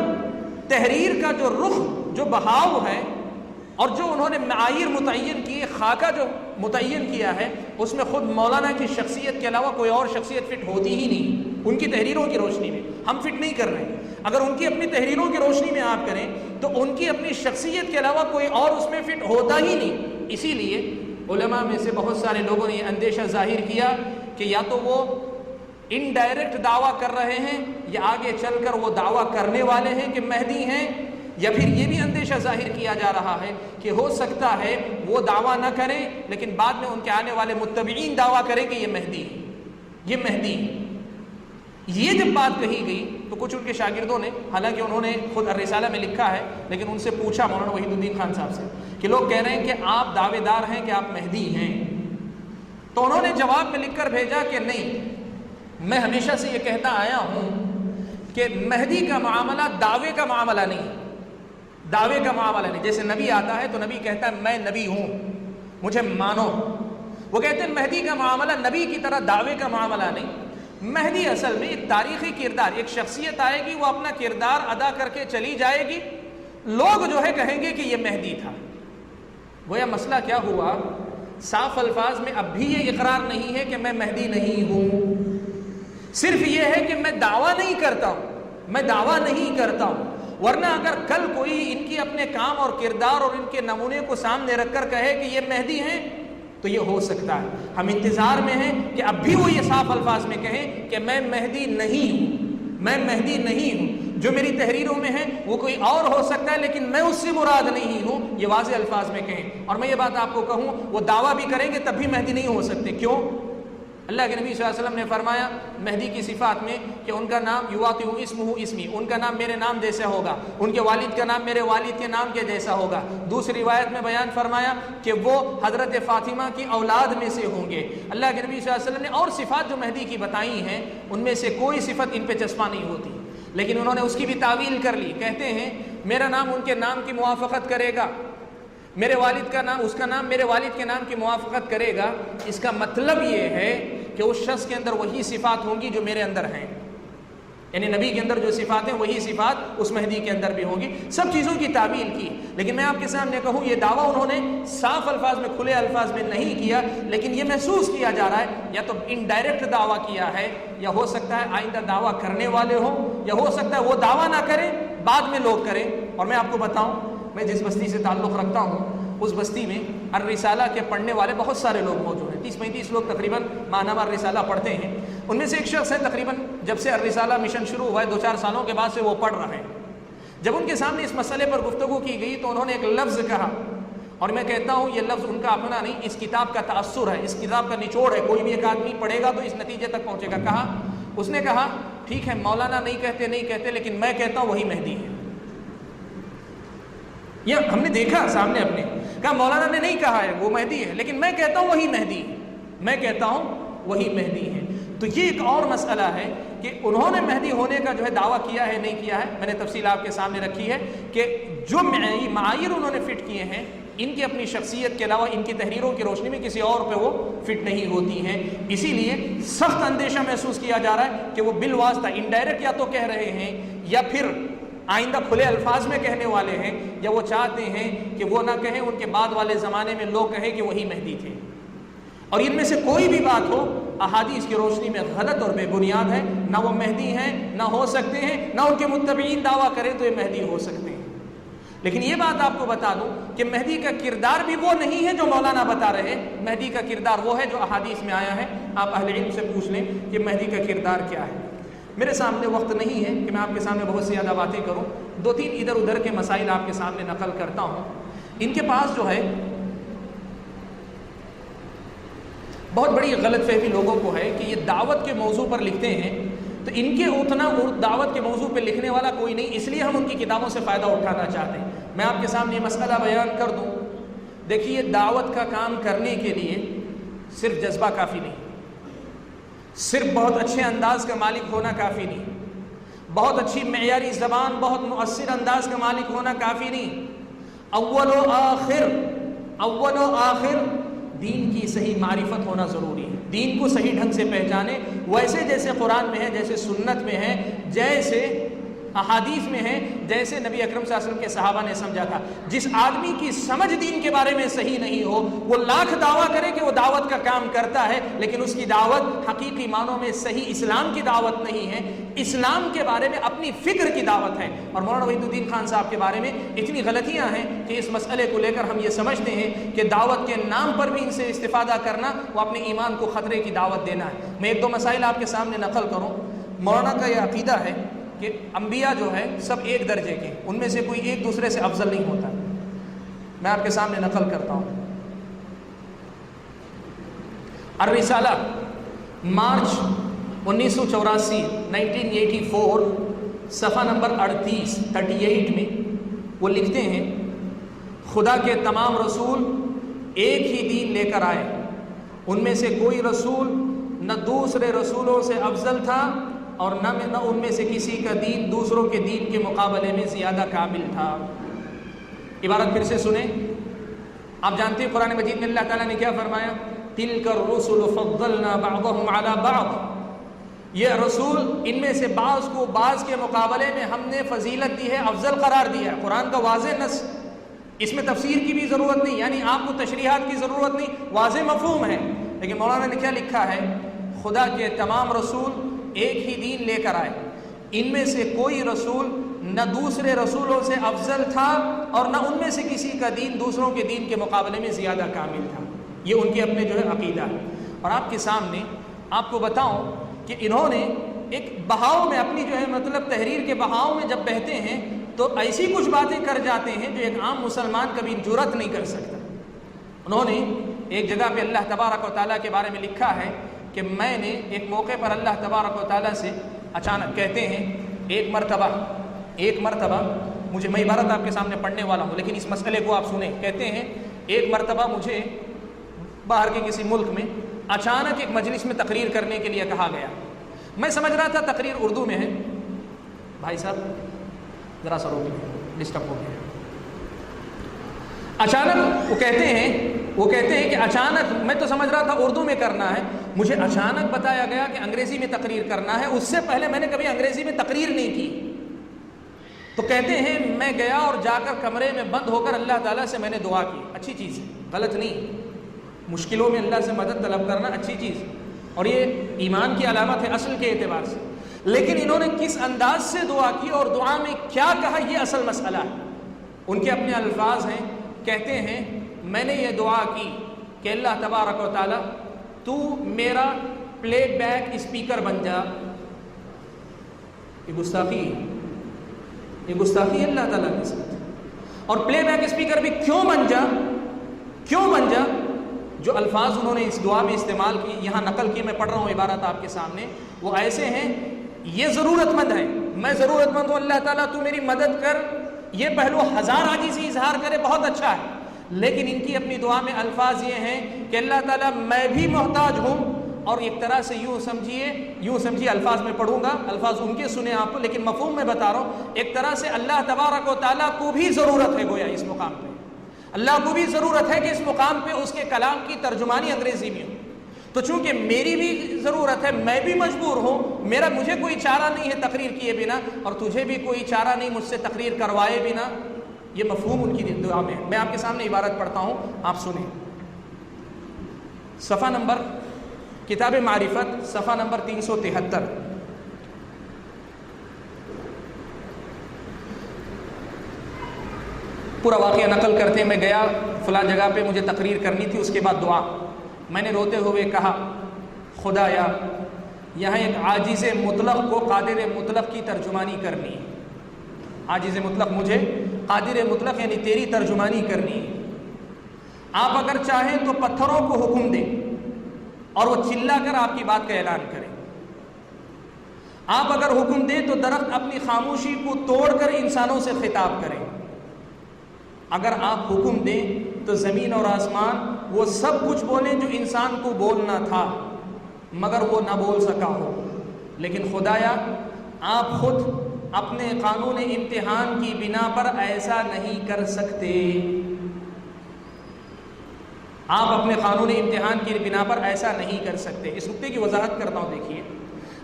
تحریر کا جو رخ، جو بہاؤ ہے، اور جو انہوں نے معایر متعین کیے، خاکہ جو متعین کیا ہے، اس میں خود مولانا کی شخصیت کے علاوہ کوئی اور شخصیت فٹ ہوتی ہی نہیں. ان کی تحریروں کی روشنی میں ہم فٹ نہیں کر رہے ہیں. اگر ان کی اپنی تحریروں کی روشنی میں آپ کریں تو ان کی اپنی شخصیت کے علاوہ کوئی اور اس میں فٹ ہوتا ہی نہیں. اسی لیے علماء میں سے بہت سارے لوگوں نے یہ اندیشہ ظاہر کیا کہ یا تو وہ انڈائریکٹ دعویٰ کر رہے ہیں یا آگے چل کر وہ دعویٰ کرنے والے ہیں کہ مہدی ہیں، یا پھر یہ بھی اندیشہ ظاہر کیا جا رہا ہے کہ ہو سکتا ہے وہ دعویٰ نہ کریں لیکن بعد میں ان کے آنے والے متبعین دعویٰ کریں کہ یہ مہدی ہے، یہ مہدی ہے. یہ جب بات کہی گئی تو کچھ ان کے شاگردوں نے، حالانکہ انہوں نے خود الرسالہ میں لکھا ہے، لیکن ان سے پوچھا مولانا وحید الدین خان صاحب سے کہ لوگ کہہ رہے ہیں کہ آپ دعوے دار ہیں کہ آپ مہدی ہیں. تو انہوں نے جواب میں لکھ کر بھیجا کہ نہیں، میں ہمیشہ سے یہ کہتا آیا ہوں کہ مہدی کا معاملہ دعوے کا معاملہ نہیں، دعوے کا معاملہ نہیں. جیسے نبی آتا ہے تو نبی کہتا ہے میں نبی ہوں، مجھے مانو. وہ کہتے ہیں مہدی کا معاملہ نبی کی طرح دعوے کا معاملہ نہیں. مہدی اصل میں ایک تاریخی کردار، ایک شخصیت آئے گی، وہ اپنا کردار ادا کر کے چلی جائے گی، لوگ جو ہے کہیں گے کہ یہ مہدی تھا. گویا مسئلہ کیا ہوا، صاف الفاظ میں اب بھی یہ اقرار نہیں ہے کہ میں مہدی نہیں ہوں، صرف یہ ہے کہ میں دعویٰ نہیں کرتا ہوں، میں دعویٰ نہیں کرتا ہوں. ورنہ اگر کل کوئی ان کی اپنے کام اور کردار اور ان کے نمونے کو سامنے رکھ کر کہے کہ یہ مہدی ہیں تو یہ ہو سکتا ہے. ہم انتظار میں ہیں کہ اب بھی وہ یہ صاف الفاظ میں کہیں کہ میں مہدی نہیں ہوں، میں مہدی نہیں ہوں. جو میری تحریروں میں ہے وہ کوئی اور ہو سکتا ہے لیکن میں اس سے مراد نہیں ہوں، یہ واضح الفاظ میں کہیں. اور میں یہ بات آپ کو کہوں، وہ دعویٰ بھی کریں گے تب بھی مہدی نہیں ہو سکتے. کیوں؟ اللہ کے نبی صلی اللہ علیہ وسلم نے فرمایا مہدی کی صفات میں کہ ان کا نام یواطئ اسمہ اسمی، ان کا نام میرے نام جیسا ہوگا، ان کے والد کا نام میرے والد کے نام کے جیسا ہوگا. دوسری روایت میں بیان فرمایا کہ وہ حضرت فاطمہ کی اولاد میں سے ہوں گے. اللہ کے نبی صلی اللہ علیہ وسلم نے اور صفات جو مہدی کی بتائی ہیں ان میں سے کوئی صفت ان پہ چسپاں نہیں ہوتی، لیکن انہوں نے اس کی بھی تعویل کر لی. کہتے ہیں میرا نام ان کے نام کی موافقت کرے گا، میرے والد کا نام اس کا نام میرے والد کے نام کی موافقت کرے گا. اس کا مطلب یہ ہے کہ اس شخص کے اندر وہی صفات ہوں گی جو میرے اندر ہیں، یعنی نبی کے اندر جو صفات ہیں وہی صفات اس مہدی کے اندر بھی ہوں گی. سب چیزوں کی تعویل کی. لیکن میں آپ کے سامنے کہوں یہ دعویٰ انہوں نے صاف الفاظ میں کھلے الفاظ میں نہیں کیا، لیکن یہ محسوس کیا جا رہا ہے یا تو انڈائریکٹ دعویٰ کیا ہے، یا ہو سکتا ہے آئندہ دعویٰ کرنے والے ہوں، یا ہو سکتا ہے وہ دعویٰ نہ کریں بعد میں لوگ کریں. اور میں آپ کو بتاؤں، میں جس بستی سے تعلق رکھتا ہوں اس بستی میں الرسالہ کے پڑھنے والے بہت سارے لوگ موجود ہیں. 30-35 لوگ تقریباً ماہنامہ الرسالہ پڑھتے ہیں. ان میں سے ایک شخص ہے تقریباً جب سے الرسالہ مشن شروع ہوا ہے 2-4 سالوں کے بعد سے وہ پڑھ رہے ہیں. جب ان کے سامنے اس مسئلے پر گفتگو کی گئی تو انہوں نے ایک لفظ کہا، اور میں کہتا ہوں یہ لفظ ان کا اپنا نہیں، اس کتاب کا تأثر ہے، اس کتاب کا نچوڑ ہے. کوئی بھی ایک آدمی پڑھے گا تو اس نتیجے تک پہنچے گا. اس نے کہا ٹھیک ہے مولانا نہیں کہتے لیکن میں کہتا ہوں وہی مہدی ہے. یہ ہم نے دیکھا سامنے اپنے، کہا مولانا نے نہیں کہا ہے وہ مہدی ہے لیکن میں کہتا ہوں وہی مہدی ہے، میں کہتا ہوں وہی مہدی ہے. تو یہ ایک اور مسئلہ ہے کہ انہوں نے مہدی ہونے کا جو ہے دعویٰ کیا ہے نہیں کیا ہے. میں نے تفصیل آپ کے سامنے رکھی ہے کہ جو معایر انہوں نے فٹ کیے ہیں ان کی اپنی شخصیت کے علاوہ ان کی تحریروں کی روشنی میں کسی اور پہ وہ فٹ نہیں ہوتی ہیں. اسی لیے سخت اندیشہ محسوس کیا جا رہا ہے کہ وہ بالواسطہ انڈائریکٹ یا تو کہہ رہے ہیں یا پھر آئندہ کھلے الفاظ میں کہنے والے ہیں، یا وہ چاہتے ہیں کہ وہ نہ کہیں ان کے بعد والے زمانے میں لوگ کہیں کہ وہی مہدی تھے. اور ان میں سے کوئی بھی بات ہو احادیث کی روشنی میں غلط اور بے بنیاد ہے. نہ وہ مہدی ہیں، نہ ہو سکتے ہیں، نہ ان کے متبعین دعویٰ کریں تو یہ مہدی ہو سکتے ہیں. لیکن یہ بات آپ کو بتا دوں کہ مہدی کا کردار بھی وہ نہیں ہے جو مولانا بتا رہے. مہدی کا کردار وہ ہے جو احادیث میں آیا ہے. آپ اہل علم سے پوچھ لیں کہ مہدی کا کردار کیا ہے. میرے سامنے وقت نہیں ہے کہ میں آپ کے سامنے بہت سی زیادہ باتیں کروں. 2-3 ادھر ادھر کے مسائل آپ کے سامنے نقل کرتا ہوں. ان کے پاس جو ہے بہت بڑی غلط فہمی لوگوں کو ہے کہ یہ دعوت کے موضوع پر لکھتے ہیں تو ان کے اتنا دعوت کے موضوع پہ لکھنے والا کوئی نہیں، اس لیے ہم ان کی کتابوں سے فائدہ اٹھانا چاہتے ہیں. میں آپ کے سامنے یہ مسئلہ بیان کر دوں. دیکھیے دعوت کا کام کرنے کے لیے صرف جذبہ کافی نہیں، صرف بہت اچھے انداز کا مالک ہونا کافی نہیں، بہت اچھی معیاری زبان، بہت مؤثر انداز کا مالک ہونا کافی نہیں. اول و آخر دین کی صحیح معرفت ہونا ضروری ہے. دین کو صحیح ڈھنگ سے پہچانے، ویسے جیسے قرآن میں ہے، جیسے سنت میں ہے، جیسے احادیث میں ہے، جیسے نبی اکرم صلی اللہ علیہ وسلم کے صحابہ نے سمجھا تھا. جس آدمی کی سمجھ دین کے بارے میں صحیح نہیں ہو وہ لاکھ دعویٰ کرے کہ وہ دعوت کا کام کرتا ہے، لیکن اس کی دعوت حقیقی معنوں میں صحیح اسلام کی دعوت نہیں ہے، اسلام کے بارے میں اپنی فکر کی دعوت ہے. اور مولانا وحید الدین خان صاحب کے بارے میں اتنی غلطیاں ہیں کہ اس مسئلے کو لے کر ہم یہ سمجھتے ہیں کہ دعوت کے نام پر بھی ان سے استفادہ کرنا وہ اپنے ایمان کو خطرے کی دعوت دینا ہے. میں 1-2 مسائل آپ کے سامنے نقل کروں. مولانا کا یہ عقیدہ ہے کہ انبیاء جو ہے سب ایک درجے کے، ان میں سے کوئی ایک دوسرے سے افضل نہیں ہوتا. میں آپ کے سامنے نقل کرتا ہوں. الرسالہ مارچ 1984 1984 صفحہ نمبر 38 میں وہ لکھتے ہیں خدا کے تمام رسول ایک ہی دین لے کر آئے، ان میں سے کوئی رسول نہ دوسرے رسولوں سے افضل تھا اور نہ ان میں سے کسی کا دین دوسروں کے دین کے مقابلے میں زیادہ کامل تھا. عبارت پھر سے سنیں. آپ جانتے ہیں قرآن مجید میں اللہ تعالیٰ نے کیا فرمایا؟ تِلْكَ الرُّسُلُ فَضَّلْنَا بَعْضَهُمْ عَلَى بَعْضٍ. یہ رسول ان میں سے بعض کو بعض کے مقابلے میں ہم نے فضیلت دی ہے، افضل قرار دیا ہے. قرآن کا واضح نص، اس میں تفسیر کی بھی ضرورت نہیں، یعنی آپ کو تشریحات کی ضرورت نہیں، واضح مفہوم ہے. لیکن مولانا نے کیا لکھا ہے؟ خدا کے تمام رسول ایک ہی دین لے کر آئے، ان میں سے کوئی رسول نہ دوسرے رسولوں سے افضل تھا اور نہ ان میں سے کسی کا دین دوسروں کے دین کے مقابلے میں زیادہ کامل تھا. یہ ان کے اپنے جو ہے عقیدہ ہے۔ اور آپ کے سامنے آپ کو بتاؤں کہ انہوں نے ایک بہاؤ میں اپنی جو ہے مطلب تحریر کے بہاؤ میں جب بہتے ہیں تو ایسی کچھ باتیں کر جاتے ہیں جو ایک عام مسلمان کبھی جرأت نہیں کر سکتا۔ انہوں نے ایک جگہ پہ اللہ تبارک و تعالیٰ کے بارے میں لکھا ہے کہ میں نے ایک موقع پر اللہ تبارک و تعالیٰ سے اچانک کہتے ہیں ایک مرتبہ مجھے، میں عبارت آپ کے سامنے پڑھنے والا ہوں لیکن اس مسئلے کو آپ سنیں، کہتے ہیں ایک مرتبہ مجھے باہر کے کسی ملک میں اچانک ایک مجلس میں تقریر کرنے کے لیے کہا گیا۔ میں سمجھ رہا تھا تقریر اردو میں ہے، بھائی صاحب ذرا سا روکیں، ڈسٹرب ہو گیا۔ اچانک وہ کہتے ہیں کہ اچانک میں تو سمجھ رہا تھا اردو میں کرنا ہے، مجھے اچانک بتایا گیا کہ انگریزی میں تقریر کرنا ہے، اس سے پہلے میں نے کبھی انگریزی میں تقریر نہیں کی۔ تو کہتے ہیں میں گیا اور جا کر کمرے میں بند ہو کر اللہ تعالیٰ سے میں نے دعا کی۔ اچھی چیز ہے، غلط نہیں، مشکلوں میں اللہ سے مدد طلب کرنا اچھی چیز اور یہ ایمان کی علامت ہے اصل کے اعتبار سے، لیکن انہوں نے کس انداز سے دعا کی اور دعا میں کیا کہا یہ اصل مسئلہ ہے۔ ان کے اپنے الفاظ ہیں، کہتے ہیں میں نے یہ دعا کی کہ اللہ تبارک و تعالیٰ تو میرا پلے بیک اسپیکر بن جا۔ یہ گستاخی ہے اللہ تعالیٰ کے ساتھ۔ اور پلے بیک اسپیکر بھی کیوں بن جا؟ جو الفاظ انہوں نے اس دعا میں استعمال کی، یہاں نقل کی، میں پڑھ رہا ہوں عبارت آپ کے سامنے، وہ ایسے ہیں، یہ ضرورت مند ہے، میں ضرورت مند ہوں، اللہ تعالیٰ تو میری مدد کر۔ یہ پہلو ہزار عاجزی اظہار کرے بہت اچھا ہے، لیکن ان کی اپنی دعا میں الفاظ یہ ہیں کہ اللہ تعالیٰ میں بھی محتاج ہوں، اور ایک طرح سے یوں سمجھیے الفاظ میں پڑھوں گا، الفاظ ان کے سنیں آپ کو، لیکن مفہوم میں بتا رہا ہوں، ایک طرح سے اللہ تبارک و تعالیٰ کو بھی ضرورت ہے، گویا اس مقام پہ اللہ کو بھی ضرورت ہے کہ اس مقام پہ اس کے کلام کی ترجمانی انگریزی میں ہو۔ تو چونکہ میری بھی ضرورت ہے، میں بھی مجبور ہوں، مجھے کوئی چارہ نہیں ہے تقریر کیے بنا، اور تجھے بھی کوئی چارہ نہیں مجھ سے تقریر کروائے بنا، یہ مفہوم ان کی دعا میں ہے۔ میں آپ کے سامنے عبارت پڑھتا ہوں، آپ سنیں۔ صفحہ نمبر، کتاب معرفت، صفحہ نمبر 373۔ پورا واقعہ نقل کرتے ہیں، میں گیا فلاں جگہ پہ، مجھے تقریر کرنی تھی، اس کے بعد دعا، میں نے روتے ہوئے کہا خدایا یہاں ایک عاجز مطلق کو قادر مطلق کی ترجمانی کرنی ہے، عاجز مطلق مجھے قادر مطلق یعنی تیری ترجمانی کرنی ہے۔ آپ اگر چاہیں تو پتھروں کو حکم دیں اور وہ چلا کر آپ کی بات کا اعلان کریں، آپ اگر حکم دیں تو درخت اپنی خاموشی کو توڑ کر انسانوں سے خطاب کریں، اگر آپ حکم دیں تو زمین اور آسمان وہ سب کچھ بولیں جو انسان کو بولنا تھا مگر وہ نہ بول سکا ہو، لیکن خدایا آپ خود اپنے قانون امتحان کی بنا پر ایسا نہیں کر سکتے، آپ اپنے قانون امتحان کی بنا پر ایسا نہیں کر سکتے۔ اس نقطے کی وضاحت کرتا ہوں، دیکھیے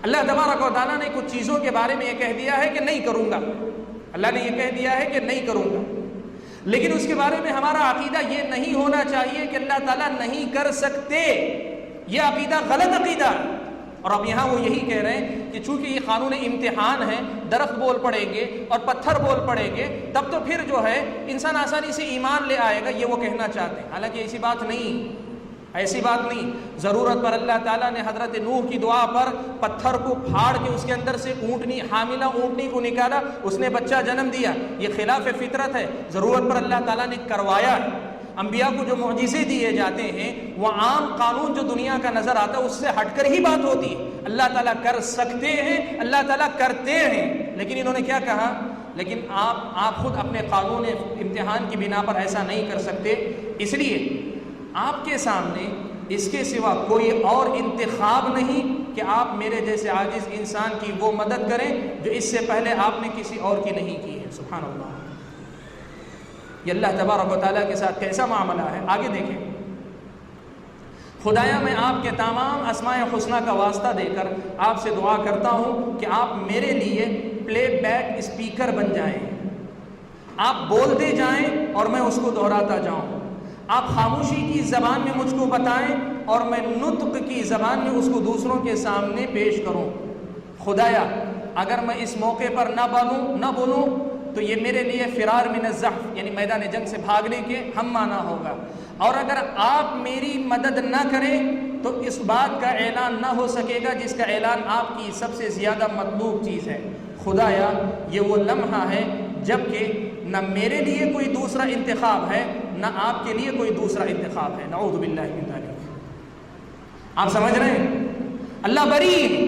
اللہ تبارک و تعالیٰ نے کچھ چیزوں کے بارے میں یہ کہہ دیا ہے کہ نہیں کروں گا، اللہ نے یہ کہہ دیا ہے کہ نہیں کروں گا، لیکن اس کے بارے میں ہمارا عقیدہ یہ نہیں ہونا چاہیے کہ اللہ تعالیٰ نہیں کر سکتے، یہ عقیدہ غلط عقیدہ ہے۔ اور اب یہاں وہ یہی کہہ رہے ہیں کہ چونکہ یہ قانون امتحان ہے، درخت بول پڑیں گے اور پتھر بول پڑیں گے، تب تو پھر جو ہے انسان آسانی سے ایمان لے آئے گا، یہ وہ کہنا چاہتے ہیں، حالانکہ ایسی بات نہیں، ضرورت پر اللہ تعالیٰ نے حضرت نوح کی دعا پر پتھر کو پھاڑ کے اس کے اندر سے حاملہ اونٹنی کو نکالا، اس نے بچہ جنم دیا، یہ خلاف فطرت ہے، ضرورت پر اللہ تعالیٰ نے کروایا ہے۔ انبیاء کو جو معجزے دیے جاتے ہیں وہ عام قانون جو دنیا کا نظر آتا ہے اس سے ہٹ کر ہی بات ہوتی ہے، اللہ تعالیٰ کر سکتے ہیں، اللہ تعالیٰ کرتے ہیں، لیکن انہوں نے کیا کہا، لیکن آپ خود اپنے قانون امتحان کی بنا پر ایسا نہیں کر سکتے، اس لیے آپ کے سامنے اس کے سوا کوئی اور انتخاب نہیں کہ آپ میرے جیسے عاجز انسان کی وہ مدد کریں جو اس سے پہلے آپ نے کسی اور کی نہیں کی ہے۔ سبحان اللہ، یہ اللہ تبارک و تعالیٰ کے ساتھ کیسا معاملہ ہے۔ آگے دیکھیں، خدایا میں آپ کے تمام اسماء حسنہ کا واسطہ دے کر آپ سے دعا کرتا ہوں کہ آپ میرے لیے پلے بیک اسپیکر بن جائیں، آپ بولتے جائیں اور میں اس کو دہراتا جاؤں، آپ خاموشی کی زبان میں مجھ کو بتائیں اور میں نطق کی زبان میں اس کو دوسروں کے سامنے پیش کروں۔ خدایا اگر میں اس موقع پر نہ بولوں تو یہ میرے لیے فرار من الزحف یعنی میدان جنگ سے بھاگنے کے ہم معنی ہوگا، اور اگر آپ میری مدد نہ کریں تو اس بات کا اعلان نہ ہو سکے گا جس کا اعلان آپ کی سب سے زیادہ مطلوب چیز ہے۔ خدایا یہ وہ لمحہ ہے جب کہ نہ میرے لیے کوئی دوسرا انتخاب ہے نہ آپ کے لیے کوئی دوسرا انتخاب ہے، نعوذ باللہ من ذالک۔ آپ سمجھ رہے ہیں؟ اللہ بری ہے،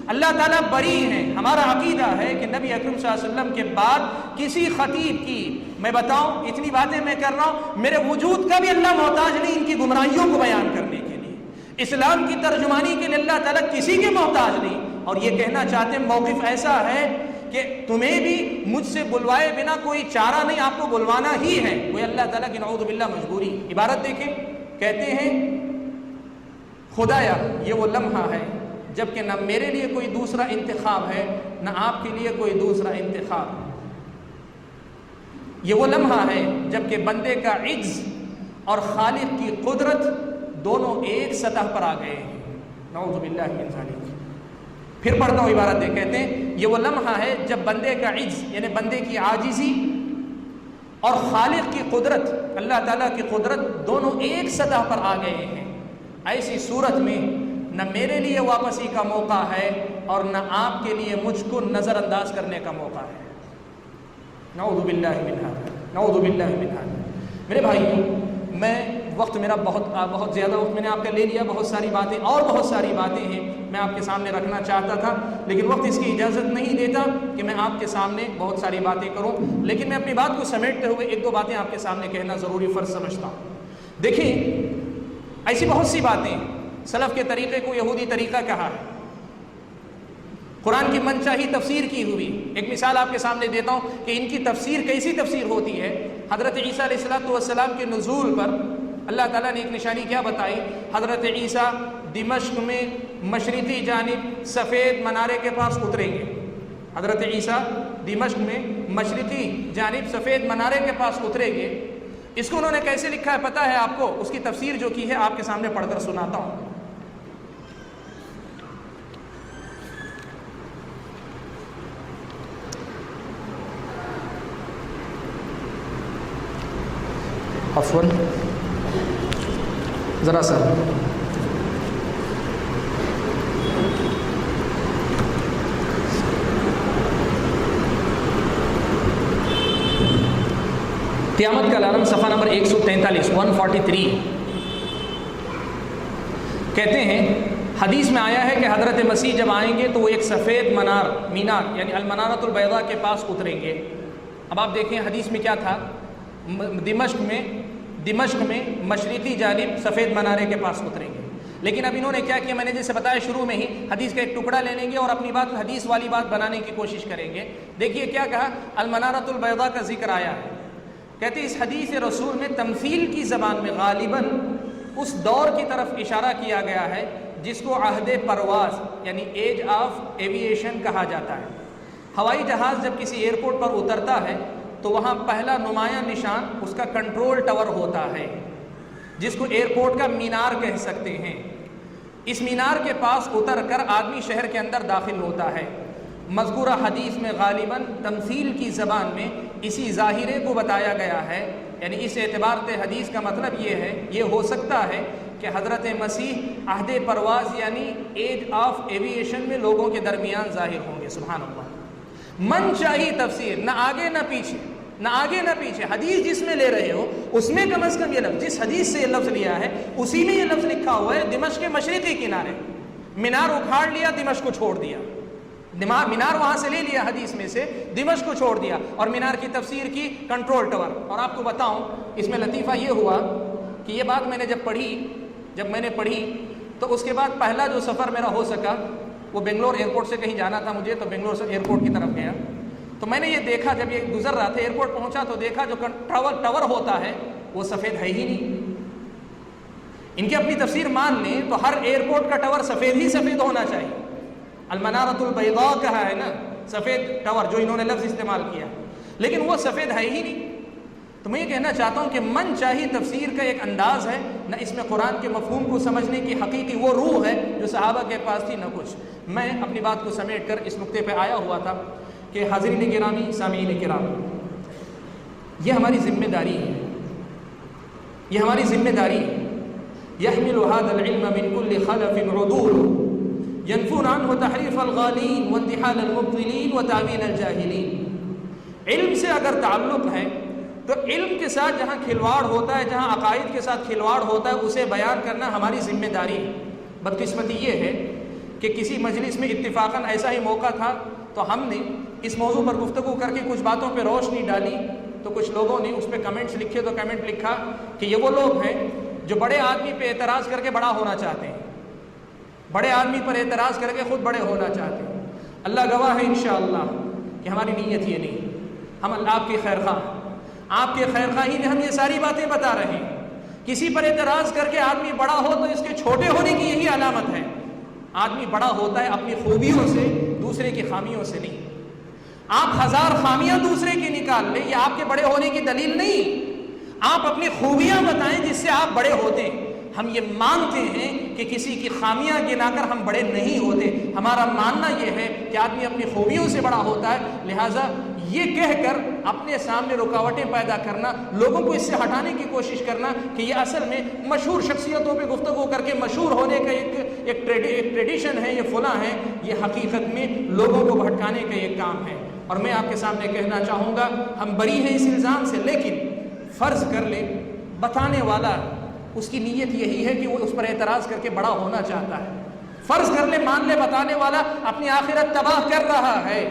اللہ تعالیٰ بری ہیں۔ ہمارا عقیدہ ہے کہ نبی اکرم صلی اللہ علیہ وسلم کے بعد کسی خطیب کی، میں بتاؤں اتنی باتیں میں کر رہا ہوں، میرے وجود کا بھی اللہ محتاج نہیں ان کی گمراہیوں کو بیان کرنے کے لیے، اسلام کی ترجمانی کے لیے اللہ تعالیٰ کسی کے محتاج نہیں۔ اور یہ کہنا چاہتے ہیں موقف ایسا ہے کہ تمہیں بھی مجھ سے بلوائے بنا کوئی چارہ نہیں، آپ کو بلوانا ہی ہے، وہ اللہ تعالیٰ کی نعوذ باللہ مجبوری۔ عبارت دیکھیں، کہتے ہیں خدایا یہ وہ لمحہ ہے جب کہ نہ میرے لیے کوئی دوسرا انتخاب ہے نہ آپ کے لیے کوئی دوسرا انتخاب۔ یہ وہ لمحہ ہے جب کہ بندے کا عجز اور خالق کی قدرت دونوں ایک سطح پر آ گئے ہیں، نعوذ باللہ من ذالک۔ پھر پڑھتا ہوں عبارت دے، کہتے ہیں یہ وہ لمحہ ہے جب بندے کا عجز یعنی بندے کی عاجزی اور خالق کی قدرت اللہ تعالیٰ کی قدرت دونوں ایک سطح پر آ گئے ہیں۔ ایسی صورت میں نہ میرے لیے واپسی کا موقع ہے اور نہ آپ کے لیے مجھ کو نظر انداز کرنے کا موقع ہے، نعوذ باللہ من ذالک، نعوذ باللہ من ذالک۔ میرے بھائیو، میں وقت میرا بہت زیادہ وقت میں نے آپ کا لے لیا، بہت ساری باتیں اور بہت ساری باتیں ہیں میں آپ کے سامنے رکھنا چاہتا تھا، لیکن وقت اس کی اجازت نہیں دیتا کہ میں آپ کے سامنے بہت ساری باتیں کروں، لیکن میں اپنی بات کو سمیٹتے ہوئے ایک دو باتیں آپ کے سامنے کہنا ضروری فرض سمجھتا ہوں۔ دیکھیں ایسی بہت سی باتیں، سلف کے طریقے کو یہودی طریقہ کہا ہے، قرآن کی من چاہی تفسیر کی ہوئی۔ ایک مثال آپ کے سامنے دیتا ہوں کہ ان کی تفسیر کیسی تفسیر ہوتی ہے۔ حضرت عیسیٰ علیہ السلام کے نزول پر اللہ تعالیٰ نے ایک نشانی کیا بتائی؟ حضرت عیسیٰ دمشق میں مشرقی جانب سفید منارے کے پاس اتریں گے۔ حضرت عیسیٰ دمشق میں مشرقی جانب سفید منارے کے پاس اتریں گے۔ اس کو انہوں نے کیسے لکھا ہے پتہ ہے آپ کو؟ اس کی تفسیر جو کی ہے آپ کے سامنے پڑھ کر سناتا ہوں۔ عفواً ذرا سا قیامت کا الارم صفحہ نمبر 143 143 کہتے ہیں حدیث میں آیا ہے کہ حضرت مسیح جب آئیں گے تو وہ ایک سفید مینار یعنی المنارۃ البیضاء کے پاس اتریں گے۔ اب آپ دیکھیں حدیث میں کیا تھا، دمشق میں مشرقی جانب سفید منارے کے پاس اتریں گے، لیکن اب انہوں نے کیا کیا، میں نے جیسے بتایا شروع میں ہی، حدیث کا ایک ٹکڑا لے لیں گے اور اپنی بات حدیث والی بات بنانے کی کوشش کریں گے۔ دیکھیے کیا کہا، المنارۃ البیضاء کا ذکر آیا ہے، کہتے ہیں اس حدیث رسول میں تمثیل کی زبان میں غالباً اس دور کی طرف اشارہ کیا گیا ہے جس کو عہد پرواز یعنی ایج آف ایوییشن کہا جاتا ہے۔ ہوائی جہاز جب کسی ایئرپورٹ پر اترتا ہے تو وہاں پہلا نمایاں نشان اس کا کنٹرول ٹاور ہوتا ہے جس کو ایئرپورٹ کا مینار کہہ سکتے ہیں۔ اس مینار کے پاس اتر کر آدمی شہر کے اندر داخل ہوتا ہے۔ مذکورہ حدیث میں غالباً تمثیل کی زبان میں اسی ظاہرے کو بتایا گیا ہے، یعنی اس اعتبار سے حدیث کا مطلب یہ ہو سکتا ہے کہ حضرت مسیح عہد پرواز یعنی ایج آف ایوییشن میں لوگوں کے درمیان ظاہر ہوں گے۔ سبحان اللہ، من چاہی تفسیر، نہ آگے نہ پیچھے، نہ آگے نہ پیچھے، حدیث جس میں لے رہے ہو اس میں کم از کم یہ لفظ، جس حدیث سے یہ لفظ لیا ہے اسی میں یہ لفظ لکھا ہوا ہے دمشق کے مشرقی کنارے۔ مینار اکھاڑ لیا، دمشق کو چھوڑ دیا، مینار وہاں سے لے لیا حدیث میں سے، دمشق کو چھوڑ دیا، اور مینار کی تفسیر کی کنٹرول ٹاور۔ اور آپ کو بتاؤں اس میں لطیفہ یہ ہوا کہ یہ بات میں نے جب میں نے پڑھی تو اس کے بعد پہلا جو سفر میرا ہو سکا وہ بنگلور ایئرپورٹ سے کہیں جانا تھا مجھے، تو بنگلور سے ایئرپورٹ کی طرف گیا تو میں نے یہ دیکھا، جب یہ گزر رہا تھا ایئرپورٹ پہنچا تو دیکھا جو ٹاور ہوتا ہے وہ سفید ہے ہی نہیں۔ ان کی اپنی تفسیر مان لیں تو ہر ایئرپورٹ کا ٹاور سفید ہی سفید ہونا چاہیے، المنارۃ البیضاء کہا ہے نا، سفید ٹاور جو انہوں نے لفظ استعمال کیا، لیکن وہ سفید ہے ہی نہیں۔ تو میں یہ کہنا چاہتا ہوں کہ من چاہی تفسیر کا ایک انداز ہے، نہ اس میں قرآن کے مفہوم کو سمجھنے کی حقیقی وہ روح ہے جو صحابہ کے پاس تھی، نہ کچھ۔ میں اپنی بات کو سمیٹ کر اس نقطے پہ آیا ہوا تھا کہ حاضرین گرامی، سامعین کرام، یہ ہماری ذمہ داری ہے، یہ ہماری ذمہ داری ہے۔ يحمل هذا العلم من كل خلف عدول ينفون عنه تحریف الغالین وانتحال المبطلین وتاویل الجاہلین۔ علم سے اگر تعلق ہے تو علم کے ساتھ جہاں کھلواڑ ہوتا ہے، جہاں عقائد کے ساتھ کھلواڑ ہوتا ہے، اسے بیان کرنا ہماری ذمہ داری ہے۔ بدقسمتی یہ ہے کہ کسی مجلس میں اتفاقاً ایسا ہی موقع تھا تو ہم نے اس موضوع پر گفتگو کر کے کچھ باتوں پہ روشنی ڈالی، تو کچھ لوگوں نے اس پہ کمنٹس لکھے، تو کمنٹ لکھا کہ یہ وہ لوگ ہیں جو بڑے آدمی پہ اعتراض کر کے بڑا ہونا چاہتے ہیں، بڑے آدمی پر اعتراض کر کے خود بڑے ہونا چاہتے ہیں۔ اللہ گواہ ہے انشاءاللہ کہ ہماری نیت یہ نہیں، ہم اللہ آپ کی خیر خواہ، آپ کے خیر خواہی میں ہم یہ ساری باتیں بتا رہے ہیں۔ کسی پر اعتراض کر کے آدمی بڑا ہو تو اس کے چھوٹے ہونے کی یہی علامت ہے۔ آدمی بڑا ہوتا ہے اپنی خوبیوں سے، دوسرے کی خامیوں سے نہیں۔ آپ 1000 خامیاں دوسرے کی نکال لیں، یہ آپ کے بڑے ہونے کی دلیل نہیں۔ آپ اپنی خوبیاں بتائیں جس سے آپ بڑے ہوتے ہیں۔ ہم یہ مانتے ہیں کہ کسی کی خامیاں گنا کر ہم بڑے نہیں ہوتے۔ ہمارا ماننا یہ ہے کہ آدمی اپنی خوبیوں سے بڑا ہوتا ہے، لہٰذا یہ کہہ کر اپنے سامنے رکاوٹیں پیدا کرنا، لوگوں کو اس سے ہٹانے کی کوشش کرنا کہ یہ اصل میں مشہور شخصیتوں پہ گفتگو کر کے مشہور ہونے کا ایک ٹریڈیشن ہے، یہ فلاں ہے، یہ حقیقت میں لوگوں کو بھٹکانے کا ایک کام ہے۔ اور میں آپ کے سامنے کہنا چاہوں گا، ہم بری ہیں اس الزام سے، لیکن فرض کر لیں بتانے والا اس کی نیت یہی ہے کہ وہ اس پر اعتراض کر کے بڑا ہونا چاہتا ہے۔ فرض کر لیں، مان لے بتانے والا اپنی آخرت تباہ کر رہا ہے،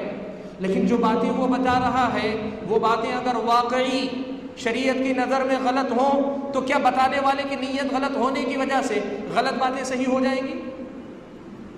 لیکن جو باتیں وہ بتا رہا ہے وہ باتیں اگر واقعی شریعت کی نظر میں غلط ہوں تو کیا بتانے والے کی نیت غلط ہونے کی وجہ سے غلط باتیں صحیح ہو جائیں گی؟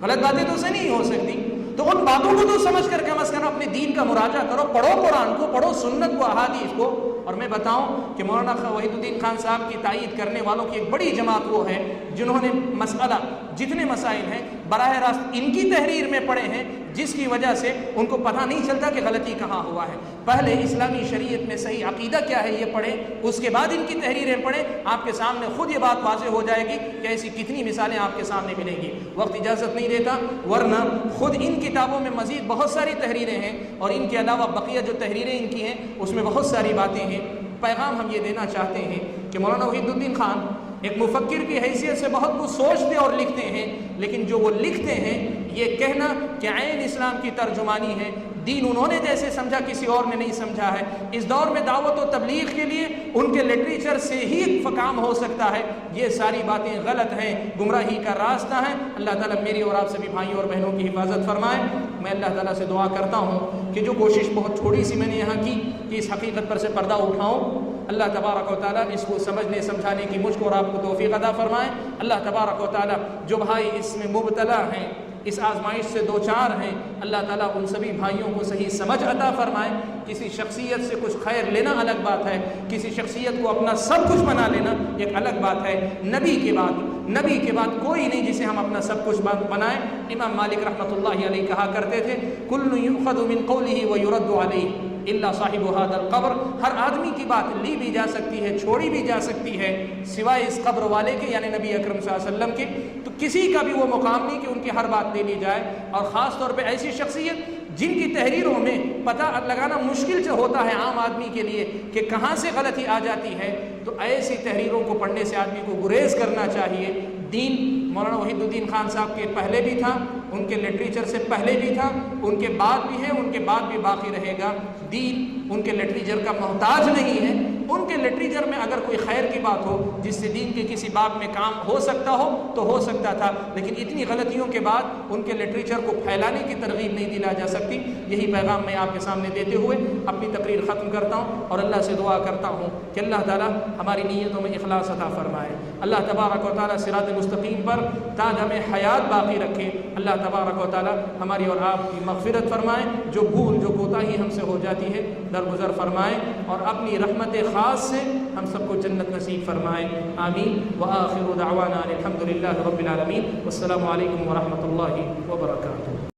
غلط باتیں تو صحیح نہیں ہو سکتی۔ تو ان باتوں کو تو سمجھ کر کم از کم اپنے دین کا مراجعہ کرو، پڑھو قرآن کو، پڑھو سنت کو، احادیث کو۔ اور میں بتاؤں کہ مولانا وحید الدین خان صاحب کی تائید کرنے والوں کی ایک بڑی جماعت وہ ہے جنہوں نے مسئلہ، جتنے مسائل ہیں براہ راست ان کی تحریر میں پڑھے ہیں، جس کی وجہ سے ان کو پتہ نہیں چلتا کہ غلطی کہاں ہوا ہے۔ پہلے اسلامی شریعت میں صحیح عقیدہ کیا ہے یہ پڑھیں، اس کے بعد ان کی تحریریں پڑھیں، آپ کے سامنے خود یہ بات واضح ہو جائے گی کہ ایسی کتنی مثالیں آپ کے سامنے ملیں گی۔ وقت اجازت نہیں دیتا، ورنہ خود ان کتابوں میں مزید بہت ساری تحریریں ہیں، اور ان کے علاوہ بقیہ جو تحریریں ان کی ہیں اس میں بہت ساری باتیں ہیں۔ پیغام ہم یہ دینا چاہتے ہیں کہ مولانا وحید الدین خان ایک مفکر کی حیثیت سے بہت کچھ سوچتے اور لکھتے ہیں، لیکن جو وہ لکھتے ہیں یہ کہنا کہ عین اسلام کی ترجمانی ہے، دین انہوں نے جیسے سمجھا کسی اور نے نہیں سمجھا ہے۔ اس دور میں دعوت و تبلیغ کے لیے ان کے لٹریچر سے ہی کام ہو سکتا ہے، یہ ساری باتیں غلط ہیں، گمراہی کا راستہ ہے۔ اللہ تعالیٰ میری اور آپ سبھی بھائیوں اور بہنوں کی حفاظت فرمائے۔ میں اللہ تعالیٰ سے دعا کرتا ہوں کہ جو کوشش بہت تھوڑی سی میں نے یہاں کی کہ اس حقیقت پر سے پردہ اٹھاؤں، اللہ تبارک و تعالیٰ اس کو سمجھنے سمجھانے کی مجھ کو اور آپ کو توفیق عطا فرمائے۔ اللہ تبارک و تعالیٰ جو بھائی اس میں مبتلا ہیں، اس آزمائش سے دوچار ہیں، اللہ تعالیٰ ان سبھی بھائیوں کو صحیح سمجھ عطا فرمائے۔ کسی شخصیت سے کچھ خیر لینا الگ بات ہے، کسی شخصیت کو اپنا سب کچھ بنا لینا ایک الگ بات ہے۔ نبی کے بعد کوئی نہیں جسے ہم اپنا سب کچھ بنائیں۔ امام مالک رحمۃ اللہ علیہ کہا کرتے تھے، کل یؤخذ من قولہ ویرد علیہ الا صاحب هذا القبر، ہر آدمی کی بات لی بھی جا سکتی ہے، چھوڑی بھی جا سکتی ہے، سوائے اس قبر والے کے یعنی نبی اکرم صلی اللہ علیہ وسلم کے۔ تو کسی کا بھی وہ مقام نہیں کہ ان کی ہر بات لے لی جائے، اور خاص طور پہ ایسی شخصیت جن کی تحریروں میں پتہ لگانا مشکل سے ہوتا ہے عام آدمی کے لیے کہ کہاں سے غلطی آ جاتی ہے، تو ایسی تحریروں کو پڑھنے سے آدمی کو گریز کرنا چاہیے۔ دین مولانا وحید الدین خان صاحب کے پہلے بھی تھا، ان کے لٹریچر سے پہلے بھی تھا، ان کے بعد بھی ہے، ان کے بعد بھی باقی رہے گا۔ دین ان کے لٹریچر کا محتاج نہیں ہے، ان کے لٹریچر میں اگر کوئی خیر کی بات ہو جس سے دین کے کسی باب میں کام ہو سکتا ہو تو ہو سکتا تھا، لیکن اتنی غلطیوں کے بعد ان کے لٹریچر کو پھیلانے کی ترغیب نہیں دلا جا سکتی۔ یہی پیغام میں آپ کے سامنے دیتے ہوئے اپنی تقریر ختم کرتا ہوں، اور اللہ سے دعا کرتا ہوں کہ اللہ تعالیٰ ہماری نیتوں میں اخلاص عطا فرمائے، اللہ تبارک و تعالیٰ صراط مستقیم پر تاج ہمیں حیات باقی رکھے، اللہ تبارک و تعالیٰ ہماری اور آپ کی مغفرت فرمائے، جو بھول جو کوتاہی ہم سے ہو جاتی ہے درگزر فرمائے، اور اپنی رحمت خاص سے ہم سب کو جنت نصیب فرمائے، آمین۔ وآخر دعوانا الحمد للہ رب العالمین، والسلام علیکم ورحمۃ اللہ وبرکاتہ۔